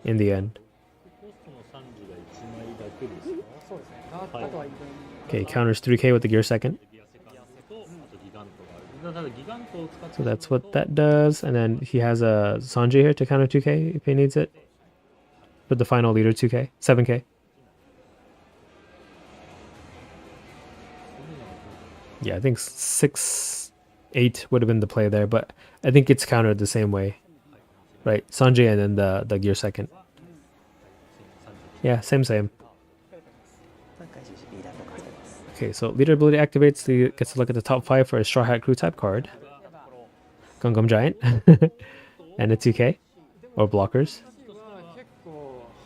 in the end. Okay, counters 3k with the gear second. So that's what that does, and then he has a Sanji here to counter 2k if he needs it. With the final leader 2k, 7k. Yeah, I think 6, 8 would have been the play there, but I think it's countered the same way. Right, Sanji and then the gear second. Yeah, same. Okay, so leader ability activates, he gets to look at the top 5 for a Straw Hat Crew type card. Gungam Giant. And a 2k. Or blockers.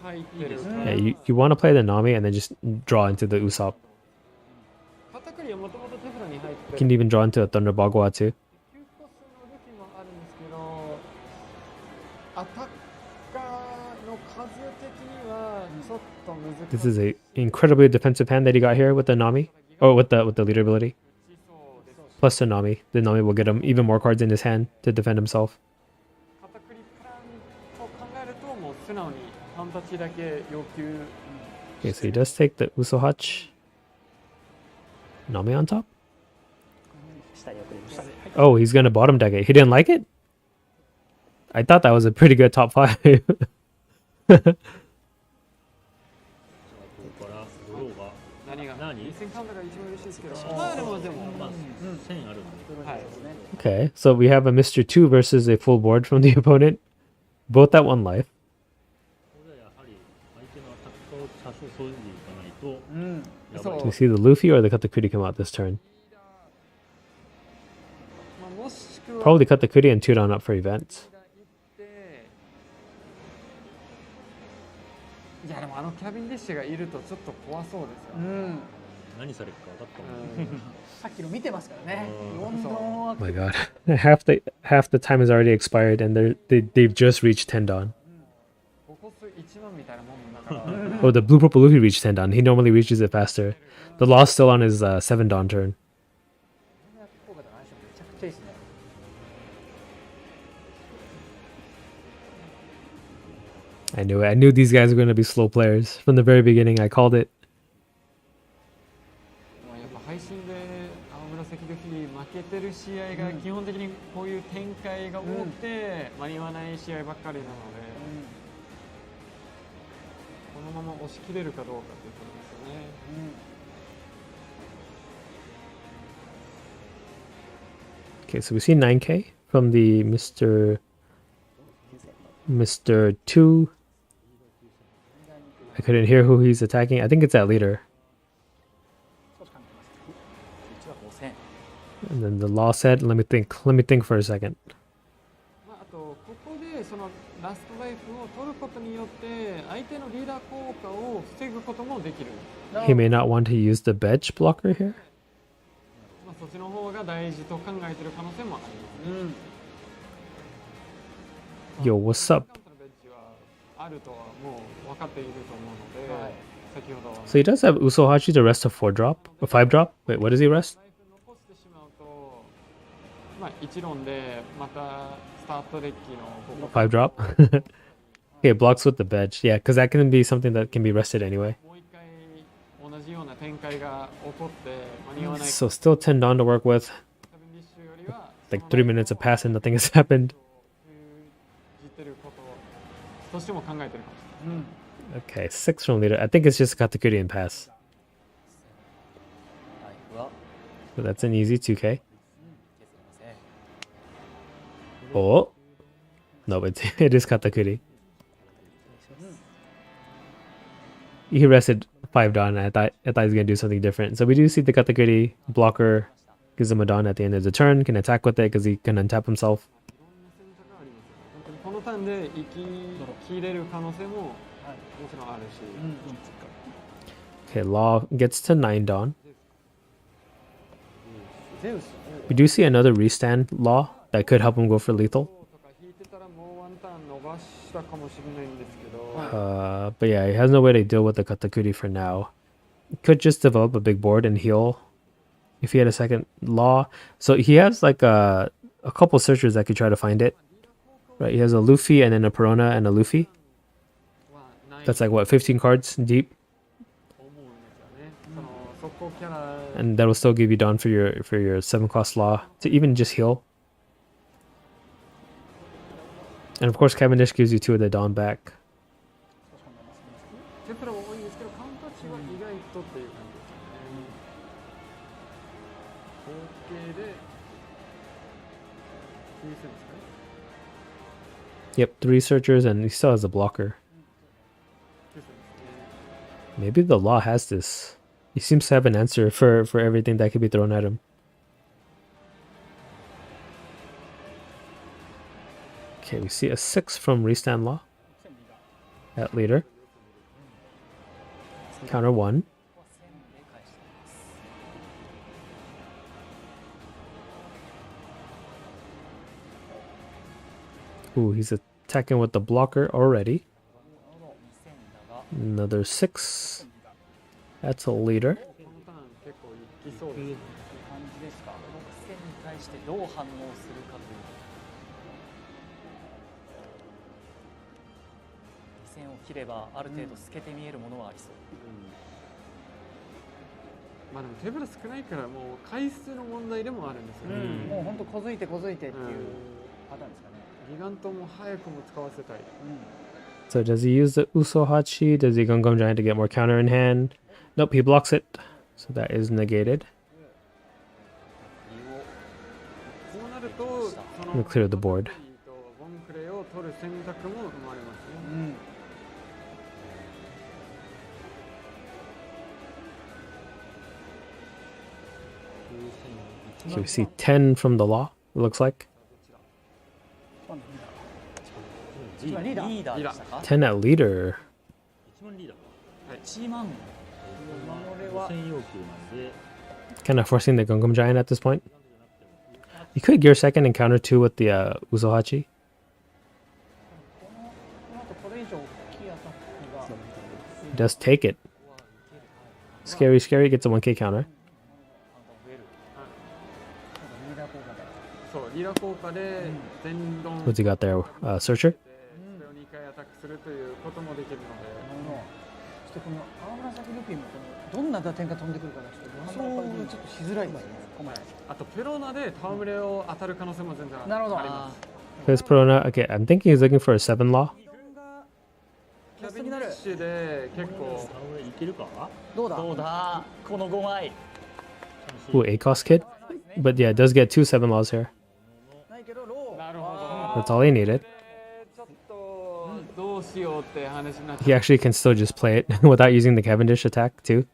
Yeah, you want to play the Nami and then just draw into the Usopp. You can even draw into a Thunder Bagua too. This is a incredibly defensive hand that he got here with the Nami. Or with the leader ability. Plus the Nami. The Nami will get him even more cards in his hand to defend himself. Okay, so he does take the Usohachi. Nami on top? Oh, he's gonna bottom deck it. He didn't like it? I thought that was a pretty good top 5. Okay, so we have a Mr. 2 versus a full board from the opponent. Both at 1 life. Do you see the Luffy or the Katakuri come out this turn? Probably Katakuri and 2 down up for events. Oh my god. half the time has already expired and they've just reached 10 dawn. Oh, the blue purple Luffy reached 10 dawn. He normally reaches it faster. The loss still on his 7 dawn turn. I knew it. I knew these guys were going to be slow players. From the very beginning, I called it. Okay, so we see 9k from the Mr. 2. I couldn't hear who he's attacking. I think it's that leader. And then the law said, let me think for a second. He may not want to use the bedge blocker here. Yo, what's up? So he does have Usohachi to rest a 4 drop? A 5 drop? Wait, what does he rest? 5 drop? Okay, blocks with the bedge. Yeah, because that can be something that can be rested anyway. So still 10 dawn to work with. Like 3 minutes have passed and nothing has happened. Okay, 6 from leader. I think it's just Katakuri and pass. So that's an easy 2k. Oh. No, it is Katakuri. He rested 5 dawn. I thought he was going to do something different. So we do see the Katakuri blocker gives him a dawn at the end of the turn. Can attack with it because he can untap himself. Okay, Law gets to 9 dawn. We do see another restand Law that could help him go for lethal. たかもしれないんですけど、 But yeah, he has no way to deal with the Katakuri for now. Could just develop a big board and heal if he had a second law. So he has like a couple searchers that could try to find it. Right, he has a Luffy and then a Perona and a Luffy. まあない That's like what, 15 cards deep? 思うんですよね。その速攻キャラ And that will still give you Dawn for your 7 cost law to even just heal. And of course Cavendish gives you 2 of the Dawn back. テンプラは多いんですけど、カウンタッチは意外とっていう感じですよね。合計で9000ですかね。 Yep, 3 searchers and he still has a blocker. 9000ですね。 Maybe the law has this. He seems to have an answer for everything that could be thrown at him. Okay, we see a 6 from Restan Law. At leader. Counter 1. Ooh, he's attacking with the blocker already. Another 6. That's a leader. このターン結構いきそうですね。感じですか。6000に対してどう反応するかという。2000を切ればある程度透けて見えるものはありそう。まあでも手ぶら少ないからもう回数の問題でもあるんですよね。もう本当こづいてこづいてっていうパターンですかね。ギガントも早くも使わせたい。 So does he use the Usohachi? Does he Gungam Giant to get more counter in hand? Nope, he blocks it. So that is negated. こうなるとそ Let me の clear the board. ボンクレを取る選択も生まれますね。 So we see 10 from the law, it looks like. リーダーでしたか。 10 at leader. 1万リーダー1万。5000要求なんで Kind of forcing the Gungam Giant at this point. You could gear second and counter 2 with the Usohachi. この後これ以上大きいアタックが He does take it. Scary, scary, gets a 1k counter. リーダー効果で。そうリーダー効果で全ドン What's he got there? Searcher? それを2回アタックするということもできるので。そしてこの青紫ルフィもこのどんな打点が飛んでくるかがちょっと予想がちょっとしづらいですね。あとペローナで戯れを当たる可能性も全然なるほど。あります。 There's Perona. Okay, I'm thinking he's looking for a 7 law. キャビンディッシュで結構いけるかどうだ。どうだ。この5枚。 Ooh, A-cost kid. But yeah, it does get 2 7 laws here. ないけどロー。なるほど。 That's all he needed. ちょっとどうしようって話になっ He actually can still just play it without using the Cavendish attack too.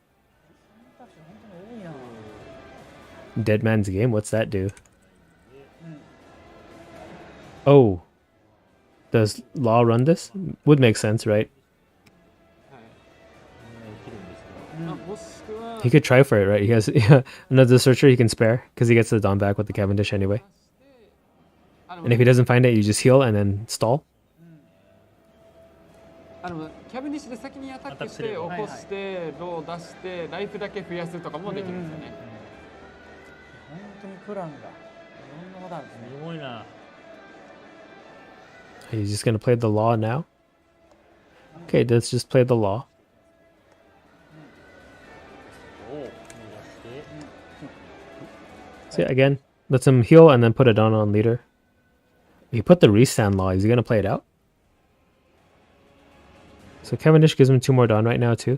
Dead man's game. What's that do? Oh, does Law run this? Would make sense, right? もしくは He could try for it, right? He has yeah, another searcher he can spare because he gets the Dawn back with the Cavendish anyway. And if he doesn't find it, you just heal and then stall. キャビンディッシュで先にアタックして起こしてローを出してライフだけ増やすとかもできるんですよね。本当にプランがいろんなパターンですね。すごいな He's just gonna play the Law now. Okay, let's just play the Law. おお出して So yeah, again, lets him heal and then put it on leader. He put the restand Law. Is he gonna play it out? So Cavendish gives him 2 more Dawn right now too.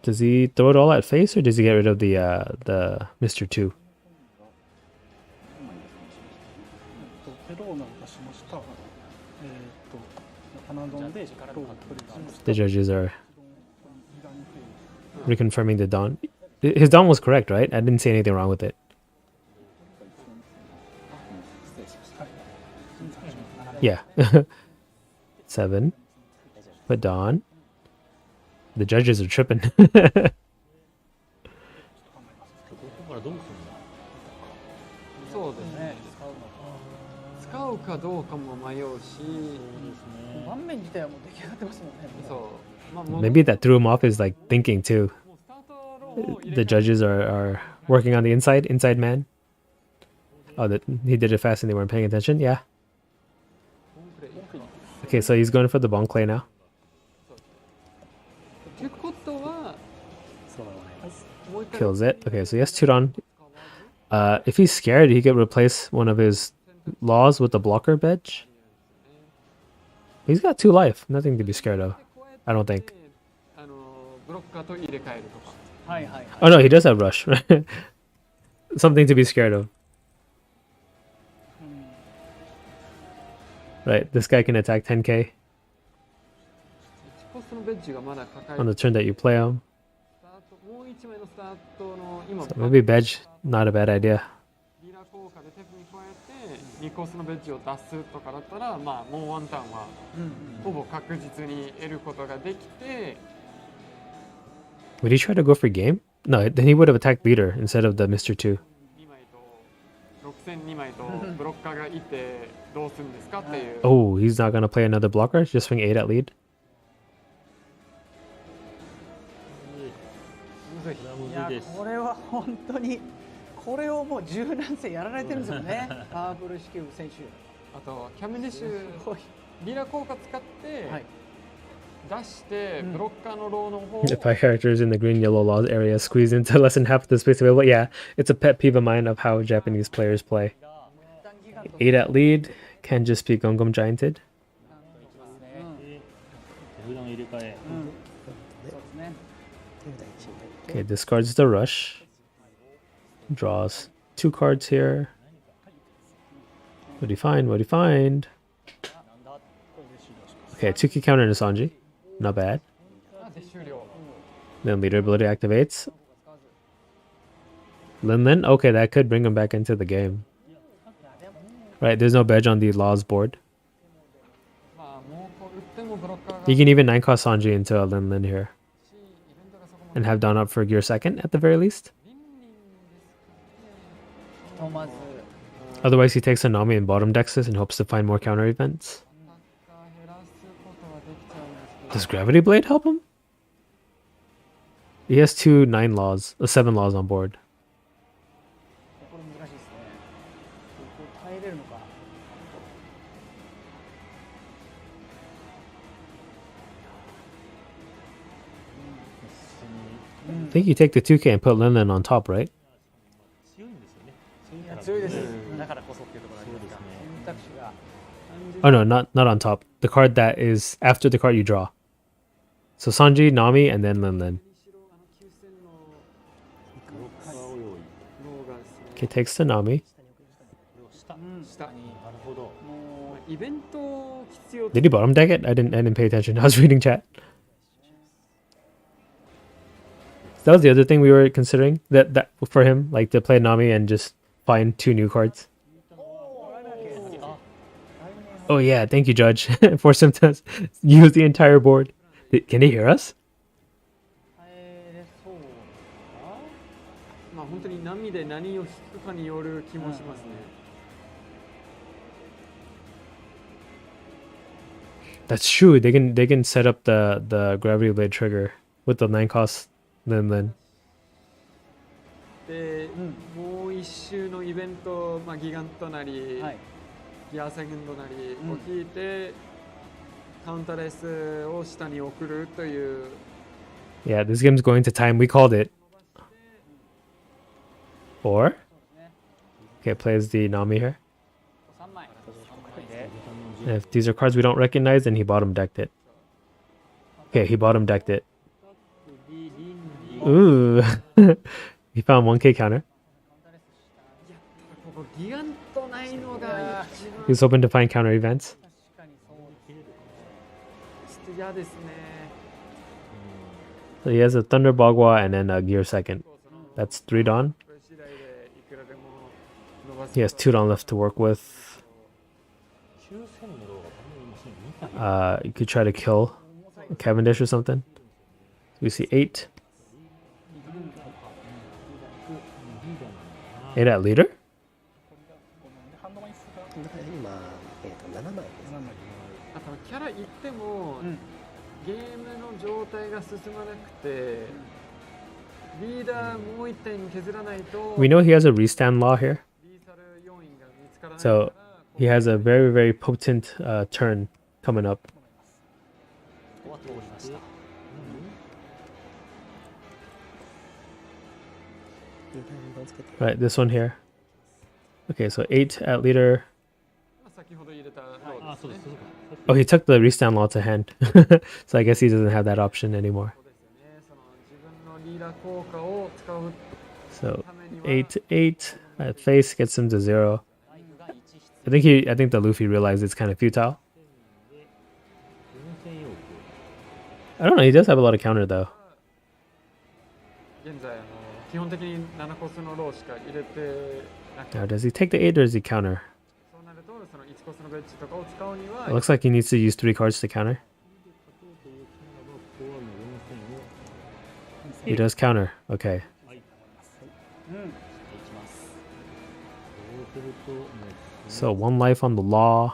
Does he throw it all at face or does he get rid of the Mr. 2? ペローナを出しました。花丼でローを取りました。 The judges are reconfirming the Dawn. His Dawn was correct, right? I didn't see anything wrong with it. Yeah. 7. Put Dawn. The judges are tripping. ここからどうするんだそうですね。使使うかどうかも迷うし、盤面自体はもう出来上がってますもんね。そうまあ Maybe that threw him off is like thinking too. もうスタートローを入れ The judges are working on the inside man. Oh, that he did it fast and they weren't paying attention. Yeah. Okay, so he's going for the bonk clay now. ってことはもう一回 Kills it. Okay, so he has two on. If he's scared, he could replace one of his laws with the blocker bedge. He's got 2 life. Nothing to be scared of. I don't think. あのブロッカーと入れ替えるとか。はいはいはい。 Oh no, he does have rush. Something to be scared of. Right, this guy can attack 10k コストのベッジがまだ抱え on て the turn that you play him. スタートもう一枚のスタートの今 So maybe bedge, not a bad idea. リーラー効果でテプに加えて2コースのベッジを出すとかだったらまあもうワンターンはほぼ確実に得ることができて Would he try to go for game? No, then he would have attacked leader instead of the Mr. 2. 2枚と6000 2枚とブロッカーがいてどうするんですかっていう Oh, he's not gonna play another blocker? Just swing 8 at lead? いやこれは本当にこれをもう柔軟性やられてるんですよね。パワフル支給選手。あとキャメディッシュリーラー効果使ってはい。出してブロッカーのローの方を If 5 characters in the green yellow laws area squeeze into less than half the space available, yeah, it's a pet peeve of mine of how Japanese players play. 8 at lead can just be Gongom Gianted. 手札の入れ替え。そうですね。 Okay, discards the rush. Draws 2 cards here. What do you find? What do you find? Okay, 2-key counter into Sanji. Not bad. で終了 Then leader ability activates. Lin. Okay, that could bring him back into the game. Right, there's no bedge on the laws board. まあもうこう打ってもブロッカーが You can even 9-cost Sanji into a Lin here. しイベントがそこまで And have Dawn up for gear second at the very least. とまず Otherwise, he takes a Nami and bottom decks this and hopes to find more counter events. 減らすことはできちゃうんですけど Does Gravity Blade help him? He has 2 9 laws, 7 laws on board. これ難しいですね。ここ耐えれるのか。 I think you take the 2k and put Lin on top, right? 強いんですよね。いや強いです。だからこそっていうところありますか。選択肢が Oh no, not on top. The card that is after the card you draw. So Sanji, Nami, and then Lin. 後ろ9000のブロッカーを用意。ローがですね Okay, takes the Nami. これを下。下なるほど。もイベントを必要 Did he bottom deck it? I didn't pay attention. I was reading chat. That was the other thing we were considering that for him, like to play Nami and just find 2 new cards. Oh yeah, thank you, Judge. Force him to use the entire board. Can he hear us? 耐えれそうか。まあ本当に波で何を引くかによる気もしますね That's true. They can set up the gravity blade trigger with the 9-cost Lin. で、もう一周のイベント、まあ、ギガントなり、はい。ギアセグンドなりを引いて、カウンターレースを下に送るという Yeah, this game's going to time. We called it. Or okay, plays the Nami here. 3枚。And if these are cards we don't recognize, then he bottom decked it. Okay, he bottom decked it. Ooh. He found 1k counter. ここギガントないのが一番 He's hoping to find counter events. 確かにそうです。ちょっと嫌ですね So he has a Thunder Bagua and then a gear second. That's 3 Dawn. これ次第でいくらでも伸ばす He has 2 Dawn left to work with. 9000のローがこんなに2体。 You could try to kill Cavendish or something. We see 8. 8 at leader? ハンドマイスが行っても、ゲームの状態が進まなくて、リーダーもう一体に削らないと We know he has a restand law here, リーサル要因が見つからない so he has a very, very potent turn coming up. ここは通りました Right, this one here. Okay, so 8 at leader. 先ほど入れたローあ、ですね。そうです。そうか Oh, he took the restand law to hand. So I guess he doesn't have that option anymore. そうですよね。その自分のリーダー効果を使う So ためには 8, 8 at face gets him to 0. I think the Luffy realized it's kind of futile. I don't know, he does have a lot of counter though. 現在基本的に7コスのローしか入れてなくて、 Now, does he take the 8 or does he counter? そうなるとその1コスのベッジとかを使うには It looks like he needs to use 3 cards to counter. He does counter. Okay. いきます So 1 life on the law.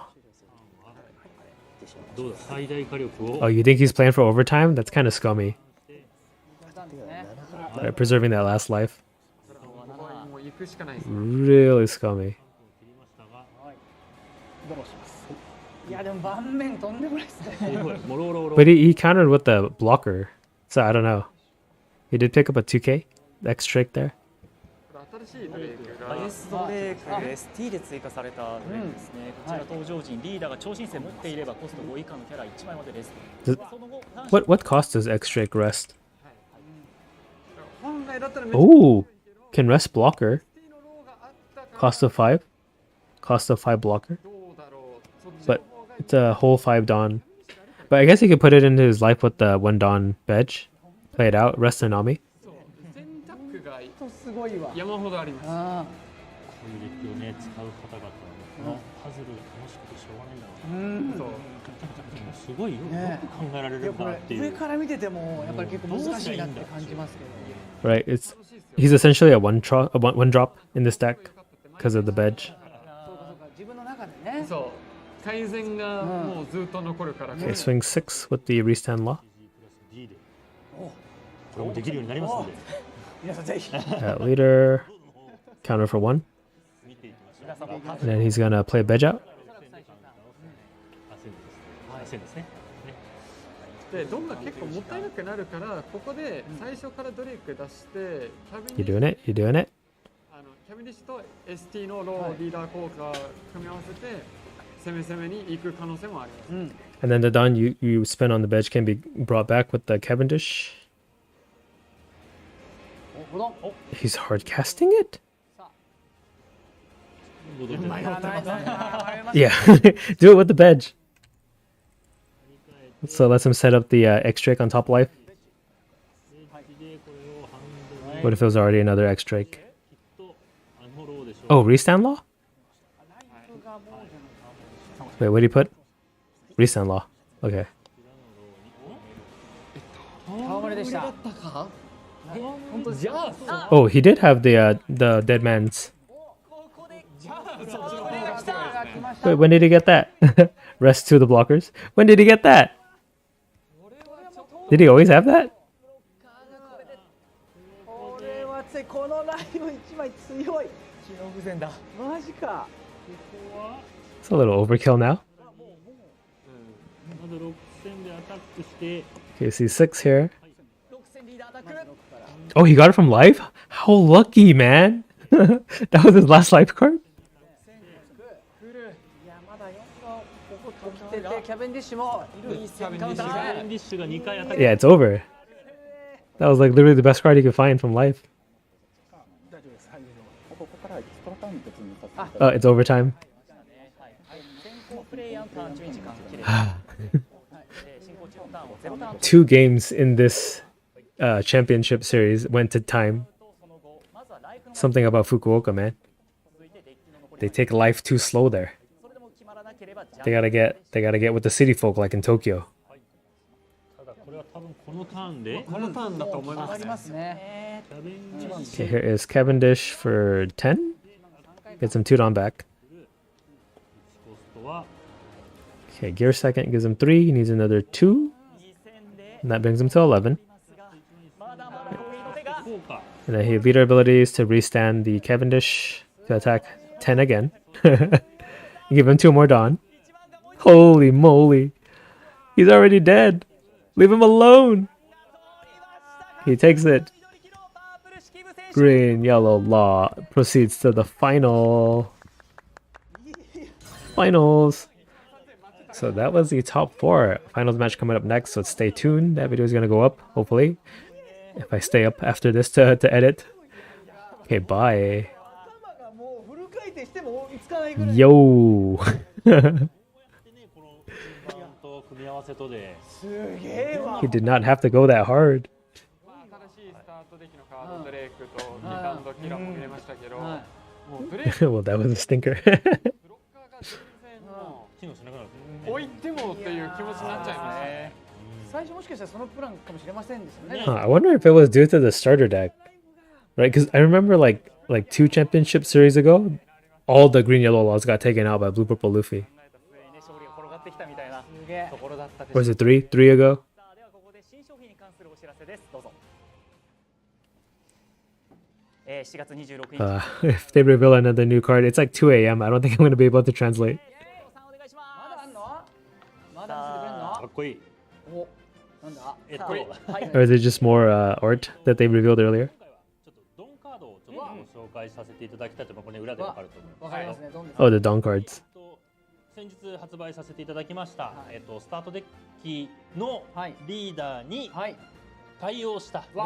どうだ、最大火力を Oh, you think he's playing for overtime? That's kind of scummy. Preserving that last life. ここはもう行くしかないです。 Really scummy. ドローします。いやでも盤面とんでもないですね。すごい、もろもろもろ But he countered with the blocker. So I don't know. He did pick up a 2k. X trick there. これ新しいドレイクがエースドレーク ST で追加されたドレークですね、こちら登場時にリーダーが超新星持っていればコスト5以下のキャラ1枚までレスト Does- その後 What cost does X trick rest? 本来だったらめっちゃ Oh, can rest blocker. ST のローがあったから Cost of 5. Cost of 5 blocker. どうだろう。そっち But の方が it's a whole 5 Dawn. But I guess he could put it into his life with the 1 Dawn Veg. Play it out. Rest Tsunami. そう選択がすごいわ。山ほどあります。あこういうデッキをね、使う方々はこのパズルが楽しくてしょうがないんだろうな。うん。そうすごいよ、ねよく考えられるいやこなっていう。れ上から見ててもやっぱり結構難しいなって感じますけど。 Right. It's he's essentially a one drop in this deck because of the Veg. そうかそうか自分の中でね。そう改善がもうずっと残るから、 Okay, swing 6 with the restand law. D でこれもできるようになりますので、皆さんぜひ。 At leader. Counter for 1. 見ていきましょう。 And then he's gonna play Veg out. 線ですね。でドンが結構もったいなくなるからここで最初からドレイク出してキャ You ビン doing it? You doing it? キャビンディッシュと ST のローリーダー効果を組み合わせて攻めに行く可能性もあります。 And then the Dawn you spin on the Veg can be brought back with the Cavendish. おどん。お He's hard casting it? ボードで Yeah. Do it with the Veg. So lets him set up the X Drake on top life. What if it was already another X Drake? Oh, restand law? Wait, what did he put? Restand law. Okay. 戯れでした。 Oh, he did have the dead man's. Wait, when did he get that? Rest to the blockers. When did he get that? Did he always have that? これは強い。このライン1枚強い。機能不全だ。マジか。 It's a little overkill now. まず6戦でアタックして Okay, see 6 here. 6戦リーダーアタック Oh, he got it from live? How lucky, man. That was his last life card? いやまだ4個ここ来ててキャベンディッシュもいる。いい戦カウンタキャベーンディッシュが2回アタック Yeah, it's over. That was like literally the best card he could find from live. 大丈夫です。はい。ここからエクストラターン別にさせていただいて Oh, it's overtime. 先行プレイヤーのターン中に時間が切れる進行中のターンを0ターン 2 games in this championship series went to time. その後まずはライフの Something about Fukuoka, man. 続いてデッキの残り They take life too slow there. それでも決まらなければ They gotta get with the city folk like in Tokyo. ただこれは多分このターンでこのターンだと思いますねありますね。キャベンディッシ Okay, here is Cavendish for 10. Get some 2 on back. ュコストは Okay, gear second gives him 3. He needs another 2. And that brings him to 11. And then he leader abilities to restand the Cavendish to attack 10 again. Give him 2 more Dawn. Holy moly. He's already dead. Leave him alone. He takes it. Green, yellow, law proceeds to the finals. So that was the top 4. Finals match coming up next, so stay tuned. That video is going to go up, hopefully. If I stay up after this to edit. Okay, bye. Yo. He did not have to go that hard. 新しいスタートデッキのカード、ドレイクとギタンドキラも見れましたけど、もうドレイク Well, that was a stinker. ブロッカーが全然もう置いてもっていう気持ちになっちゃいましたね。最初もしかしたらそのプランかもしれませんでしたね。 I wonder if it was due to the starter deck, right? Because I remember like 2 championship series ago, all the green yellow laws got taken out by blue purple Luffy. 勝利が転がってきたみたいなところだったでしょ Or う was it 3 ago? ではここで新商品に関するお知らせです。どうぞ。7月26日。If they reveal another new card, it's like 2 a.m. I don't think I'm going to be able to translate. お願いしままだあんの？ます。だ見せてくれんの？かっこいい。お、なんだ？はい。 Or is it just more art that they revealed earlier? ちょっとドンカードをちょっとご紹介させていただきたいと思う。これ裏でわかると思う。わかりますね。どんです Oh, the Dawn cards. 先日発売させていただきました、スタートデッキのリーダーに対応した、ド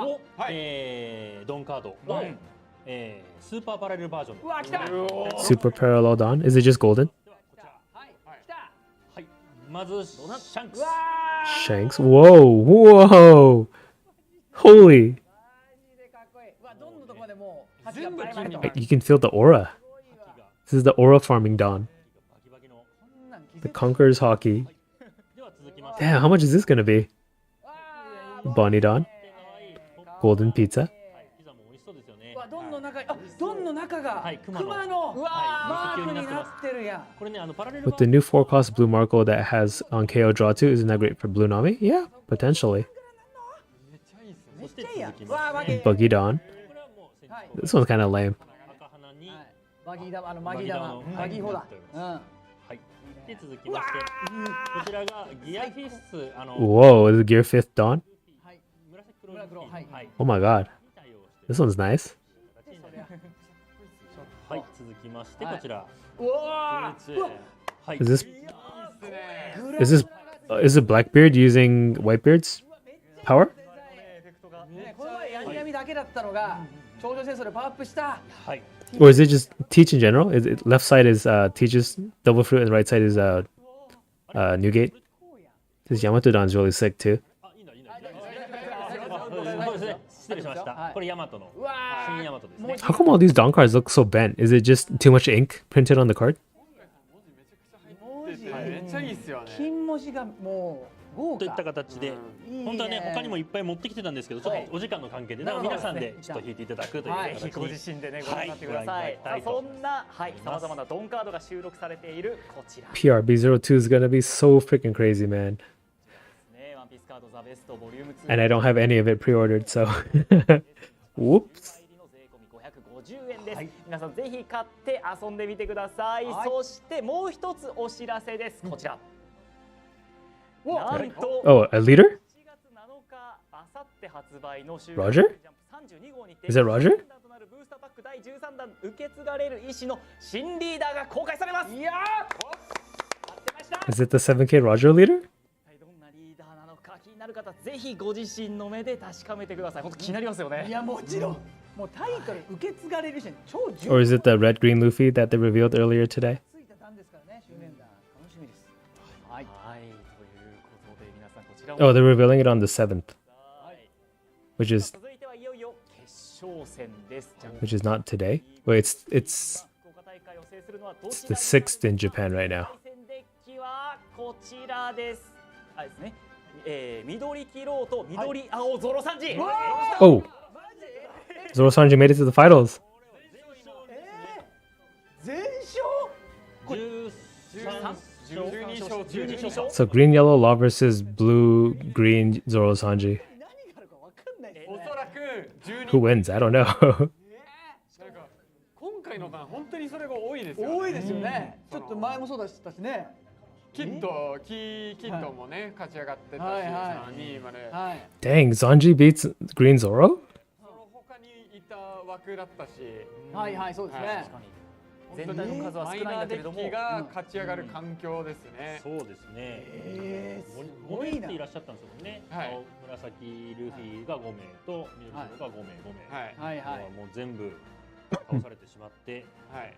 ンカードの、スーパーパラレルバージョン。うわ、来た。 Super parallel Dawn. Is it just golden? はい、来た。はい、まずシャンクス。 Shanks. Whoa, whoa. Holy. マジでかっこいい。うわ、どんのとこまでもう覇気がバリバリと。 You can feel the aura. This is the aura farming Dawn. The Conqueror's Hockey. では続きまして、 Damn, how much is this going to be? Bonnie Dawn. Golden Pizza. ピザも美味しそうですよね。うわ、どんの中、あ、どんの中が熊ののマはいークになってるやん。これね、パラレル With the new 4-cost blue Marco that has on KO draw 2, isn't that great for blue Nami? Yeah, potentially. めっちゃいいっすね。そして続きうわ、まして、 Buggy Dawn. これはもう先はい This one's kind of lame. 赤花に、マギー玉、マギー玉、マギーホだ。うん。はい。で続きまして、こちらがギアフィス、Whoa, is it Gear 5th Dawn? 紫黒にはいはい。 Oh my god. 対応して This one's nice. はい、続きましてこちら。うわはい。 Is this Blackbeard using Whitebeard's power? ね、この前ヤンニャミだけだったのが頂上戦争でパワーアップした。はい。 Or is it just Teach in general? Is it left side is Teach's Double Fruit and right side is Newgate? This Yamato Don's really sick too. あ、いいんだいいんだ。そうですね。失礼しました。これヤマトの新ヤマトですね。 How come all these Dawn cards look so bent? Is it just too much ink printed on the card? めっちゃいいっすよね。金文字がもう豪といった華。形で、いいね本当はね他にもいっぱい持ってきてたんですけど、ちょっとお時間の関係で、皆さんでちょっと引いていただくというはい形に。ご自身でねご覧になってください。はいさあそんなさまざまなドンカードが収録されているこちら。 PRB02 is gonna be so freaking crazy, man. ね、ワンピースカードザベストボリューム2。 And I don't have any of it pre-ordered, so. Whoops. 税込み550円です。皆さんぜひ買って遊んでみてください。そしてもう一つお知らせです。こちら。なんと Oh, a leader? 7日あさって発売の週 Roger? ジャンプ32号にて Is that Roger? となるブースターパック第13弾受け継がれる意志の新リーダーが公開されます。いやー、待ってました。 Is it the 7K Roger leader? どんなリーダーなのか気になる方ぜひご自身の目で確かめてください。本当気になりますよね。いやもちろん。もうタイトル受け継がれるし、超重 Or is it the red green Luffy that they revealed earlier today? ついた段ですからね、周年弾楽しみです。はい。はい、ということで皆さんこちら Oh, they're revealing it on the 7th, which is 続いてはいよいよ決勝戦です。 which is not today. Wait, it's 福岡大会を制するのはどち the ら 6th in Japan right now. 対戦デッキはこちらです。あれですね。緑黄色と緑青ゾロサンジ。 Oh, Zoro Sanji made it to the finals. 全勝。10 12勝12勝 So green yellow law versus blue green Zoro Sanji. 何があるかわかんないですねおそらく12 Who wins? I don't know. なんか今回の番本当にそれが多いですよね。多いですよね、ちょっと前もそうだしたしね。キッドもね、勝ち上がってたし、はいはいその2位まで。はい。 Dang, Sanji beats Green Zoro? その他にいた枠だったし、はいはい、そうですはいね。全体の数は少ないんだけれどもマイナーデッキが勝ち上がる環境ですね。そうですね。す5ごいな名ってい。らっしゃったんですよね。はい青紫ルフィが5名と緑色が5名、5名。はいはいはい。もう全部倒されてしまって、はい。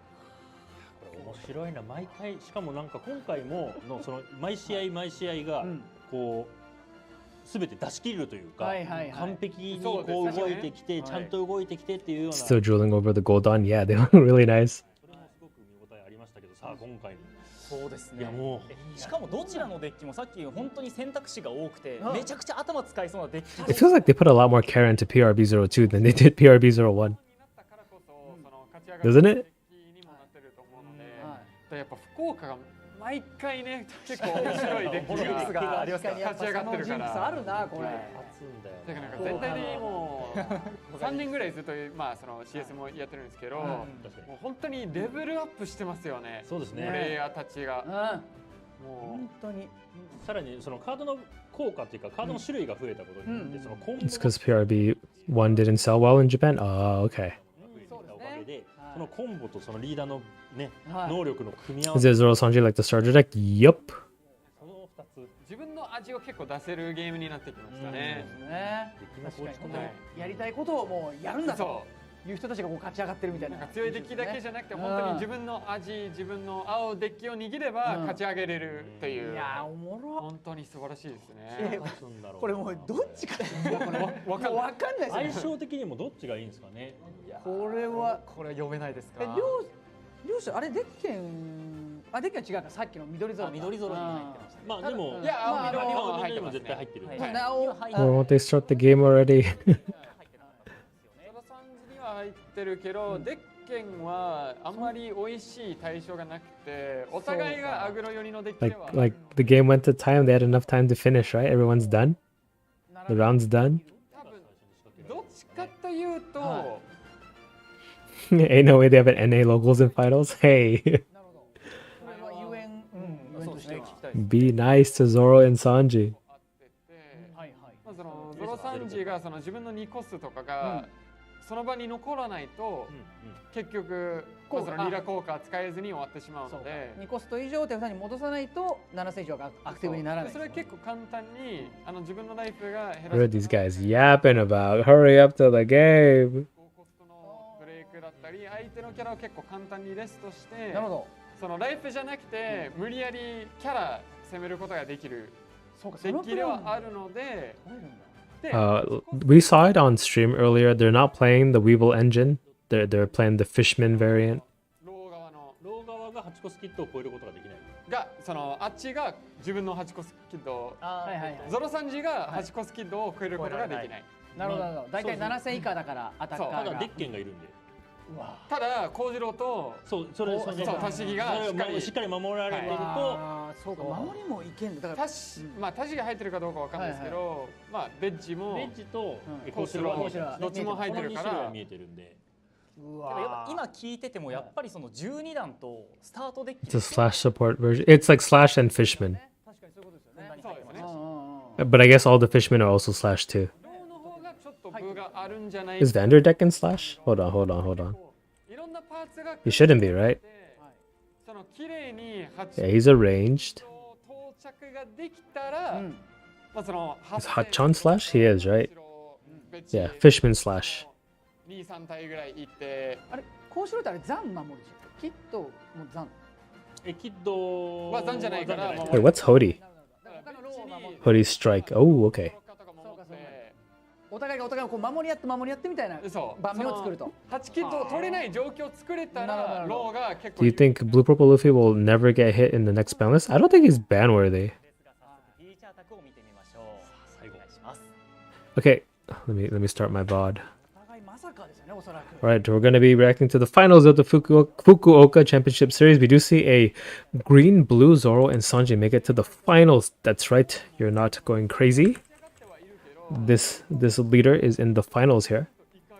これ面白いな。毎回しかもなんか今回ものその毎試合毎試合がうんこうすべて出し切るというか、はいはいはい完璧にそうこうですね動いてきて、ちゃんと動いてきてっていうような。 Still drooling over the Goldon. Yeah, they look really nice. それもすごく見応えありましたけどさあ今回のそうですね。いやもうしかもどちらのデッキもさっき本当に選択肢が多くてうんめちゃくちゃ頭使いそうなデッキ It feels like they put a lot more care into PRB02 than they did PRB01. Doesn't it? にもなってると思うので、はいやっぱ福岡が毎回ね、結構面白いデッキジンクスがありますから勝ち上がってるかジンクスあるら。なこれ。勝つんだよだからなんか全体的にもう3年ぐらいずっとまあその CS もやってるんですけど、も確かにう本当にレベルアップしてますよね。そうですね。プレイヤーたちがうん。も本当に。さらにそのカードの効果っていうかカードの種類が増えたことによってそのコンボ It's because PRB1 didn't sell well in Japan? Oh, okay. おかげでそのコンボとそのリーダーのねはい能力の組み合わ Is せ it Zoro Sanji like the starter deck? Yup. その2つ自分の味を結構出せるゲームになってきましたね。ね。確かに本当にやりたいことをもうやるんだとそいう人たちがこう勝ち上がってるみたいな。なんか強いデッキだけじゃなくて本当に自分の味、自分の合うデッキを握れば勝ち上げれるっていう。いやーおもろ。本当に素晴らしいですえね。勝つんだろうなこれもうどっちかこれわかんないもうわかんないですよ。相性的にもどっちがいいんですかね。これはこれ読めないですか。両者あれデッキンあデッキは違うかさっきの緑空あ緑空に入ってましたね。まあでもいや青緑青も入ってます緑も絶対入ね。ってる。はいなお Or won't they start the game already? その3時には入ってるけど、デッケンはあんまり美味しい対象がなくて、お互いがアグロ寄りのデッキで Like は like the game went to time. They had enough time to finish, right? Everyone's done. The round's done. 多分どっちかというと、は Ain't no way they have an NA locals in finals. Hey, なるほど。これはゆえんゆえんとしては。 be nice to Zoro and Sanji. あってて、はいはい。まあそのゾロサンジがその自分の2コスとかが、その場に残らないと、結局まあそのリラ効果使えずに終わってしまうので。 2コスト以上手札に戻さないと7戦以上がアクティブにならない。それは結構簡単に自分のライフが減ら What are these guys yapping about? Hurry up to the game. 高コストのブレイクだったり相手のキャラを結構簡単にレストしてなるほど。そのライフじゃなくて無理やりキャラ攻めることができるそうか、デッキではあるので、で We saw it on stream earlier. They're not playing the Weevil engine. They're playing the Fishman variant. ロー側のロー側が8コスキットを超えることができない。がそのあっちが自分の8コスキッドはいはいはい。ゾロサンジが8コスキッドを超えることができない、なるほどなるほど。大体7戦以下だからアタッカーが。ただデッケンがいるんで。うわ。ただ幸次郎とそうそれそうタシギがそれをしっかり守られてると。あーそうか守りもいけんだ。だからまあタシが入ってるかどうかわかんないですけど、まあベッジもベッジとうんコースロコースローーどっちも入ってるからこの二種類は見えてるんで。うでもやっぱわ。今聞いててもやっぱりその12段とスタートデッキ It's a slash support version. It's like slash and Fishman. 確かにそういうことですよね。そうですね。うんうんうん。 But I guess all the Fishmen are also slash too. ローの方がちょっと分があるんじゃない Is Vander deck in slash? Hold on. いろんなパーツが He shouldn't be, right? その綺麗に Yeah, he's arranged. 到着ができたら、うんまあその Is Hachan slash? He is, right? ベッジ Yeah, Fishman slash. 2、3体ぐらい行ってあれ、こうしろってあれザン守るでしょ。キットもザン。キッドは残じゃないから残 Wait, what's Hody? 他のローを守る。 Hody's strike. Oh, okay. お互いがお互いをこう守り合ってみたいなそう場面を作ると。 8キットを取れない状況を作れたらローが結構 Do you think Blue Purple Luffy will never get hit in the next ban list? I don't think he's ban worthy. ですが早速フィーチャータクを見てみましょう。最後お願いします。 Okay, let me start my VOD. お互いまさかですよ Alright, we're going to be reacting to the finals of the Fukuoka Championship Series. We do see a green, blue, Zoro, and Sanji make it to the finals. That's right, you're not going crazy. This leader is in the finals here.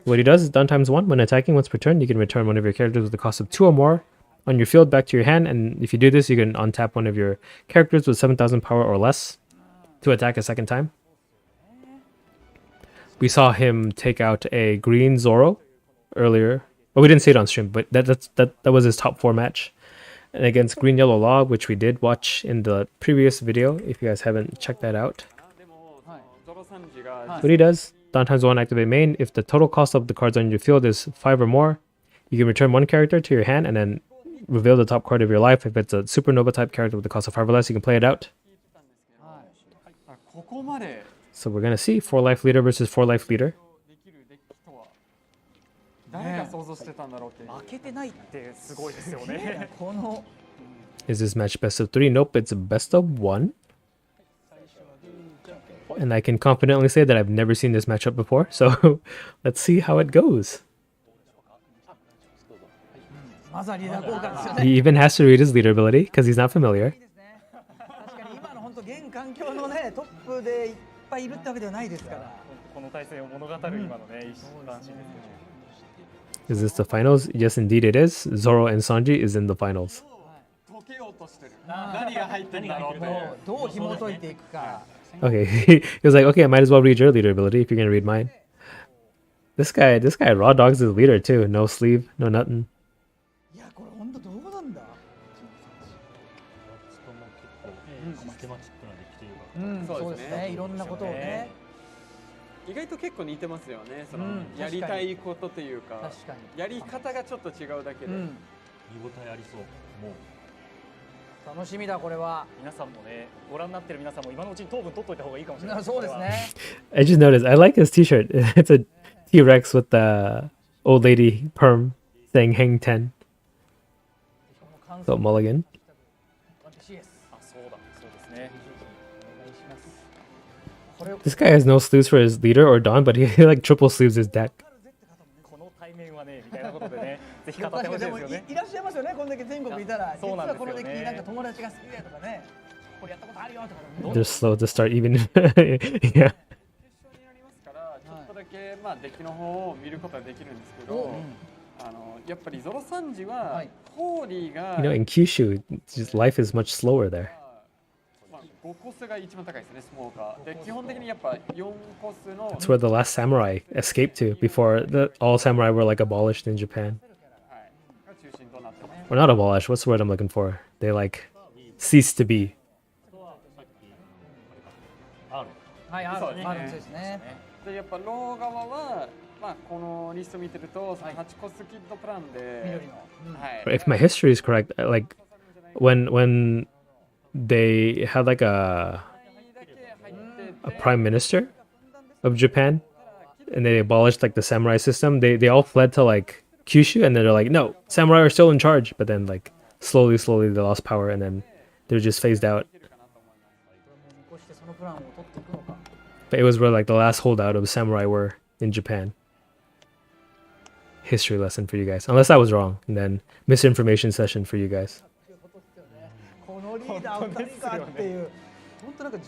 What he does is done times 1. When attacking once per turn, you can return one of your characters with the cost of 2 or more on your field back to your hand. And if you do this, you can untap one of your characters with 7,000 power or less to attack a second time. We saw him take out a green Zoro earlier. Well, we didn't see it on stream, but that was his top 4 match. And against green yellow law, which we did watch in the previous video, if you guys haven't checked that out. What he does, down times 1 activate main. If the total cost of the cards on your field is 5 or more, you can return 1 character to your hand and then reveal the top card of your life. If it's a supernova type character with the cost of 5 or less, you can play it out. So we're gonna see 4 life leader versus 4 life leader. 誰が想像してたんだろうって。負けてないってすごいですよね。この Is this match best of 3? Nope, it's best of 1. And I can confidently say that I've never seen this matchup before, so let's see how it goes. まずはリーダー効果ですよね。 He even has to read his leader ability because he's not familiar. 確かに今の本当現環境のねトップでいっぱいいるってわけではないですから。この対戦を物語る今のね一番シーンですよね。 Is this the finals? Yes, indeed it is. Zoro and Sanji is in the finals. 解けようとしてる。何が入ってんだろうって。どう紐解いていくか。 Okay, he was like, okay, I might as well read your leader ability if you're gonna read mine. This guy raw dogs his leader too. No sleeve, no nothing. いやこれ本当どうなんだ。そうですね。いろんなことをね。意外と結構似てますよね。そのやりたいことというか、確かにやり方がちょっと違うだけで。見応えありそう。もう。 楽しみだこれは。皆さんもね、ご覧になってる皆さんも今のうちに糖分取っといた方がいいかもしれない。そうですね。I just noticed, I like his t-shirt. It's a T-Rex with the old lady perm saying hang 10. So mulligan. あ、そうだ、そうですね。 This guy has no sleeves for his leader or Dawn, but he like triple sleeves his deck. この対面はね、みたいなことでね、ぜひ語ってほしいですよね。いらっしゃいますよね。こんだけ全国いたら、実そうなんはですよね。このデッキなんか友達が好きでとかね、これやったことあるよとか。 They're slow to start even. Yeah. 決勝になりますから、ちょっとだけまあデッキの方を見ることはできるんですけど、やっぱりゾロサンジはホーリーが You know, in Kyushu, just life is much slower there. 5コスが一番高いですね、スモーカー。で、基本的にやっぱ4コスの That's where the last samurai escaped to before all samurai were like abolished in Japan. が中心となってます。 Or not abolished, what's the word I'm looking for? They like ceased to be. はい、あるですね。で、やっぱロー側はまあこのリスト見てるとその8コスキッドプランで、はい。If my history is correct, like when they had like a prime minister of Japan and they abolished like the samurai system, they all fled to like Kyushu and then they're like, no, samurai are still in charge. But then like slowly they lost power and then they're just phased out. But it was where like the last holdout of samurai were in Japan. History lesson for you guys. Unless I was wrong, and then misinformation session for you guys. このリーダーを誰かっていう、本当なんか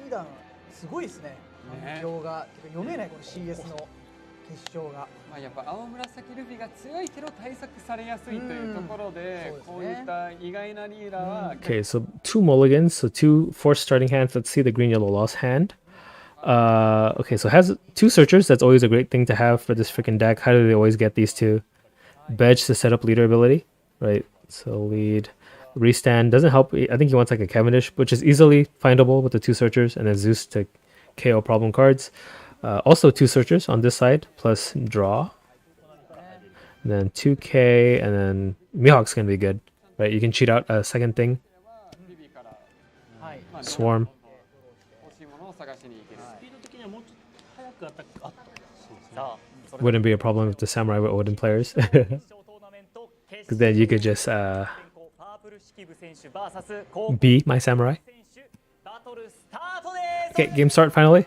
12段すごいですね。環境が読めないこの CS の決勝が。まあやっぱ青紫ルフィが強いけど対策されやすいというところで、こういった意外なリーダーは。Okay, so 2 mulligans, so 2 forced starting hands. Let's see the green yellow lost hand. Okay, so it has 2 searchers. That's always a great thing to have for this freaking deck. How do they always get these 2? Bedge to set up leader ability, right? So lead, restand doesn't help. I think he wants like a Cavendish, which is easily findable with the 2 searchers, and then Zeus to KO problem cards. Also 2 searchers on this side plus draw. And then 2K, and then Mihawk's gonna be good, right? You can cheat out a second thing. Swarm. Wouldn't be a problem if the samurai were Odin players. Because then you could just be my samurai. Okay, game start finally.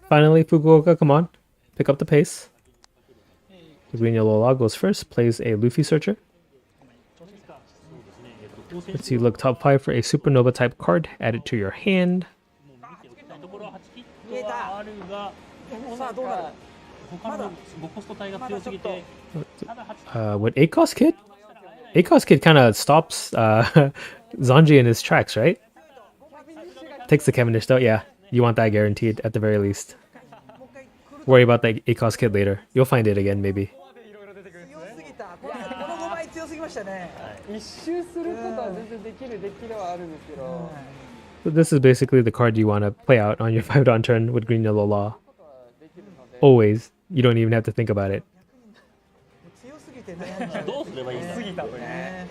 Finally, Fukuoka, come on. Pick up the pace. The green yellow law goes first, plays a Luffy searcher. Let's see, look top 5 for a supernova type card, add it to your hand. 見えた。あるがさあどうなる。他の5コスト帯が強すぎてただWhat ACOS Kid? ACOS Kid kind of stops Zanji in his tracks, right? Takes the Cavendish though, yeah. You want that guaranteed at the very least. Worry about the ACOS Kid later. You'll find it again, maybe. 強すぎた。この5枚強すぎましたね。一周することは全然できるデッキではあるんですけど、 So this is basically the card you want to play out on your 5 down turn with green yellow law. Always. You don't even have to think about it. 強すぎて悩んじゃう。どうすればいいのね。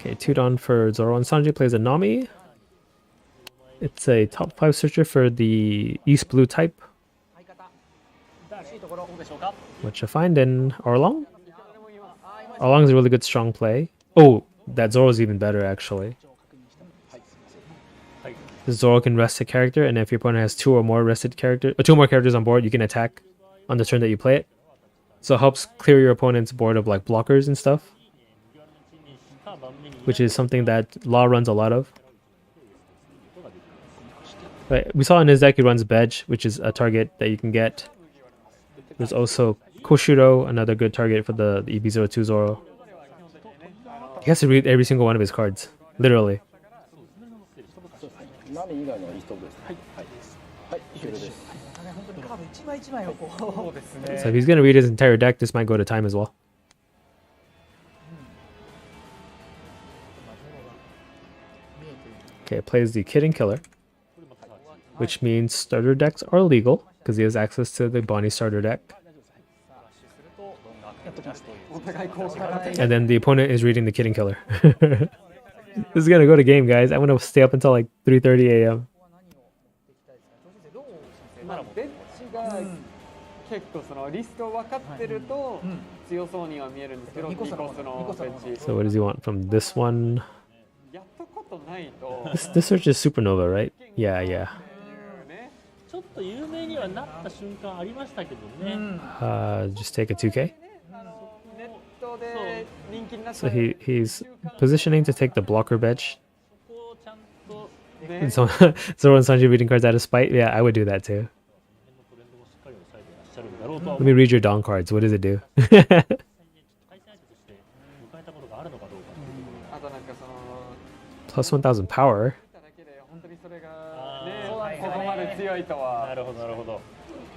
Okay, 2 down for Zoro and Sanji plays a Nami. It's a top 5 searcher for the East Blue type, 相方。欲しいところ。どうでしょうか。 which I find in Arlong. Arlong is a really good strong play. Oh, that Zoro is even better actually. The Zoro can rest a character, and if your opponent has 2 or more rested characters, or 2 more characters on board, you can attack on the turn that you play it. So it helps clear your opponent's board of like blockers and stuff, which is something that Law runs a lot of. Right, we saw in his deck he runs Bedge, which is a target that you can get. There's also Koshiro, another good target for the EB02 Zoro. He has to read every single one of his cards, literally. ナミ以外のイーストブルーです。はい、はい、はい、終了です。本当にカード一枚一枚をこう。そうですね。 So if he's gonna read his entire deck, this might go to time as well. Okay, plays the Kid and Killer, which means starter decks are legal because he has access to the Bonnie starter deck. お互いこうから And then the opponent is reading the Kid and Killer. This is gonna go to game, guys. I'm gonna stay up until like 3:30 a.m. まあベッジが結構そのリスト分かってると強そうには見えるんですけど、ニコスのベッジ So what does he want from this one? やったことないと This search is Supernova, right? Yeah, yeah. ね。ちょっと有名にはなった瞬間ありましたけどね、 Just take a 2K. ネットで人気になった So he's positioning to take the blocker Bedge. ここをちゃんと ね。 So Zoro and Sanji reading cards out of spite. Yeah, I would do that too. トレンドもしっかり抑えてらっしゃるんだろうとは Let me read your Dawn cards. What does it do? 対戦相手として迎えたことがあるのかどうかっていうところがあとなんかその Plus 1000 power. 見ただけで本当にそれがねここまで強いとはなるほどなるほど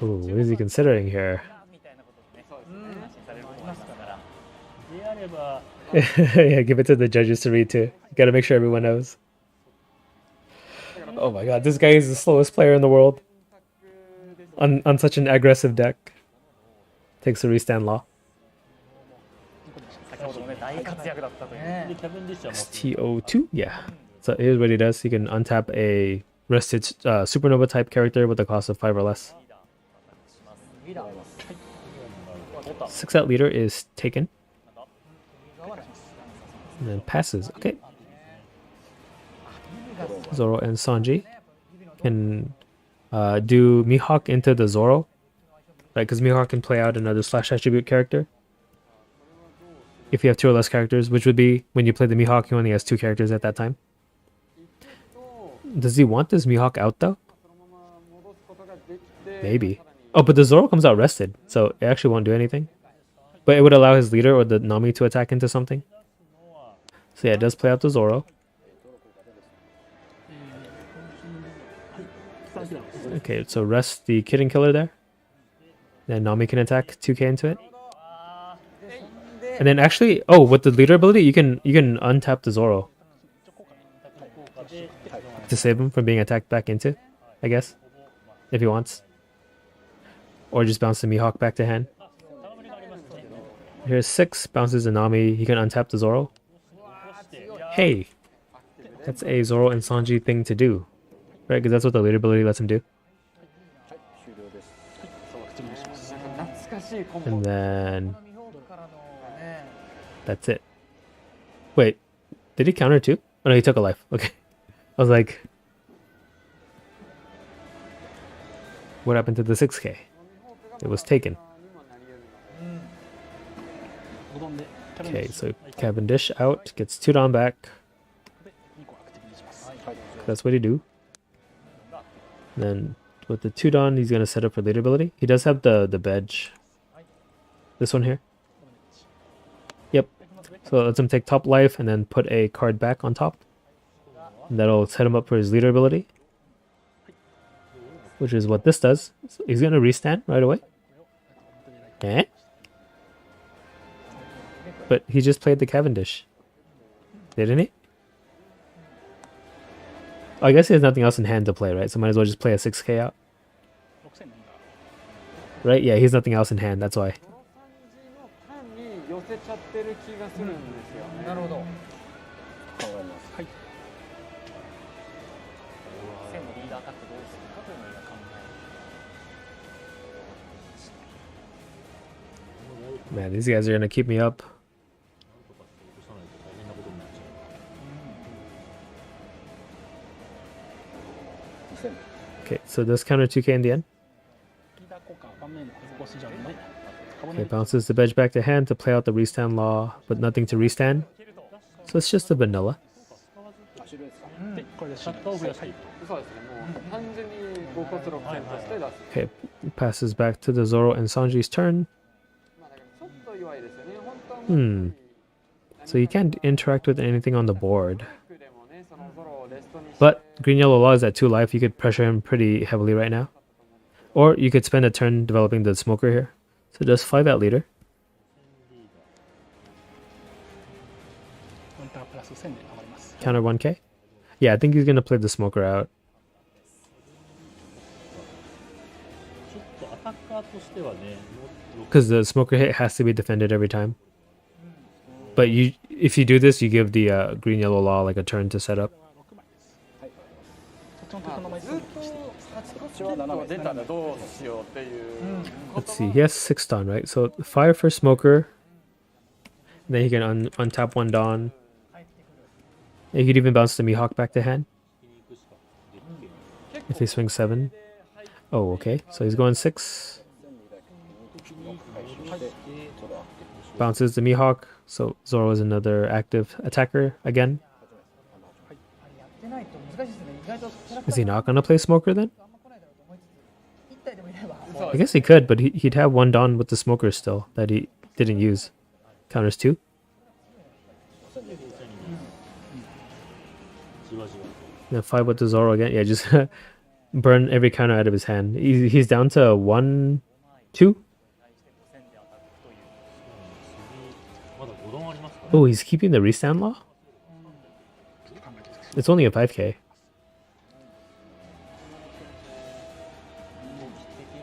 Ooh, what is he considering here? みたいなことでね、そうですね。発信されることもありますから。であれば Yeah, give it to the judges to read too. Gotta make sure everyone knows. Oh my god, this guy is the slowest player in the world on such an aggressive deck. Takes the restand law. 先ほどもね、大活躍だったという。でキャベンディッシュはもう STO2? Yeah. So here's what he does. He can untap a rested supernova type character with a cost of 5 or less. 6 out leader is taken. And then passes. Okay. Zoro and Sanji can do Mihawk into the Zoro. Right, because Mihawk can play out another slash attribute character. If you have 2 or less characters, which would be when you play the Mihawk, he only has 2 characters at that time. Does he want this Mihawk out though? Maybe. Oh, but the Zoro comes out rested, so it actually won't do anything. But it would allow his leader or the Nami to attack into something. So yeah, it does play out the Zoro. Okay, so rest the Kid and Killer there. Then Nami can attack 2k into it. And then actually, oh, with the leader ability, you can untap the Zoro to save him from being attacked back into, I guess, if he wants. Or just bounce the Mihawk back to hand. Here's 6, bounces the Nami, he can untap the Zoro. Hey! That's a Zoro and Sanji thing to do. Right, because that's what the leader ability lets him do. 終了です。懐かしいコンボ And then that's it. Wait, did he counter too? Oh no, he took a life. Okay. I was like, what happened to the 6k? It was taken. Okay, so Cavendish out, gets 2 down back. That's what he do. Then with the 2 down, he's gonna set up for later ability. He does have the bedge. This one here. Yep. So it lets him take top life and then put a card back on top. And that'll set him up for his leader ability, which is what this does. So he's gonna restand right away. Eh? But he just played the Cavendish, didn't he? I guess he has nothing else in hand to play, right? So might as well just play a 6k out. Right? Yeah, he has nothing else in hand, that's why. 寄せちゃってる気がするんですよね。なるほど。考えます。はい。線のリーダータックどうするかというのを今考え Man, these guys are gonna keep me up. Okay, so this counter 2k in the end. Okay, bounces the bedge back to hand to play out the restand law, but nothing to restand. So it's just a vanilla. そうですね。もう単純に5コス6点として出す。 Okay, passes back to the Zoro and Sanji's turn. まあだからちょっと弱いですよね。本当はもう Hmm. So you can't interact with anything on the board. でもね、そのゾロをレストにして But green yellow law is at 2 life. You could pressure him pretty heavily right now. Or you could spend a turn developing the smoker here. So just 5 at leader. Counter 1k. Yeah, I think he's gonna play the smoker out. ちょっとアタッカーとしてはね、 Because the smoker hit has to be defended every time. But if you do this, you give the green yellow law like a turn to set up. ずっと8コスキット出たらどうしようっていう。 Let's see, he has 6 Dawn, right? So 5 for smoker. Then he can untap 1 Dawn. He could even bounce the Mihawk back to hand if he swings 7. Oh, okay. So he's going 6. Bounces the Mihawk. So Zoro is another active attacker again. やってないと難しいですね。意外とキャラクター Is he not gonna play smoker then? あんま来ないだろうと思いつつ、1体でもいれば。 I guess he could, but he'd have 1 Dawn with the smoker still that he didn't use. Counters 2. じわじわ Then 5 with the Zoro again. Yeah, just burn every counter out of his hand. He's down to 1, 2. まだ5段ありますか Oh, he's keeping the restand law? It's only a 5k. 的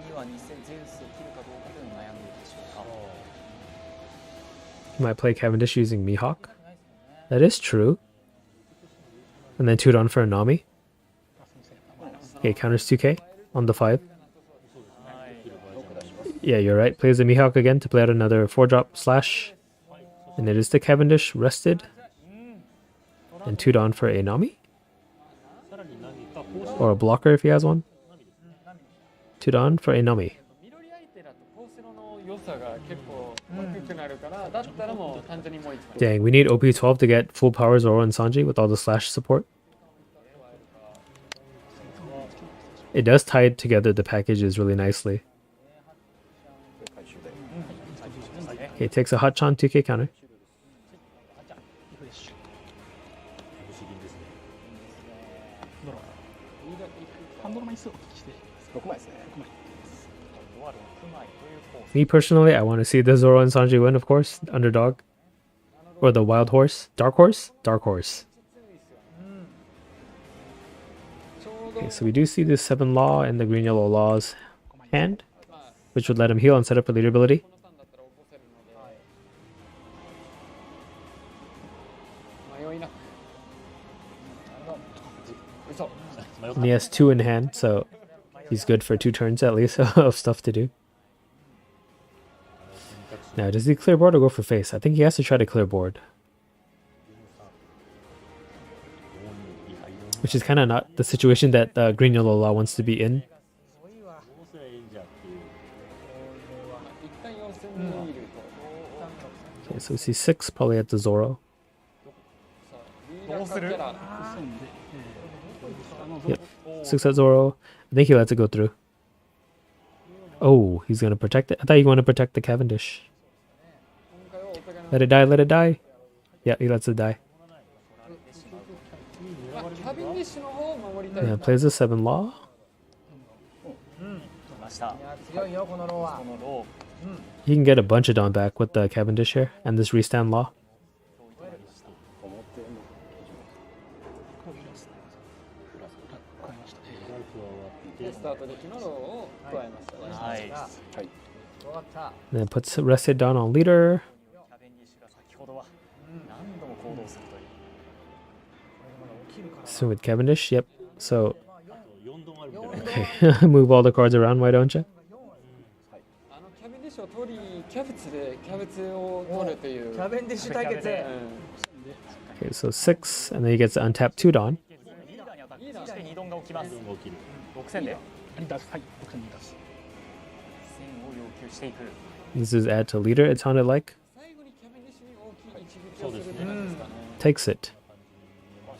には2000ゼウスを切るかどうかというのを悩んでいるでしょうか。 He might play Cavendish using Mihawk. That is true. And then 2 down for a Nami. Okay, counters 2k on the 5. Yeah, you're right. Plays the Mihawk again to play out another 4-drop slash. And it is the Cavendish rested. And 2 down for a Nami. さらに何かこうし Or a blocker if he has one. 2 down for a Nami. 緑相手だとコースロの良さが結構低くなるから、だったらもう単純にもう1 Dang, we need OP12 to get full power Zoro and Sanji with all the slash support. It does tie together the packages really nicely. Okay, takes a Hotchan 2k counter. ハンドル枚数をお聞きして6枚ですね。 Me personally, I want to see the Zoro and Sanji win, of course. Underdog. Or the wild horse. Dark horse? Dark horse. Okay, so we do see the 7 law and the green yellow law's hand, which would let him heal and set up for leader ability. 迷いなく。嘘。 And he has 2 in hand, so he's good for 2 turns at least of stuff to do. Now, does he clear board or go for face? I think he has to try to clear board. Which is kind of not the situation that green yellow law wants to be in. どうすりゃいいんじゃっていう 一旦様子見ると。Okay, so we see 6 probably at the Zoro. どうする Yep. 6 at Zoro. I think he lets it go through. Oh, he's gonna protect it. I thought you want to protect the Cavendish. Let it die, let it die. Yeah, he lets it die. キャビンディッシュの方を守りたい。 Yeah, plays the 7 Law. 来ましたいや強いよこのローはこのロ You can get a bunch of Dawn back with the Cavendish here and this restand Law. スタートで昨日のを加えましたね。ーはい分かった Then it puts rested Dawn on leader. キャベンディッシュが先ほどは何度も行動するという So with Cavendish, yep. So 4ドンあるみたいな。 okay, move all the cards around, why don't you? キャビンディッシュを取り、キャベツでキャベツを取るという。キャベンディッシュ対決 Okay, so 6, and then he gets to untap 2 Dawn. リーダーにアタックそして2ドンが起きます4ドンが起きる。 6戦でリーダーはい僕にリーダー1000を要求していく This is add to leader, it sounded like. 最後にキャベンディッシュに大きい一撃そうですね。Takes it. あ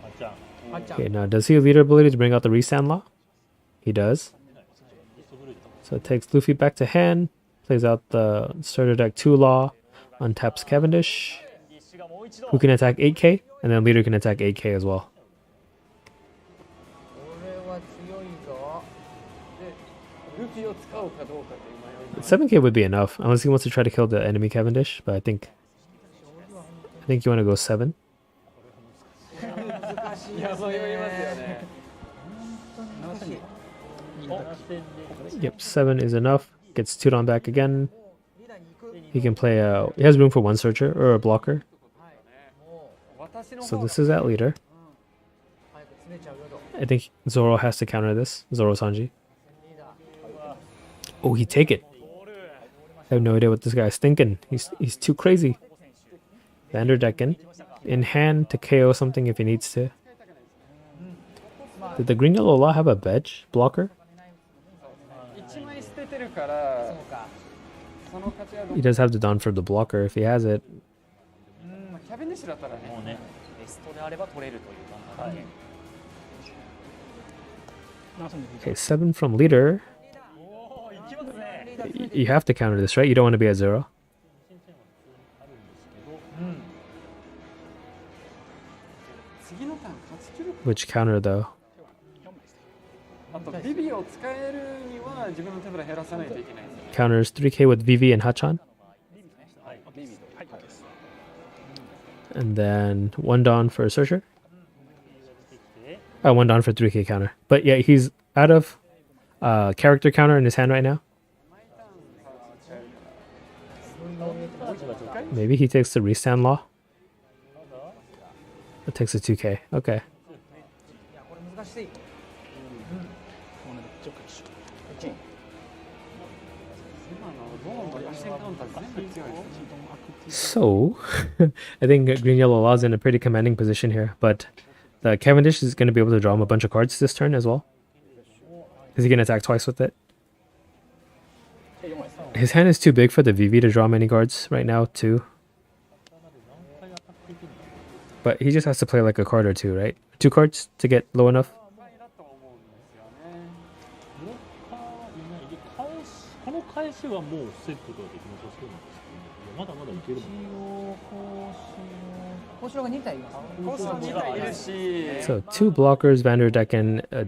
っちゃん。あっちゃん Okay, now does he have leader ability to bring out the restand Law? He does. So it takes Luffy back to hand, plays out the starter deck 2 Law, untaps Cavendish, ディッシュがもう一度 who can attack 8k, and then leader can attack 8k as well. これは強いぞルフィを使うかどうかという迷い 7k would be enough, unless he wants to try to kill the enemy Cavendish, but I think you want to go 7. 難しいいや、そう言いますよね。難しい Yep, 7 is enough. Gets 2 Dawn back again. リーダーに行く He can play he has room for 1 searcher or a blocker. も私の So 方が this is at leader. う早く詰めちゃうよと I think Zoro has to counter this. Zoro Sanji. リーダー Oh, he take it. I have no idea what this guy's thinking. He's too crazy. Vanderdecken. In hand to KO something if he needs to. Did the green yellow law have a bedge blocker? 1枚捨ててるからそうかその価値はど He does have the Dawn for the blocker if he has it. キャベンディッシュだったらね。もうね。ベストであれば取れるという段階で Okay, 7 from leader. おーいきますね You have to counter this, right? You don't want to be at 0. 次のターン勝ち切る。 Which counter though? あとビビを使えるには自分の手札減らさないといけないんですよね。 Counters 3k with VV and Hachan. And then 1 Dawn for a searcher. 1 Dawn for 3k counter. But yeah, he's out of character counter in his hand right now. Maybe he takes the restand law. It takes a 2k. Okay. いやこれ難しい今のローンの予選カウンター全部強いですね。 So, I think Green Yellow Law is in a pretty commanding position here, but the Cavendish is going to be able to draw him a bunch of cards this turn as well. Is he going to attack twice with it? His hand is too big for the VV to draw many cards right now, too. But he just has to play like a card or two, right? 2 cards to get low enough. だと思うんですよね。ブロッカーいないでこの返しはもう防ぐことができなさそうなんですけど、まだまだいけるもん。幸四郎が2体いますねコスト2体いるし、 So 2 blockers, Vanderdecken, a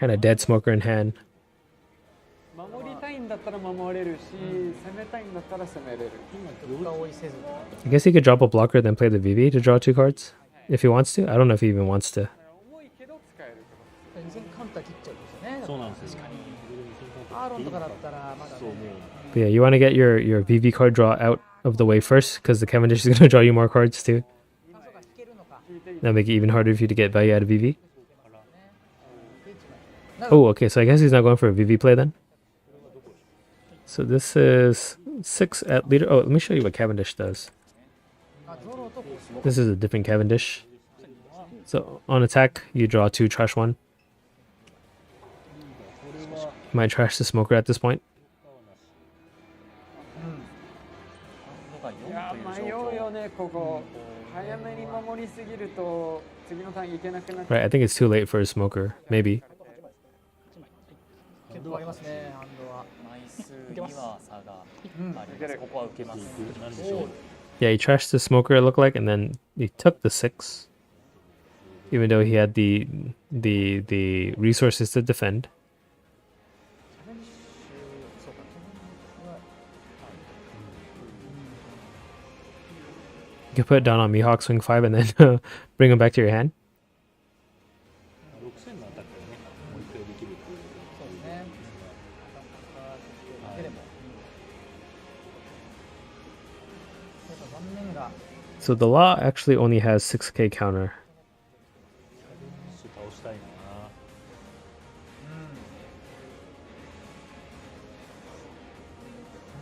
kind of dead smoker in hand. 守りたいんだったら守れるし、攻めたいんだったら攻めれる。結果を追いせず I guess he could drop a blocker, then play the VV to draw 2 cards. If he wants to. I don't know if he even wants to. 重いけど使えるってこと。 2000カウンター切っちゃうんですよねそうなんですよ。アーロンとかだったらまだそうもねう But yeah, you want to get your VV card draw out of the way first, because the Cavendish is going to draw you more cards too. あそうか引けるのか That'll make it even harder for you to get value out of VV. なるほど Oh, okay, so I guess he's not going for a VV play then. So this is 6 at leader. Oh, let me show you what Cavendish does. あゾロとコスモ This is a different Cavendish. So on attack, you draw 2, trash 1. You might trash the smoker at this point. うね、ここ早めに守りすぎると次のターンいけなくなっちゃ Right, I think it's too late for a smoker. Maybe. 結構ありますね、ハンドは。枚数には差があります。ここは受けます。なんでしょう。 Yeah, he trashed the smoker, it looked like, and then he took the 6. Even though he had the resources to defend. そうか、You can put it down on Mihawk, swing 5, and then bring him back to your hand. 6000のアタックでね、もう一回できるっていう。そうですね。出れば。残念が。 So the law actually only has 6k counter. 倒したいな。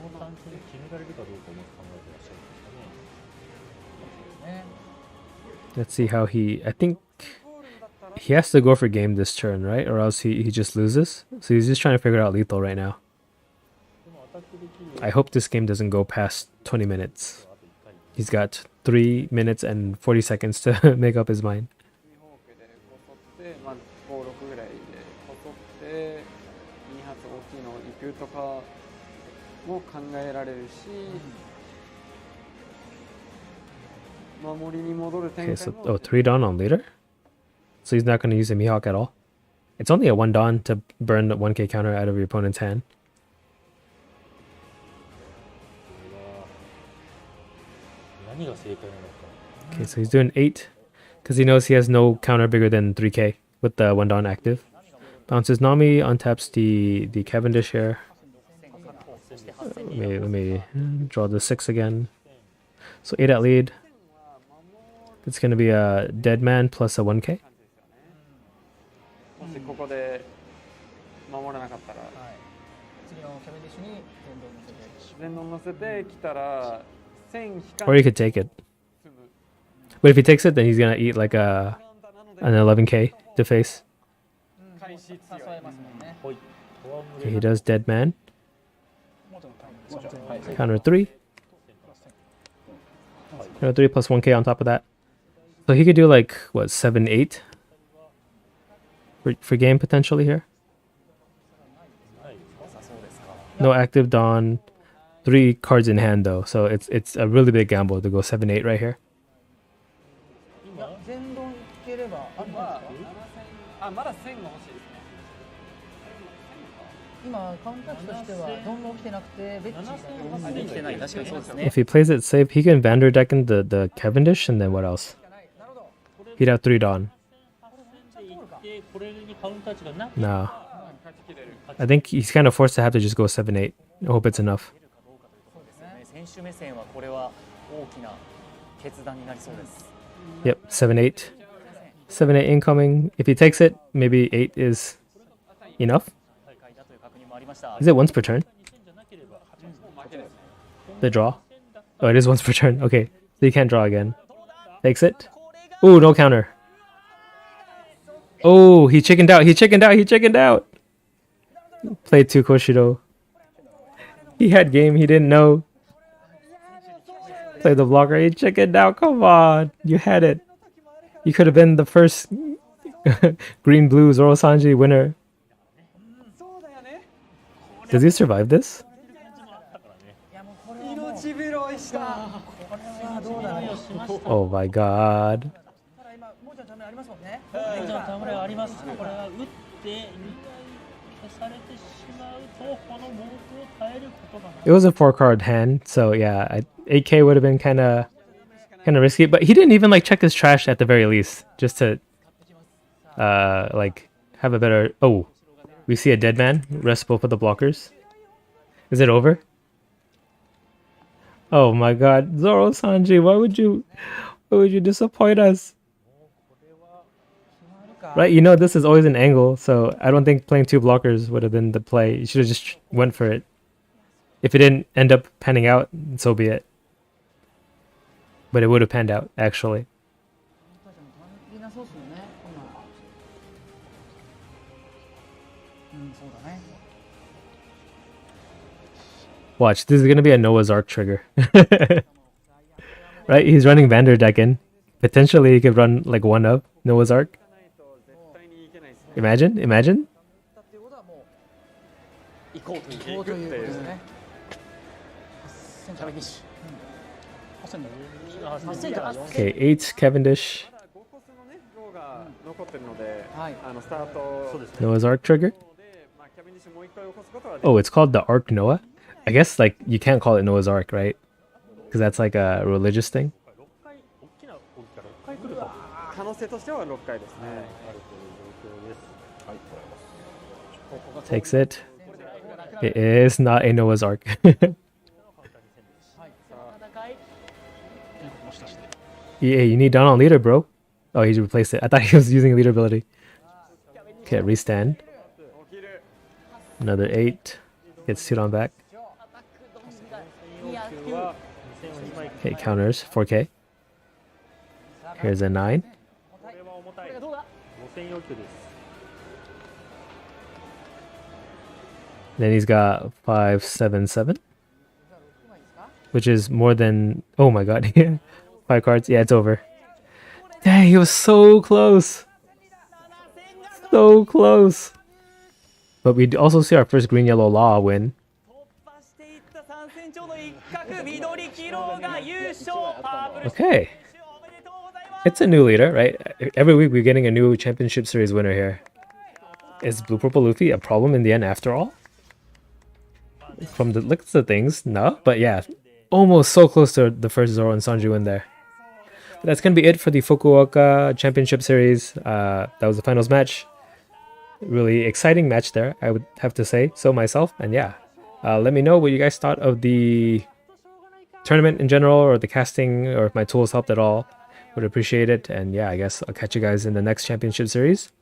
この単純に決められるかどうかも考えてらっしゃるんですかね。Let's see how I think he has to go for game this turn, right? Or else he just loses. So he's just trying to figure out lethal right now. I hope this game doesn't go past 20 minutes. He's got 3 minutes and 40 seconds to make up his mind. まあ5、6ぐらいでこそって2発大きいの行くとかも考えられるし、守りに戻る展 Okay, 開 so も 3 dawn on later. So he's not going to use a Mihawk at all. It's only a 1 dawn to burn the 1k counter out of your opponent's hand. 何が正解なのか。 Okay, so he's doing 8 because he knows he has no counter bigger than 3k with the 1 dawn active. Bounces Nami, untaps the Cavendish here. Let me draw the 6 again. So 8 at lead. It's going to be a dead man plus a 1k. もしここで守らなかったら次のキャベディッシュに全能乗せてきたら1000引か Or he could take it. But if he takes it, then he's going to eat like an 11k to face. 開始強い Okay, he does dead man. Counter 3. Counter 3 plus 1k on top of that. So he could do like, what, 7, 8? For game potentially here. No active dawn. 3 cards in hand though, so it's a really big gamble to go 7, 8 right here. 全論いければあるんですか？あ、まだ1000が欲しいですね。今カウンター値としてはどんどん来てなくてベッチができてない。確かにそうですね。 If he plays it safe, he can Vander deck in the Cavendish, and then what else? He'd have 3 dawn. でこれにカウンター値がなく Nah. I think he's kind of forced to have to just go 7, 8. I hope it's enough. 選手目線はこれは大きな決断になりそうです。 Yep, 7, 8. 7, 8 incoming. If he takes it, maybe 8 is enough. Is it once per turn? The draw? Oh, it is once per turn. Okay, so you can't draw again. Takes it. Ooh, no counter. Oh, he chickened out. He chickened out. He chickened out. Played too Koshido. He had game. He didn't know. Played the blocker. He chickened out. Come on. You had it. You could have been the first Green Blue Zoro Sanji winner. Does he survive this? 命拾いした。 Oh my god. ただ今もうちょっとためありますもんね。じゃあタムレあります。これは打って2回消されてしまうとこの猛攻を耐えることがない。 It was a 4-card hand, so yeah, 8k would have been kind of risky. But he didn't even like check his trash at the very least, just to like have a better. Oh, we see a dead man. Rest both of the blockers. Is it over? Oh my god, Zoro Sanji, why would you disappoint us? Right, you know this is always an angle, so I don't think playing 2 blockers would have been the play. You should have just went for it. If it didn't end up panning out, so be it. But it would have panned out, actually. いなそうっすよね。そうだね。 Watch, this is gonna be a Noah's Ark trigger. right? He's running Vanderdecken. Potentially, he could run like one up Noah's Ark. Imagine, imagine. っていうことはも行こうといううこうということですね。8センチ。8000の8センチから4 Okay, 8 Cavendish. 5コスのねローが残ってるので、はいスタートそうですね。 Noah's Ark trigger. で、キャベンディッシュもう一回起こすことはできる。 Oh, it's called the Ark Noah. I guess like you can't call it Noah's Ark, right? Because that's like a religious thing. 6回、大きな動きから6回来ると可能性としては6回ですね。あるという状況です。はい、これます。 Takes it. It is not a Noah's Ark. もしかして Yeah, you need down on leader, bro. Oh, he replaced it. I thought he was using leader ability. Okay, restand. 起きる。 Another 8. Gets suit on back. 要求は2000を2枚 Okay, counters. 4K. Here's a 9. これは重たい。5000要求です。 Then he's got 577. Which is more than... Oh my god. 5 cards. Yeah, it's over. Dang, he was so close. So close. But we also see our first green-yellow law win. 突破していった3センチほど一角緑黄色が優勝パープル Okay. おめでとうございます It's a new leader, right? Every week we're getting a new championship series winner here. Is Blue Purple Luffy a problem in the end after all? From the looks of things, no. But yeah, almost so close to the first Zoro and Sanji win there. But that's going to be it for the Fukuoka Championship Series. That was the finals match. Really exciting match there, I would have to say so myself. And yeah, let me know what you guys thought of the tournament in general, or the casting, or if my tools helped at all. Would appreciate it. And yeah, I guess I'll catch you guys in the next championship series.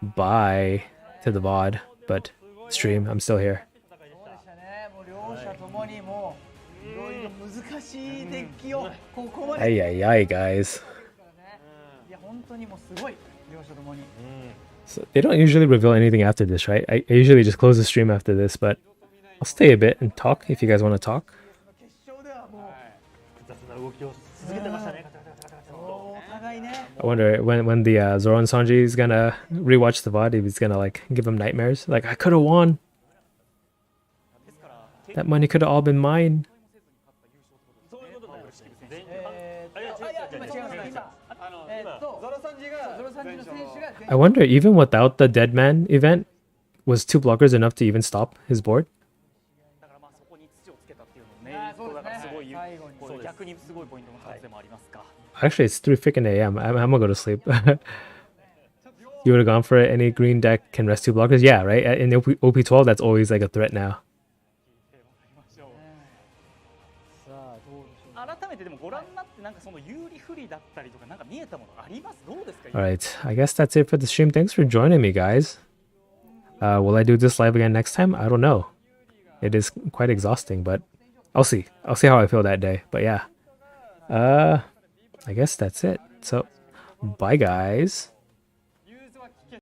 Bye to the VOD, but stream, I'm still here. そうでしたね。もう両者ともにもういろいろ難しいデッキをここまで Ay, ay, ay, guys. いや本当にもうすごい両者ともに。 So they don't usually reveal anything after this, right? I usually just close the stream after this, but I'll stay a bit and talk if you guys want to talk. 決勝ではも複雑な動きを続けてましたね。うお互いね。 I wonder when the Zoro and Sanji is gonna rewatch the VOD, if he's gonna like give him nightmares. Like, I could have won. That money could have all been mine. そういうことになりましたね。全今違います今ゾロサンジがゾロサンジの選手が I wonder, even without the Dead Man event, was 2 blockers enough to even stop his board? だからまあそこに土をつけたっていうのもねだからすごいこう逆にすごいポイントの可能性もありますか Actually, it's 3 freaking a.m. I'm gonna go to sleep. You would have gone for it. Any green deck can rest 2 blockers? Yeah, right? In OP12, that's always like a threat now. さあどうでしょう。改めてでもご覧になってなんかその有利不利だったりとかなんか見えたものありますどうですか Alright, I guess that's it for the stream. Thanks for joining me, guys. Will I do this live again next time? I don't know. It is quite exhausting, but I'll see. I'll see how I feel that day. But yeah. I guess that's it. So, bye, guys.